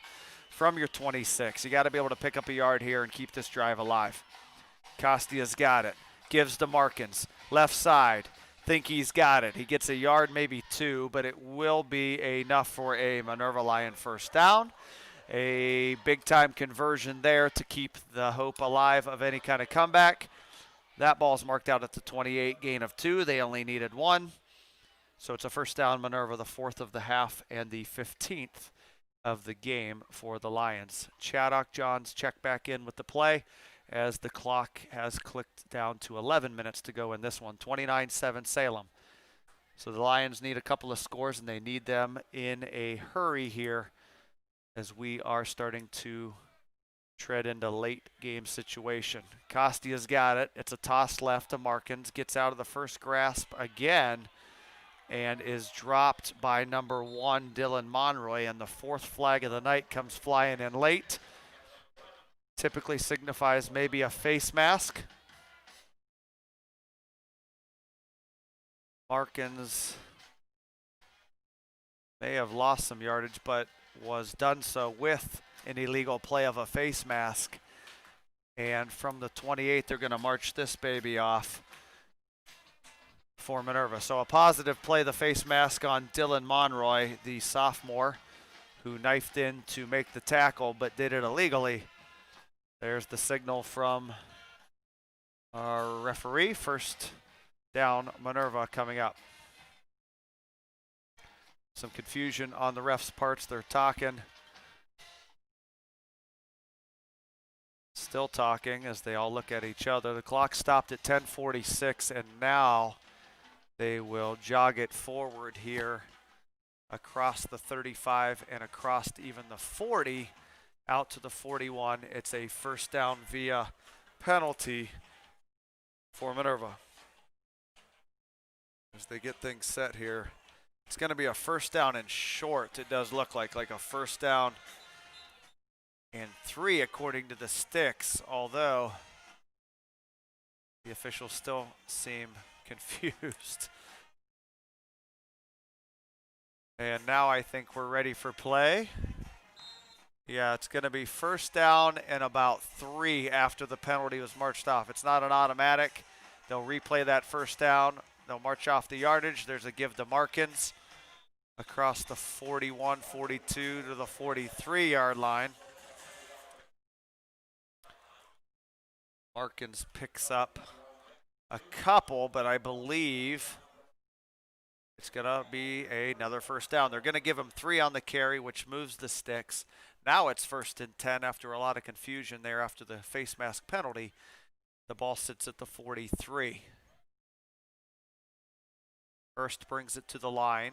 from your 26. You got to be able to pick up a yard here and keep this drive alive. Costia's got it. Gives to Markins. Left side. Think he's got it. He gets a yard, maybe 2, but it will be enough for a Minerva Lion 1st down. A big-time conversion there to keep the hope alive of any kind of comeback. That ball's marked out at the 28, gain of 2. They only needed 1. So it's a 1st down Minerva, the 4th of the half and the 15th of the game for the Lions. Chaddock Johns check back in with the play as the clock has clicked down to 11 minutes to go in this one. 29-7 Salem. So the Lions need a couple of scores, and they need them in a hurry here as we are starting to tread into late game situation. Costia's got it. It's a toss left to Markins. Gets out of the first grasp again and is dropped by number 1, Dylan Monroy. And the 4th flag of the night comes flying in late. Typically signifies maybe a face mask. Markins may have lost some yardage, but was done so with an illegal play of a face mask. And from the 28, they're going to march this baby off for Minerva. So a positive play, the face mask on Dylan Monroy, the sophomore, who knifed in to make the tackle but did it illegally. There's the signal from our referee. 1st down Minerva coming up. Some confusion on the refs' parts. They're talking. Still talking as they all look at each other. The clock stopped at 10:46, and now they will jog it forward here across the 35 and across even the 40 out to the 41. It's a 1st down via penalty for Minerva. As they get things set here. It's going to be a 1st down and short. It does look like a 1st down and 3 according to the sticks, although the officials still seem confused. And now I think we're ready for play. Yeah, it's going to be 1st down and about 3 after the penalty was marched off. It's not an automatic. They'll replay that 1st down. They'll march off the yardage. There's a give to Markins across the 41, 42 to the 43-yard line. Markins picks up a couple, but I believe it's going to be another 1st down. They're going to give him 3 on the carry, which moves the sticks. Now it's 1st and 10 after a lot of confusion there after the face mask penalty. The ball sits at the 43. Hurst brings it to the line.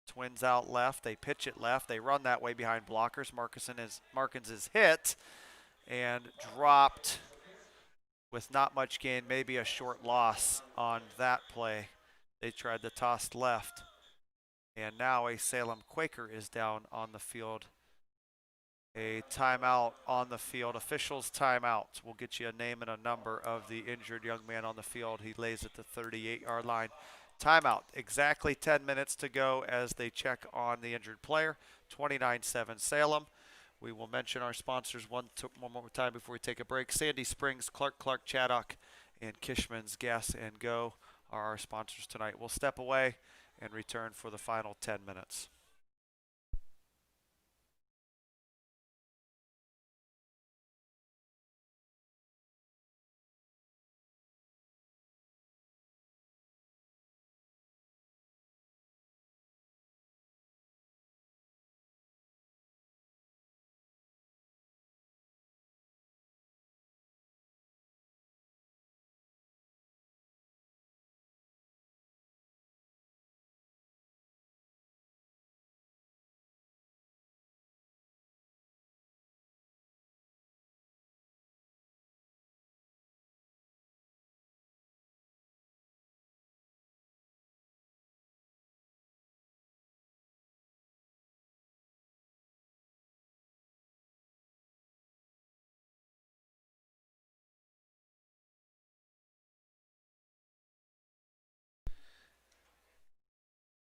Twins out left. They pitch it left. They run that way behind blockers. Markins is hit and dropped with not much gain, maybe a short loss on that play. They tried to toss left. And now a Salem Quaker is down on the field. A timeout on the field. Officials timeout. We'll get you a name and a number of the injured young man on the field. He lays at the 38-yard line. Timeout. Exactly 10 minutes to go as they check on the injured player. 29-7 Salem. We will mention our sponsors one more time before we take a break. Sandy Springs, Clark, Chaddock, and Kishman's Gas and Go are our sponsors tonight. We'll step away and return for the final 10 minutes.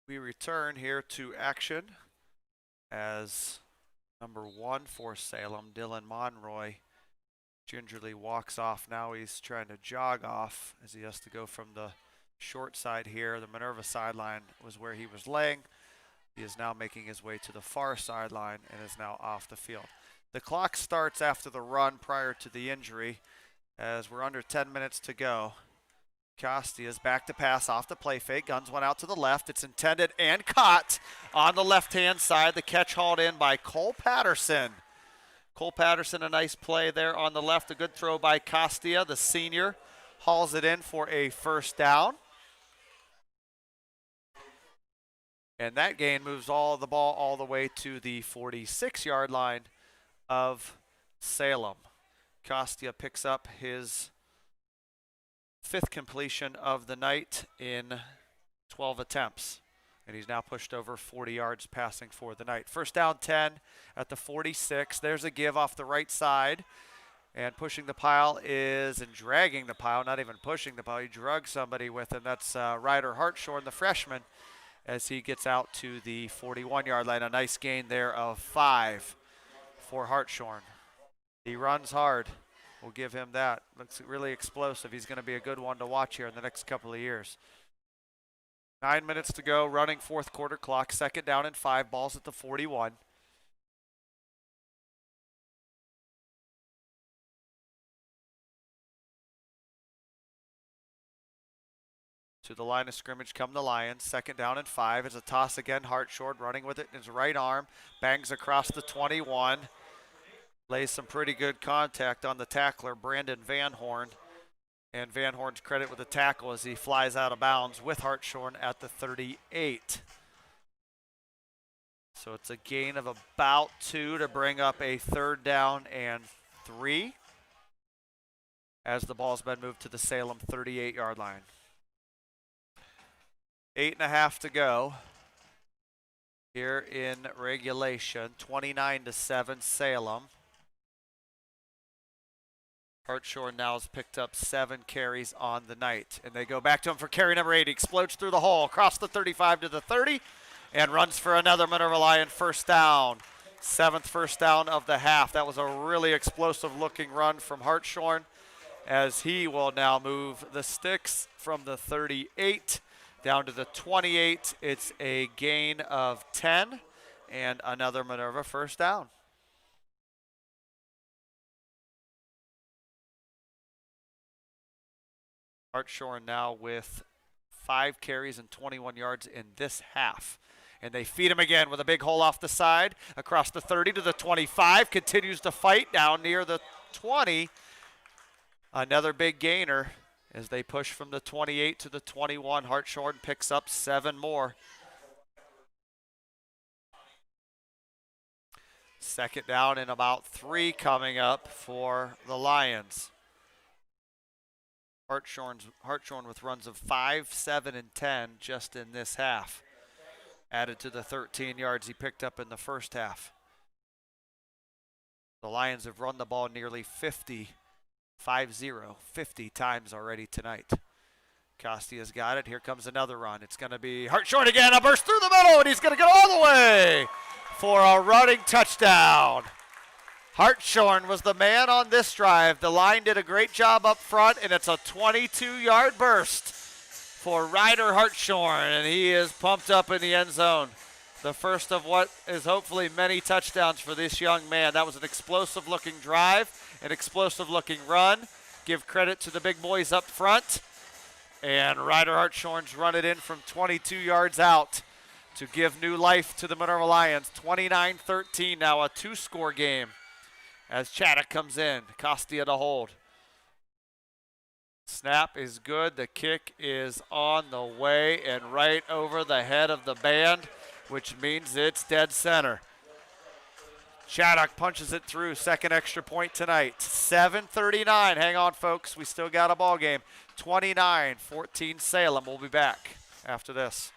We return here to action as number 1 for Salem, Dylan Monroy, gingerly walks off. Now he's trying to jog off as he has to go from the short side here. The Minerva sideline was where he was laying. He is now making his way to the far sideline and is now off the field. The clock starts after the run prior to the injury as we're under 10 minutes to go. Costia's back to pass off the play fake. Guns went out to the left. It's intended and caught on the left-hand side. The catch hauled in by Cole Patterson. Cole Patterson, a nice play there on the left. A good throw by Costia, the senior. Hauls it in for a first down. And that gain moves the ball all the way to the 46-yard line of Salem. Costia picks up his 5th completion of the night in 12 attempts. And he's now pushed over 40 yards passing for the night. First down 10 at the 46. There's a give off the right side. And pushing the pile and dragging the pile, not even pushing the pile. He drug somebody with him. That's Ryder Hartshorn, the freshman, as he gets out to the 41-yard line. A nice gain there of 5 for Hartshorn. He runs hard. We'll give him that. Looks really explosive. He's going to be a good one to watch here in the next couple of years. 9 minutes to go, running 4th quarter clock. 2nd down and 5. Ball's at the 41. To the line of scrimmage come the Lions. 2nd down and 5. It's a toss again. Hartshorn running with it in his right arm. Bangs across the 21. Lays some pretty good contact on the tackler, Brandon Van Horn. And Van Horn's credit with the tackle as he flies out of bounds with Hartshorn at the 38. So it's a gain of about 2 to bring up a 3rd down and 3 as the ball's been moved to the Salem 38-yard line. 8.5 to go here in regulation. 29-7 Salem. Hartshorn now has picked up 7 carries on the night. And they go back to him for carry number 8. He explodes through the hole, across the 35 to the 30, and runs for another Minerva Lion first down. 7th first down of the half. That was a really explosive-looking run from Hartshorn as he will now move the sticks from the 38 down to the 28. It's a gain of 10 and another Minerva first down. Hartshorn now with 5 carries and 21 yards in this half. And they feed him again with a big hole off the side, across the 30 to the 25, continues to fight down near the 20. Another big gainer as they push from the 28 to the 21. Hartshorn picks up 7 more. 2nd down and about 3 coming up for the Lions. Hartshorn with runs of 5, 7, and 10 just in this half, added to the 13 yards he picked up in the first half. The Lions have run the ball nearly 50 times already tonight. Costia's got it. Here comes another run. It's going to be Hartshorn again. A burst through the middle, and he's going to get all the way for a running touchdown. Hartshorn was the man on this drive. The line did a great job up front, and it's a 22-yard burst for Ryder Hartshorn, and he is pumped up in the end zone. The first of what is hopefully many touchdowns for this young man. That was an explosive-looking drive, an explosive-looking run. Give credit to the big boys up front. And Ryder Hartshorn's run it in from 22 yards out to give new life to the Minerva Lions. 29-13 now, a 2-score game. As Chaddock comes in, Costia to hold. Snap is good. The kick is on the way and right over the head of the band, which means it's dead center. Chaddock punches it through. 2nd extra point tonight. 7:39. Hang on, folks. We still got a ball game. 29-14 Salem. We'll be back after this.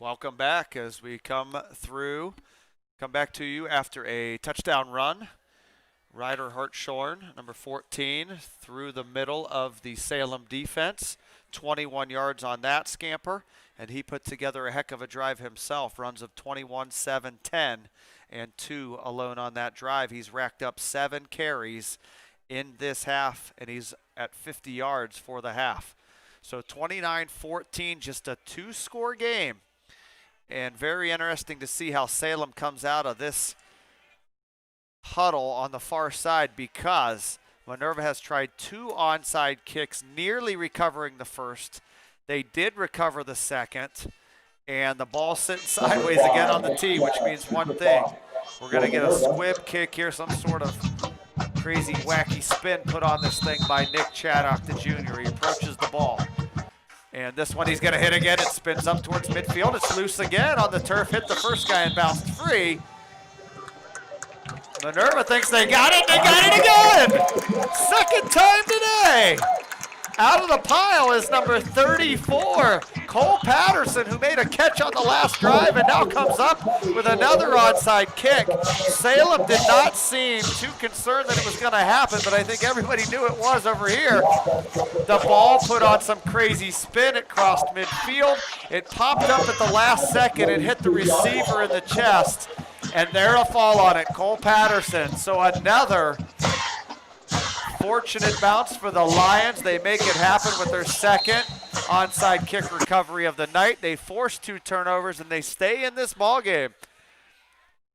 Welcome back as we come back to you after a touchdown run. Ryder Hartshorn, number 14, through the middle of the Salem defense. 21 yards on that scamper, and he put together a heck of a drive himself. Runs of 21, 7, 10, and 2 alone on that drive. He's racked up 7 carries in this half, and he's at 50 yards for the half. So 29-14, just a 2-score game. And very interesting to see how Salem comes out of this huddle on the far side, because Minerva has tried 2 onside kicks, nearly recovering the first. They did recover the second, and the ball sitting sideways again on the tee, which means one thing. We're going to get a squib kick here, some sort of crazy wacky spin put on this thing by Nick Chaddock, the junior. He approaches the ball. And this one he's going to hit again. It spins up towards midfield. It's loose again on the turf. Hit the first guy and bounced free. Minerva thinks they got it. They got it again. Second time today. Out of the pile is number 34, Cole Patterson, who made a catch on the last drive and now comes up with another onside kick. Salem did not seem too concerned that it was going to happen, but I think everybody knew it was over here. The ball put on some crazy spin. It crossed midfield. It popped up at the last second and hit the receiver in the chest. And there to fall on it, Cole Patterson. So another fortunate bounce for the Lions. They make it happen with their second onside kick recovery of the night. They force 2 turnovers, and they stay in this ball game.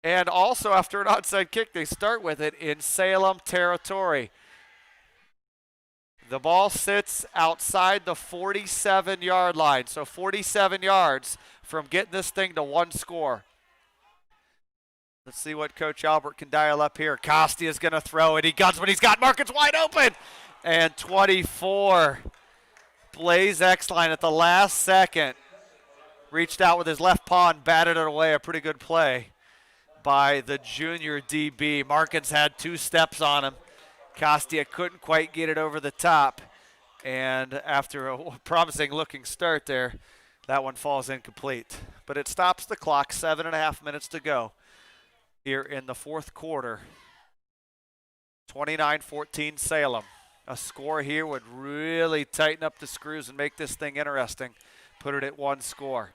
And also, after an onside kick, they start with it in Salem territory. The ball sits outside the 47-yard line, so 47 yards from getting this thing to 1 score. Let's see what Coach Albert can dial up here. Costi is going to throw it. He guns when he's got Markins wide open. And 24. Blaze X-line at the last second. Reached out with his left paw and batted it away. A pretty good play by the junior DB. Markins had 2 steps on him. Costia couldn't quite get it over the top. And after a promising looking start there, that one falls incomplete. But it stops the clock. 7.5 minutes to go here in the 4th quarter. 29-14 Salem. A score here would really tighten up the screws and make this thing interesting. Put it at 1 score.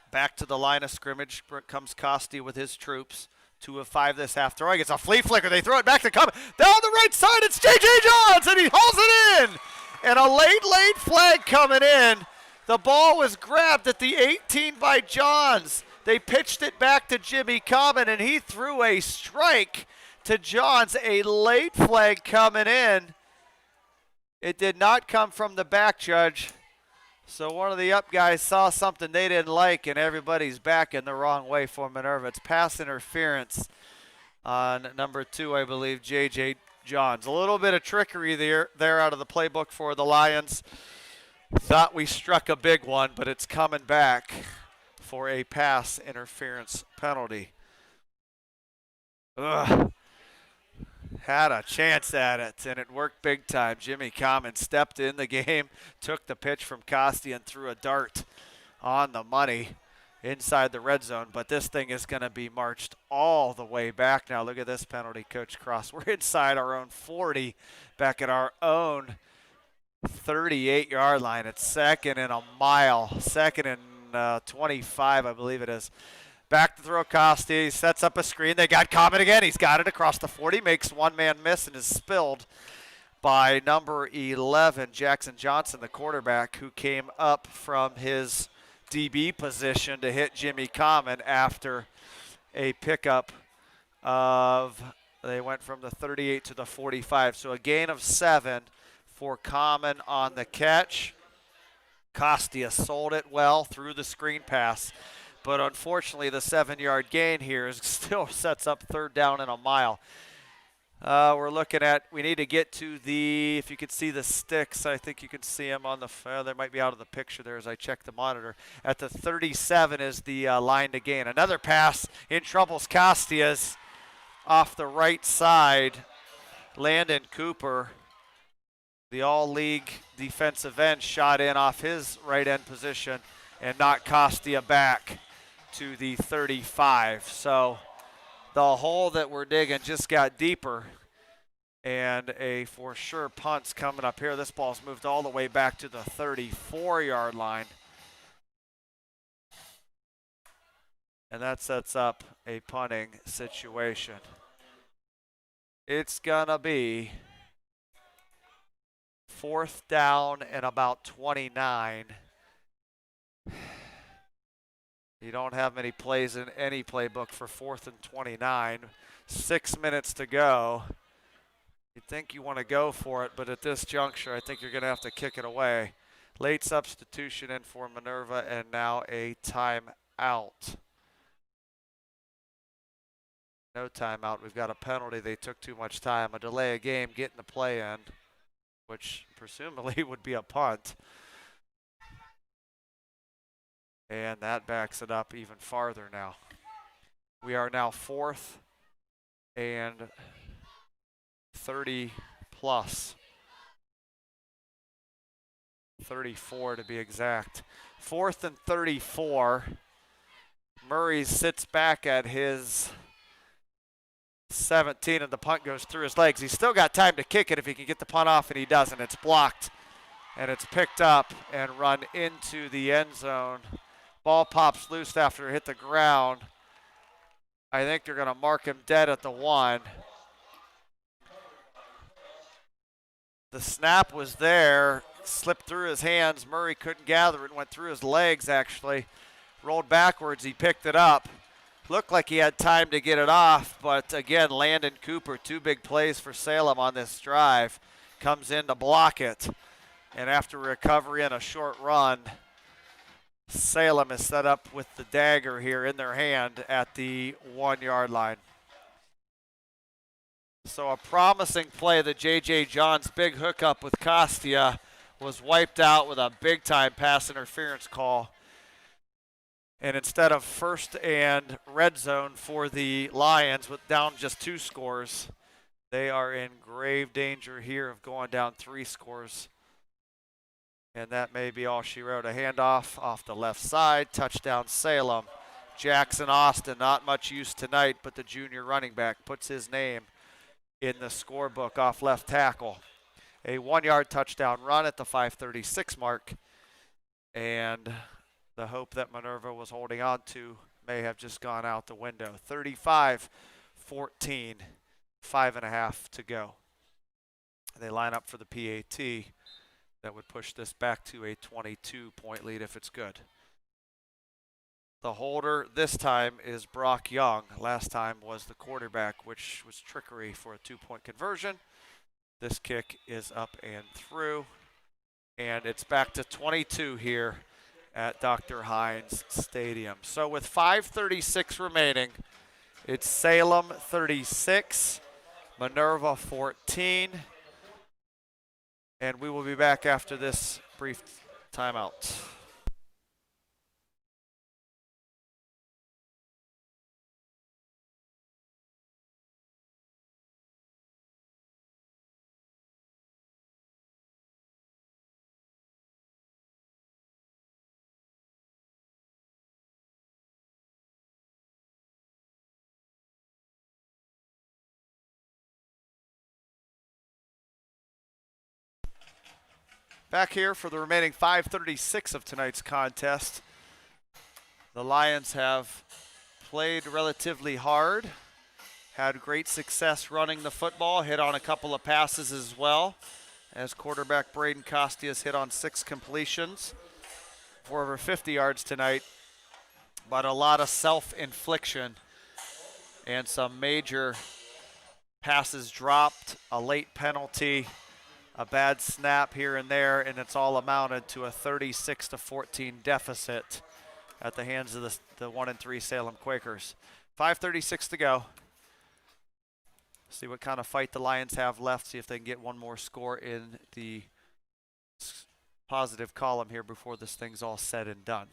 Back to the line of scrimmage comes Costi with his troops. 2 of 5 this half. Throwing, it's a flea flicker. They throw it back to Cummins. Down the right side, it's J.J. Johns, and he hauls it in. And a late flag coming in. The ball was grabbed at the 18 by Johns. They pitched it back to Jimmy Common, and he threw a strike to Johns. A late flag coming in. It did not come from the back, Judge. So one of the up guys saw something they didn't like, and everybody's backing the wrong way for Minerva. It's pass interference on number 2, I believe, J.J. Johns. A little bit of trickery there out of the playbook for the Lions. Thought we struck a big one, but it's coming back for a pass interference penalty. Ugh. Had a chance at it, and it worked big time. Jimmy Common stepped in the game, took the pitch from Costi, and threw a dart on the money inside the red zone. But this thing is going to be marched all the way back now. Look at this penalty, Coach Cross. We're inside our own 40, back at our own 38-yard line. It's 2nd and a mile, 2nd and 25, I believe it is. Back to throw Costi, sets up a screen. They got Common again. He's got it across the 40, makes one man miss, and is spilled by number 11, Jackson Johnson, the quarterback, who came up from his DB position to hit Jimmy Common after a pickup of, they went from the 38 to the 45. So a gain of 7 for Common on the catch. Costia sold it well through the screen pass. But unfortunately, the 7-yard gain here still sets up 3rd down and a mile. We're looking at, we need to get to the, if you could see the sticks, I think you can see them on the, they might be out of the picture there as I check the monitor. At the 37 is the line to gain. Another pass in troubles Costia's off the right side. Landon Cooper the all-league defensive end, shot in off his right end position and knocked Costia back to the 35. So the hole that we're digging just got deeper, and a for sure punt's coming up here. This ball's moved all the way back to the 34-yard line. And that sets up a punting situation. It's gonna be 4th down and about 29. You don't have many plays in any playbook for 4th and 29. 6 minutes to go. You think you want to go for it, but at this juncture, I think you're going to have to kick it away. Late substitution in for Minerva, and now a timeout. No timeout. We've got a penalty. They took too much time. A delay of game, getting the play in, which presumably would be a punt. And that backs it up even farther now. We are now 4th and 30 plus. 34 to be exact. 4th and 34. Murray sits back at his 17 and the punt goes through his legs. He's still got time to kick it if he can get the punt off, and he doesn't. It's blocked, and it's picked up and run into the end zone. Ball pops loose after it hit the ground. I think they're going to mark him dead at the 1. The snap was there, slipped through his hands. Murray couldn't gather it, went through his legs actually. Rolled backwards, he picked it up. Looked like he had time to get it off, but again, Landon Cooper, 2 big plays for Salem on this drive, comes in to block it. And after recovery and a short run, Salem is set up with the dagger here in their hand at the 1-yard line. So a promising play, the J.J. Johns big hookup with Costia was wiped out with a big-time pass interference call. And instead of 1st and red zone for the Lions with down just 2 scores, they are in grave danger here of going down 3 scores. And that may be all she wrote. A handoff off the left side, touchdown Salem. Jackson Austin, not much use tonight, but the junior running back puts his name in the scorebook off left tackle. A 1-yard touchdown run at the 5:36 mark. And the hope that Minerva was holding on to may have just gone out the window. 35-14, 5.5 to go. They line up for the PAT. That would push this back to a 22-point lead if it's good. The holder this time is Brock Young. Last time was the quarterback, which was trickery for a 2-point conversion. This kick is up and through. And it's back to 22 here at Dr. Hines Stadium. So with 5:36 remaining, it's Salem 36, Minerva 14. And we will be back after this brief timeout. Back here for the remaining 5:36 of tonight's contest. The Lions have played relatively hard, had great success running the football, hit on a couple of passes as well, as quarterback Braden Costias hit on 6 completions for over 50 yards tonight, but a lot of self-infliction and some major passes dropped, a late penalty, a bad snap here and there, and it's all amounted to a 36-14 deficit at the hands of the 1-3 Salem Quakers. 5:36 to go. See what kind of fight the Lions have left, see if they can get one more score in the positive column here before this thing's all said and done.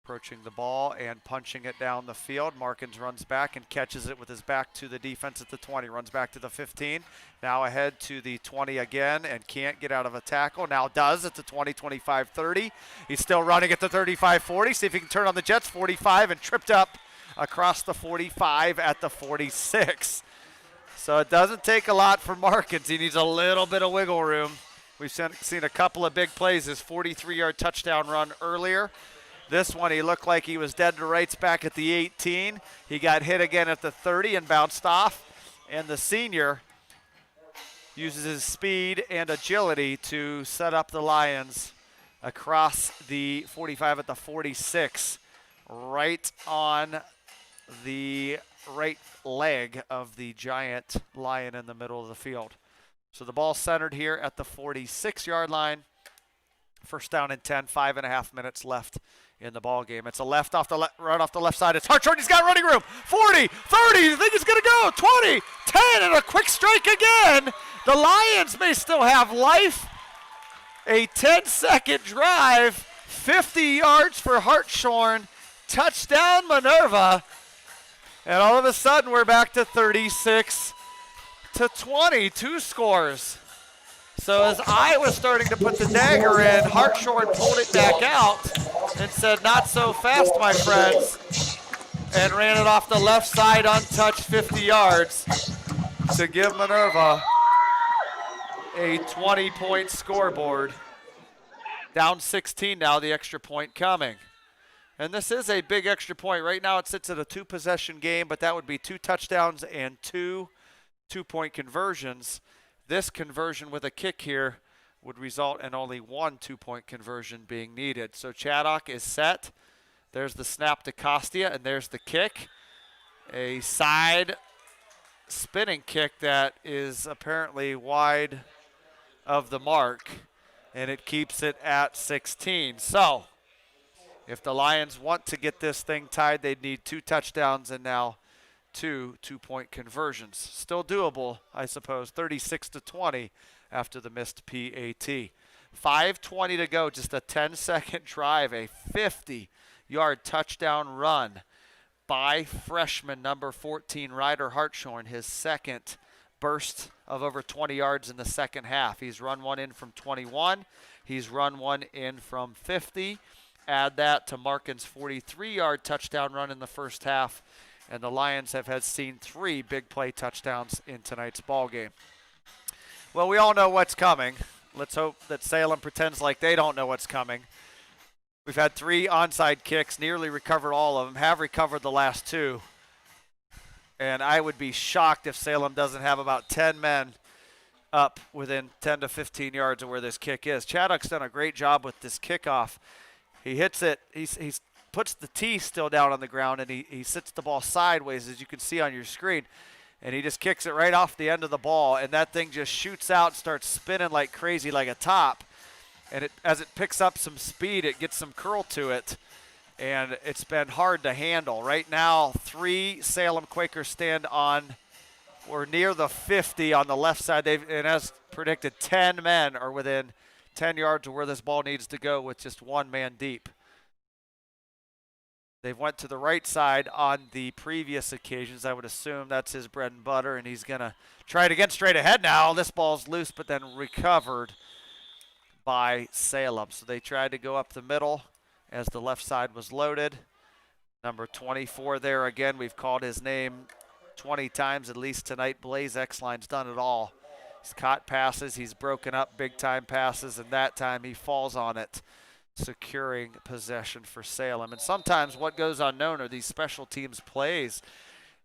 approaching the ball and punching it down the field. Markins runs back and catches it with his back to the defense at the 20. Runs back to the 15. Now ahead to the 20 again and can't get out of a tackle. Now does at the 20, 25, 30. He's still running at the 35, 40. See if he can turn on the Jets. 45 and tripped up across the 45 at the 46. So it doesn't take a lot for Markins. He needs a little bit of wiggle room. We've seen a couple of big plays. His 43-yard touchdown run earlier. This one, he looked like he was dead to rights back at the 18. He got hit again at the 30 and bounced off. And the senior uses his speed and agility to set up the Lions across the 45 at the 46, right on the right leg of the giant Lion in the middle of the field. So the ball centered here at the 46-yard line. First down and 10, 5.5 minutes left in the ball game. It's a run off the left side. It's Hartshorn. He's got running room. 40, 30. The thing is going to go. 20, 10, and a quick strike again. The Lions may still have life. A 10-second drive. 50 yards for Hartshorn. Touchdown Minerva. And all of a sudden, we're back to 36 to 20. 2 scores. So as I was starting to put the dagger in, Hartshorn pulled it back out and said, not so fast, my friends, and ran it off the left side untouched 50 yards to give Minerva a 20-point scoreboard. Down 16 now, the extra point coming. And this is a big extra point. Right now it sits at a 2-possession game, but that would be 2 touchdowns and 2 two-point conversions. This conversion with a kick here would result in only 1 2-point conversion being needed. So Chaddock is set. There's the snap to Costia, and there's the kick. A side spinning kick that is apparently wide of the mark, and it keeps it at 16. So if the Lions want to get this thing tied, they'd need 2 touchdowns and now 2 2-point conversions. Still doable, I suppose, 36 to 20 after the missed PAT. 5:20 to go, just a 10-second drive, a 50-yard touchdown run by freshman number 14, Ryder Hartshorn, his second burst of over 20 yards in the second half. He's run one in from 21. He's run one in from 50. Add that to Markin's 43-yard touchdown run in the first half, and the Lions have seen 3 big play touchdowns in tonight's ball game. Well, we all know what's coming. Let's hope that Salem pretends like they don't know what's coming. We've had 3 onside kicks, nearly recovered all of them, have recovered the last 2. And I would be shocked if Salem doesn't have about 10 men up within 10 to 15 yards of where this kick is. Chaddock's done a great job with this kickoff. He hits it. He's puts the tee still down on the ground, and he sits the ball sideways, as you can see on your screen, and he just kicks it right off the end of the ball, and that thing just shoots out and starts spinning like crazy, like a top. And as it picks up some speed, it gets some curl to it, and it's been hard to handle. Right now, 3 Salem Quakers stand on or near the 50 on the left side. And as predicted, 10 men are within 10 yards of where this ball needs to go with just 1 man deep. They've went to the right side on the previous occasions. I would assume that's his bread and butter, and he's going to try it again straight ahead now. This ball's loose, but then recovered by Salem. So they tried to go up the middle as the left side was loaded. Number 24 there again. We've called his name 20 times at least tonight. Blaze Exline's done it all. He's caught passes. He's broken up big-time passes, and that time he falls on it, securing possession for Salem. And sometimes what goes unknown are these special teams plays.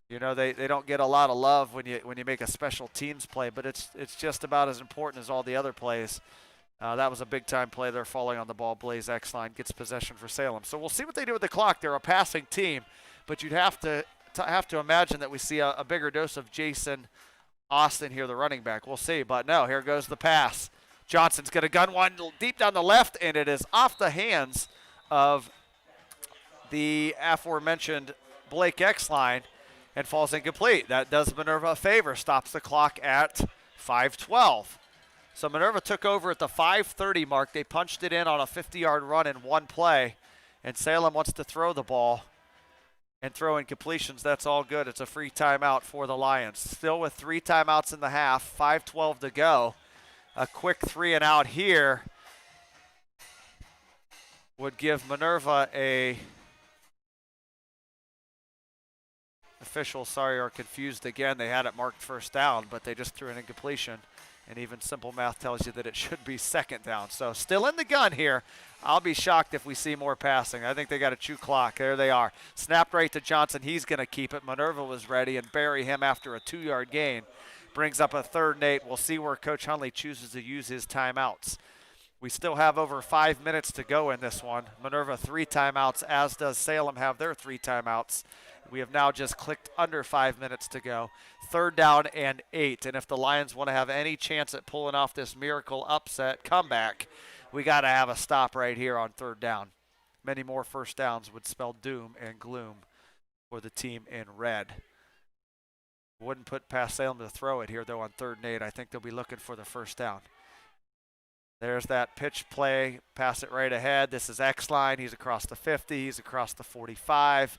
You know, they don't get a lot of love when you make a special teams play, but it's just about as important as all the other plays. That was a big-time play. They're falling on the ball. Blaze Exline gets possession for Salem. So we'll see what they do with the clock. They're a passing team, but you'd have to imagine that we see a bigger dose of Jason Austin here, the running back. We'll see, but no, here goes the pass. Johnson's going to gun one deep down the left, and it is off the hands of the aforementioned Blake Exline and falls incomplete. That does Minerva a favor, stops the clock at 5:12. So Minerva took over at the 5:30 mark. They punched it in on a 50-yard run in one play, and Salem wants to throw the ball and throw in completions, that's all good. It's a free timeout for the Lions. Still with 3 timeouts in the half, 5:12 to go. A quick 3 and out here would give Minerva a officials, sorry, are confused again. They had it marked first down, but they just threw an incompletion. And even simple math tells you that it should be second down. So still in the gun here. I'll be shocked if we see more passing. I think they got a chew clock. There they are. Snapped right to Johnson. He's going to keep it. Minerva was ready and bury him after a 2-yard gain. Brings up a 3rd and 8. We'll see where Coach Hunley chooses to use his timeouts. We still have over 5 minutes to go in this one. Minerva 3 timeouts, as does Salem have their 3 timeouts. We have now just clicked under 5 minutes to go. 3rd down and 8. And if the Lions want to have any chance at pulling off this miracle upset comeback, we got to have a stop right here on 3rd down. Many more first downs would spell doom and gloom for the team in red. Wouldn't put past Salem to throw it here, though, on 3rd and 8. I think they'll be looking for the first down. There's that pitch play. Pass it right ahead. This is X-line. He's across the 50. He's across the 45.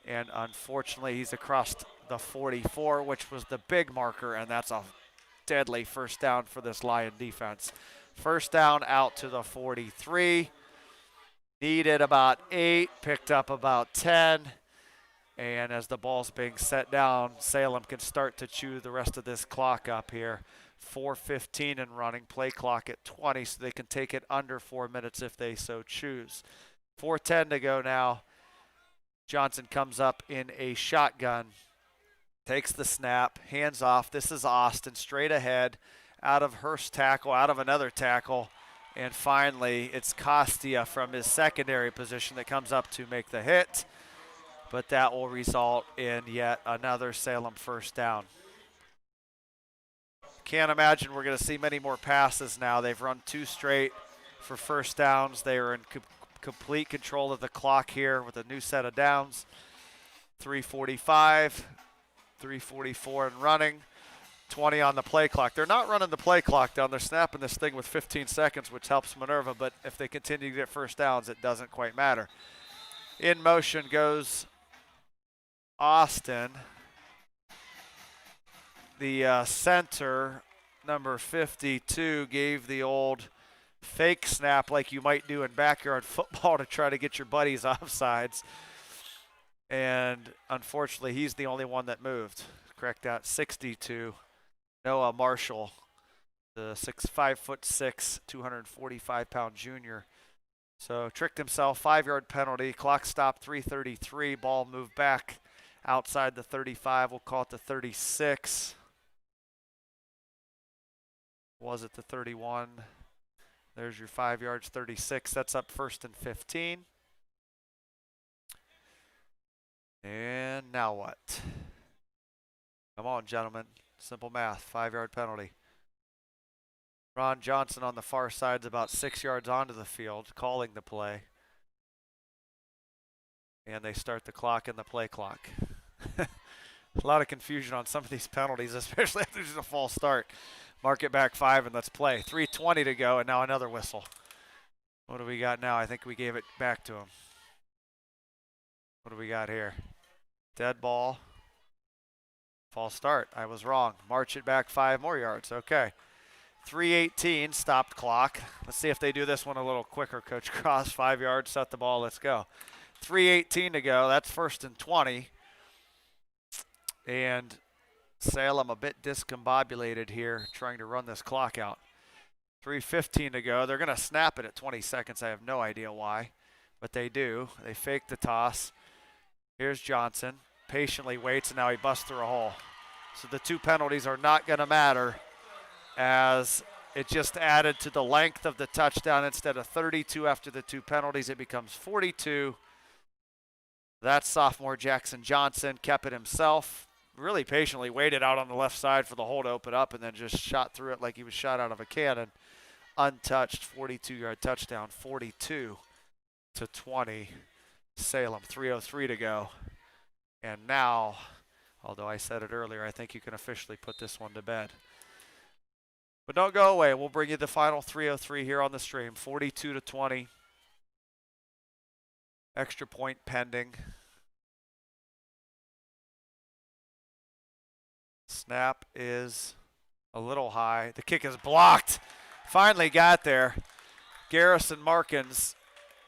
And unfortunately, he's across the 44, which was the big marker, and that's a deadly first down for this Lion defense. First down out to the 43. Needed about 8, picked up about 10. And as the ball's being set down, Salem can start to chew the rest of this clock up here. 4:15 and running, play clock at 20, so they can take it under 4 minutes if they so choose. 4:10 to go now. Johnson comes up in a shotgun, takes the snap, hands off. This is Austin, straight ahead, out of Hurst's tackle, out of another tackle. And finally, it's Costia from his secondary position that comes up to make the hit. But that will result in yet another Salem first down. Can't imagine we're going to see many more passes now. They've run 2 straight for first downs. They are in complete control of the clock here with a new set of downs. 3:45, 3:44 and running, 20 on the play clock. They're not running the play clock down. They're snapping this thing with 15 seconds, which helps Minerva, but if they continue to get first downs, it doesn't quite matter. In motion goes Austin. The center, number 52, gave the old fake snap like you might do in backyard football to try to get your buddies offsides. And unfortunately, he's the only one that moved. Correct that, 62. Noah Marshall, the 5'6", 245-pound junior. So tricked himself, 5-yard penalty. Clock stopped, 3:33. Ball moved back outside the 35. We'll call it the 36. Was it the 31? There's your 5 yards, 36. That's up 1st and 15. And now what? Come on, gentlemen. Simple math, 5-yard penalty. Ron Johnson on the far side's about 6 yards onto the field, calling the play. And they start the clock and the play clock. A lot of confusion on some of these penalties, especially if there's a false start. Mark it back 5 and let's play. 3:20 to go and now another whistle. What do we got now? I think we gave it back to him. What do we got here? Dead ball. False start. I was wrong. March it back 5 more yards. Okay. 3:18, stopped clock. Let's see if they do this one a little quicker, Coach Cross. 5 yards, set the ball, let's go. 3:18 to go. That's 1st and 20. And Salem a bit discombobulated here, trying to run this clock out. 3:15 to go. They're going to snap it at 20 seconds. I have no idea why, but they do. They fake the toss. Here's Johnson. Patiently waits, and now he busts through a hole. So the 2 penalties are not going to matter, as it just added to the length of the touchdown. Instead of 32 after the 2 penalties, it becomes 42. That's sophomore Jackson Johnson. Kept it himself. Really patiently waited out on the left side for the hole to open up and then just shot through it like he was shot out of a cannon. Untouched, 42-yard touchdown, 42-20. Salem, 3:03 to go. And now, although I said it earlier, I think you can officially put this one to bed. But don't go away. We'll bring you the final 3:03 here on the stream, 42-20. Extra point pending. Snap is a little high. The kick is blocked. Finally got there. Garrison Markins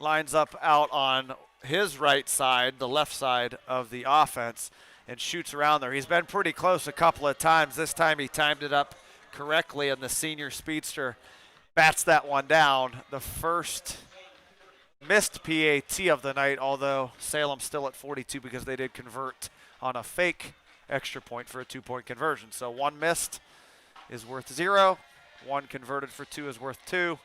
lines up out on his right side, the left side of the offense, and shoots around there. He's been pretty close a couple of times. This time he timed it up correctly, and the senior speedster bats that one down. The first missed PAT of the night, although Salem still at 42 because they did convert on a fake extra point for a 2-point conversion. So one missed is worth 0. One converted for 2 is worth 2.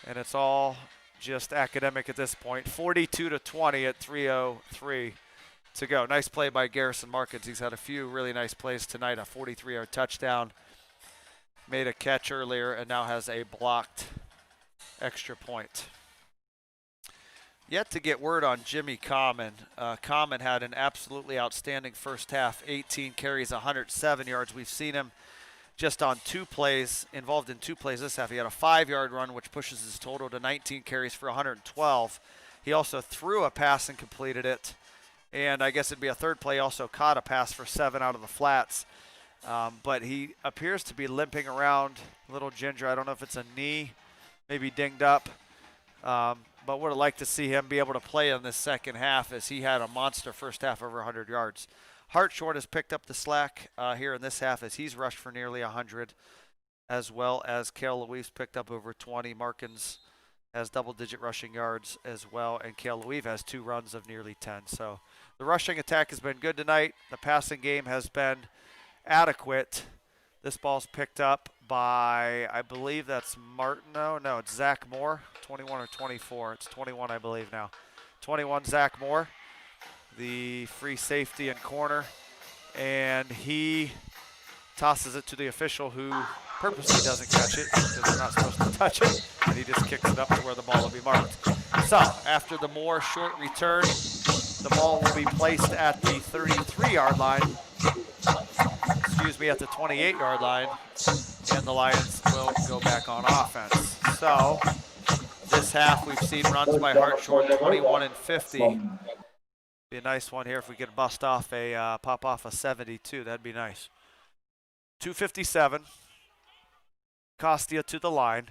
And it's all just academic at this point. 42-20 at 3:03 to go. Nice play by Garrison Markins. He's had a few really nice plays tonight. A 43-yard touchdown. Made a catch earlier and now has a blocked extra point. Yet to get word on Jimmy Common. Common had an absolutely outstanding first half. 18 carries, 107 yards. We've seen him just on 2 plays, involved in 2 plays this half. He had a 5-yard run, which pushes his total to 19 carries for 112. He also threw a pass and completed it. And I guess it'd be a third play, also caught a pass for 7 out of the flats. But he appears to be limping around, little ginger. I don't know if it's a knee, maybe dinged up. But would have liked to see him be able to play in this second half, as he had a monster first half, over 100 yards. Hartshorn has picked up the slack here in this half as he's rushed for nearly 100, as well as Cale Louise picked up over 20. Markins has double-digit rushing yards as well, and Cale Louise has 2 runs of nearly 10. So the rushing attack has been good tonight. The passing game has been adequate. This ball's picked up by, I believe that's Martineau. No, it's Zach Moore, 21 or 24. It's 21, I believe now. 21, Zach Moore, the free safety and corner. And he tosses it to the official, who purposely doesn't catch it because they're not supposed to touch it. And he just kicks it up to where the ball will be marked. So after the Moore short return, the ball will be placed at the 33-yard line. Excuse me, at the 28-yard line, and the Lions will go back on offense. So this half we've seen runs by Hartshorn, 21 and 50. Be a nice one here if we could bust off a pop off a 72. That'd be nice. 2:57. Costia to the line.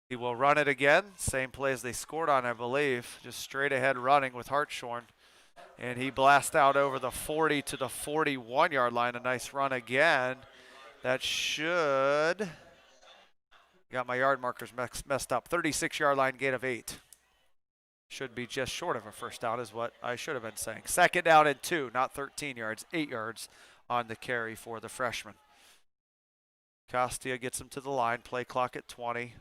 He will run it again. Same play as they scored on, I believe. Just straight ahead running with Hartshorn. And he blasts out over the 40 to the 41-yard line. A nice run again. That should, got my yard markers messed up. 36-yard line, gain of 8. Should be just short of a first down is what I should have been saying. 2nd down and 2, not 13 yards, 8 yards on the carry for the freshman. Costia gets him to the line, play clock at 20.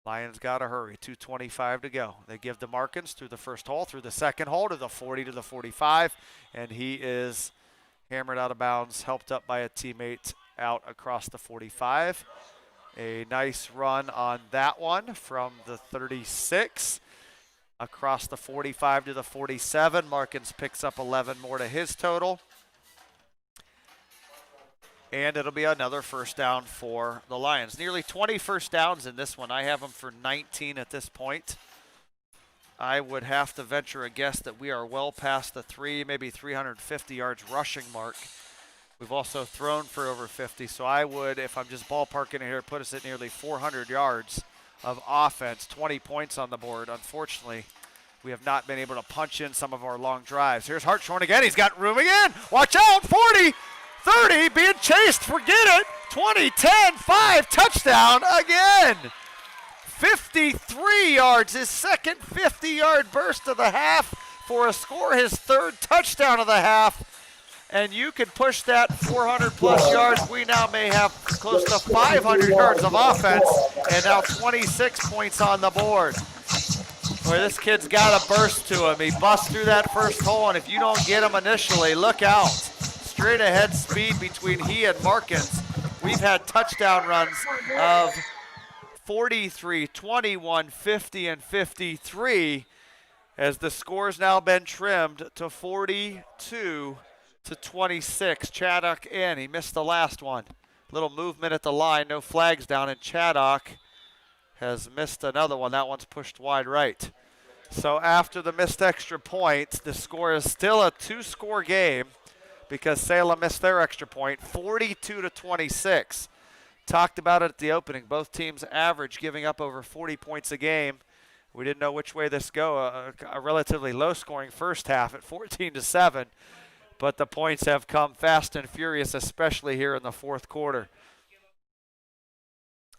Lions got to hurry, 2:25 to go. They give to Markins through the first hole, through the second hole, to the 40 to the 45, and he is hammered out of bounds, helped up by a teammate out across the 45. A nice run on that one from the 36 across the 45 to the 47. Markins picks up 11 more to his total. And it'll be another first down for the Lions. Nearly 20 first downs in this one. I have them for 19 at this point. I would have to venture a guess that we are well past the maybe 350 yards rushing mark. We've also thrown for over 50, so I would, if I'm just ballparking it here, put us at nearly 400 yards of offense, 20 points on the board. Unfortunately, we have not been able to punch in some of our long drives. Here's Hartshorn again. He's got room again. Watch out, 40. 30, being chased, forget it. 20, 10, 5, touchdown again. 53 yards, his second 50-yard burst of the half for a score, his 3rd touchdown of the half. And you can push that 400-plus yards. We now may have close to 500 yards of offense, and now 26 points on the board. Boy, this kid's got a burst to him. He busts through that first hole, and if you don't get him initially, look out. Straight ahead speed between he and Markins. We've had touchdown runs of 43, 21, 50, and 53, as the score's now been trimmed to 42 to 26. Chaddock in. He missed the last one. Little movement at the line, no flags down, and Chaddock has missed another one. That one's pushed wide right. So after the missed extra point, the score is still a 2-score game because Salem missed their extra point, 42-26. Talked about it at the opening. Both teams average giving up over 40 points a game. We didn't know which way this go. A relatively low-scoring first half at 14-7, but the points have come fast and furious, especially here in the fourth quarter.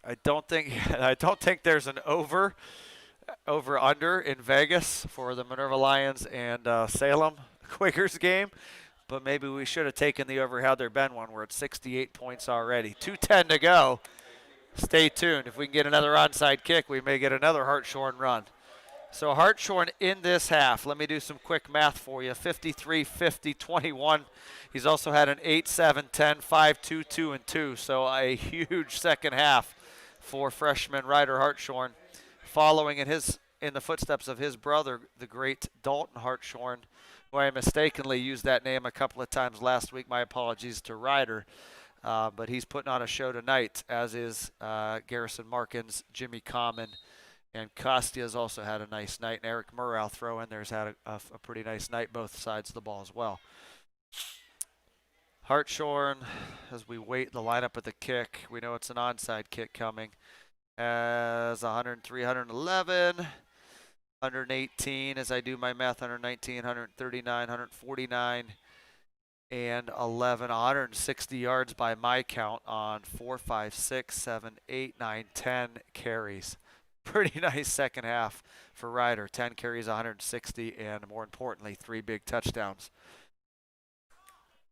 I don't think there's an over/under in Vegas for the Minerva Lions and Salem Quakers game, but maybe we should have taken the over had there been one. We're at 68 points already. 2:10 to go. Stay tuned. If we can get another onside kick, we may get another Hartshorn run. So Hartshorn in this half, let me do some quick math for you. 53, 50, 21. He's also had an 8, 7, 10, 5, 2, 2, and 2. So a huge second half for freshman Ryder Hartshorn, following in the footsteps of his brother, the great Dalton Hartshorn, who I mistakenly used that name a couple of times last week. My apologies to Ryder. But he's putting on a show tonight, as is Garrison Markins, Jimmy Common, and Costia's also had a nice night. And Eric Murrow throw in there's had a pretty nice night, both sides of the ball as well. Hartshorn, as we wait the lineup at the kick, we know it's an onside kick coming, as 103, 111, 118, as I do my math, 119, 139, 149, and 11, 160 yards by my count on 4, 5, 6, 7, 8, 9, 10 carries. Pretty nice second half for Ryder. 10 carries, 160, and more importantly, 3 big touchdowns.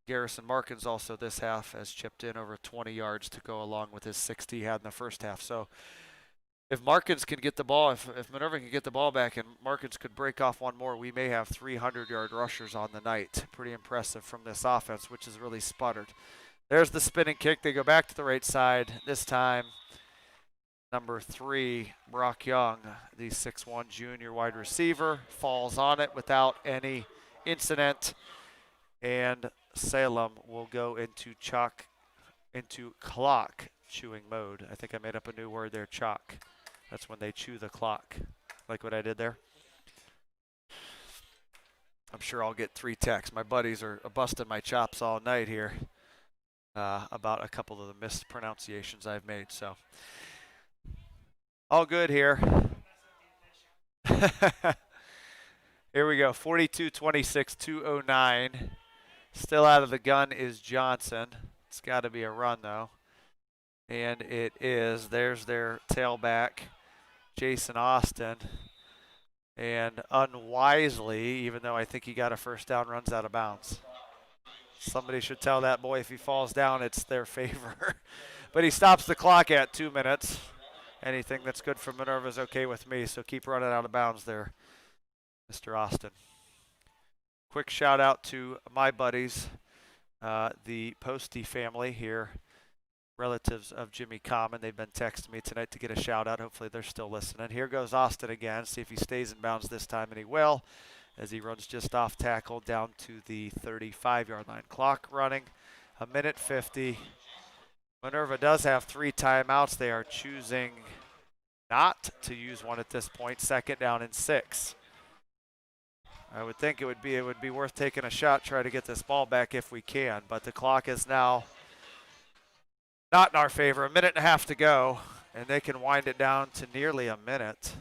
Garrison Markins also this half has chipped in over 20 yards to go along with his 60 he had in the first half. So if Markins can get the ball, if Minerva can get the ball back and Markins could break off one more, we may have 300-yard rushers on the night. Pretty impressive from this offense, which has really sputtered. There's the spinning kick. They go back to the right side. This time, number 3, Brock Young, the 6'1 junior wide receiver, falls on it without any incident. And Salem will go into clock chewing mode. I think I made up a new word there, chalk. That's when they chew the clock. Like what I did there? I'm sure I'll get 3 texts. My buddies are busting my chops all night here about a couple of the mispronunciations I've made. So all good here. Here we go. 42-26, 2:09. Still out of the gun is Johnson. It's got to be a run, though. And it is. There's their tailback, Jason Austin. And unwisely, even though I think he got a first down, runs out of bounds. Somebody should tell that boy if he falls down, it's their favor. But he stops the clock at 2 minutes. Anything that's good for Minerva is okay with me, so keep running out of bounds there, Mr. Austin. Quick shout out to my buddies, the Posty family here, relatives of Jimmy Common. They've been texting me tonight to get a shout out. Hopefully they're still listening. Here goes Austin again. See if he stays in bounds this time, and he will, as he runs just off tackle down to the 35-yard line. Clock running, 1:50. Minerva does have 3 timeouts. They are choosing not to use one at this point. 2nd down and 6. I would think it would be worth taking a shot, try to get this ball back if we can. But the clock is now not in our favor. 1.5 minutes to go, and they can wind it down to nearly a minute.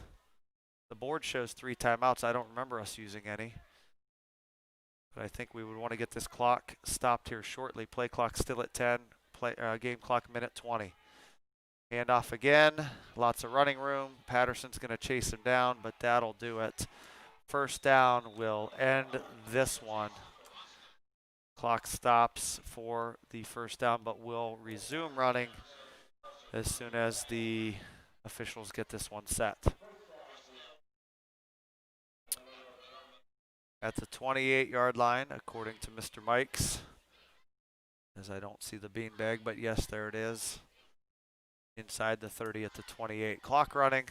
The board shows 3 timeouts. I don't remember us using any. But I think we would want to get this clock stopped here shortly. Play clock still at 10. Game clock minute 20. Hand off again. Lots of running room. Patterson's going to chase him down, but that'll do it. First down will end this one. Clock stops for the first down, but will resume running as soon as the officials get this one set. At the 28-yard line, according to Mr. Mikes, as I don't see the beanbag, but yes, there it is. Inside the 30 at the 28. Clock running.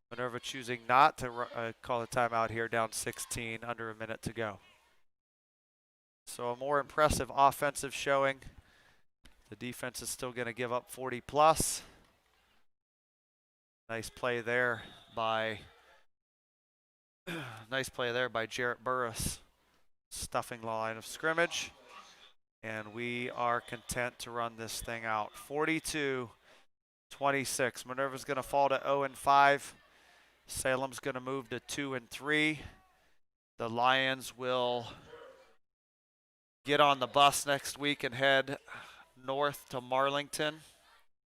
Minerva choosing not to call a timeout here, down 16, under a minute to go. So a more impressive offensive showing. The defense is still going to give up 40 plus. Nice play there by Nice play there by Jarrett Burris, stuffing the line of scrimmage. And we are content to run this thing out. 42-26. Minerva's going to fall to 0-5. Salem's going to move to 2-3. The Lions will get on the bus next week and head north to Marlington,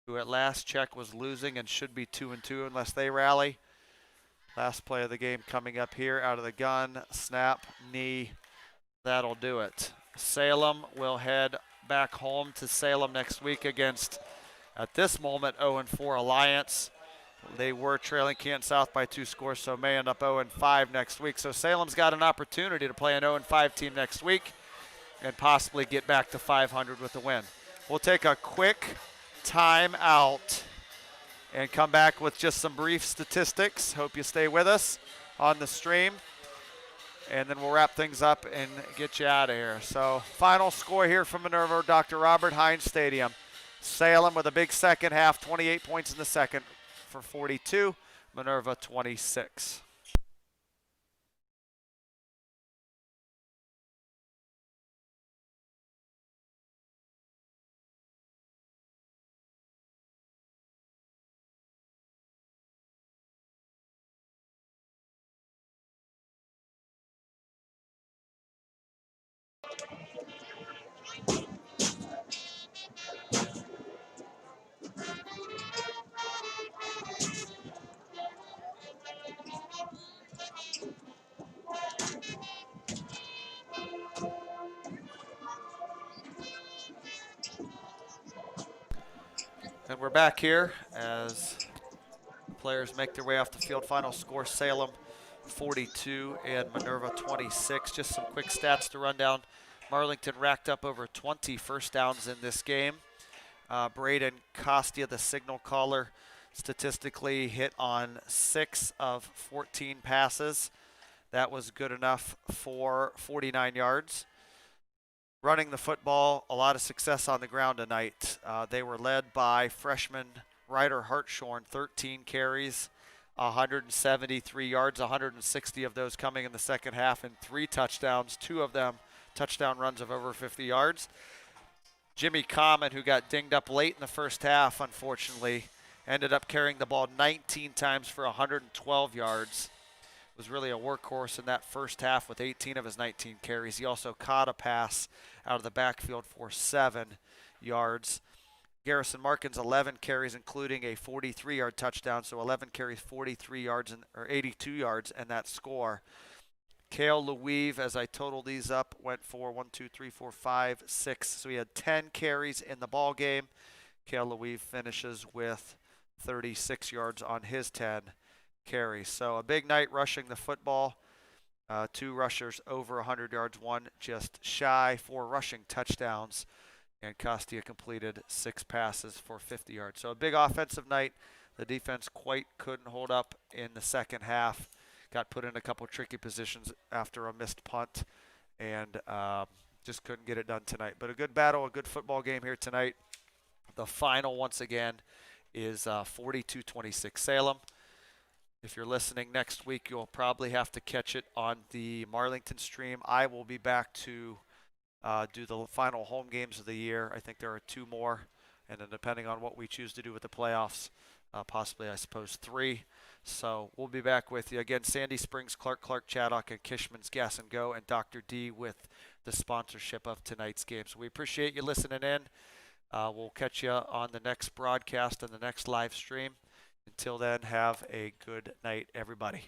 who at last check was losing and should be 2-2 unless they rally. Last play of the game coming up here out of the gun. Snap, knee, that'll do it. Salem will head back home to Salem next week against, at this moment, 0-4 Alliance. They were trailing Canton South by 2 scores, so may end up 0-5 next week. So Salem's got an opportunity to play an 0-5 team next week and possibly get back to 500 with a win. We'll take a quick time out and come back with just some brief statistics. Hope you stay with us on the stream. And then we'll wrap things up and get you out of here. So final score here from Minerva, Dr. Robert Hines Stadium. Salem with a big second half, 28 points in the second for 42. Minerva 26. And we're back here as the players make their way off the field. Final score, Salem 42 and Minerva 26. Just some quick stats to run down. Marlington racked up over 20 first downs in this game. Braden Costia, the signal caller, statistically hit on 6 of 14 passes. That was good enough for 49 yards. Running the football, a lot of success on the ground tonight. They were led by freshman Ryder Hartshorn, 13 carries, 173 yards, 160 of those coming in the second half, and 3 touchdowns, 2 of them touchdown runs of over 50 yards. Jimmy Common, who got dinged up late in the first half, unfortunately, ended up carrying the ball 19 times for 112 yards. Was really a workhorse in that first half with 18 of his 19 carries. He also caught a pass out of the backfield for 7 yards. Garrison Markins, 11 carries, including a 43-yard touchdown, so 11 carries, 43 yards, or 82 yards, and that score. Cale Louise, as I total these up, went for 1, 2, 3, 4, 5, 6. So he had 10 carries in the ball game. Cale Louise finishes with 36 yards on his 10 carries. So a big night rushing the football. 2 rushers over 100 yards, 1 just shy, 4 rushing touchdowns. And Costia completed 6 passes for 50 yards. So a big offensive night. The defense quite couldn't hold up in the second half. Got put in a couple tricky positions after a missed punt and just couldn't get it done tonight. But a good battle, a good football game here tonight. The final, once again, is 42-26 Salem. If you're listening next week, you'll probably have to catch it on the Marlington stream. I will be back to do the final home games of the year. I think there are 2 more, and then depending on what we choose to do with the playoffs, possibly, I suppose, 3. So we'll be back with you. Again, Sandy Springs, Clark, Chaddock, and Kishman's Gas and Go, and Dr. D with the sponsorship of tonight's game. So we appreciate you listening in. We'll catch you on the next broadcast and the next live stream. Until then, have a good night, everybody.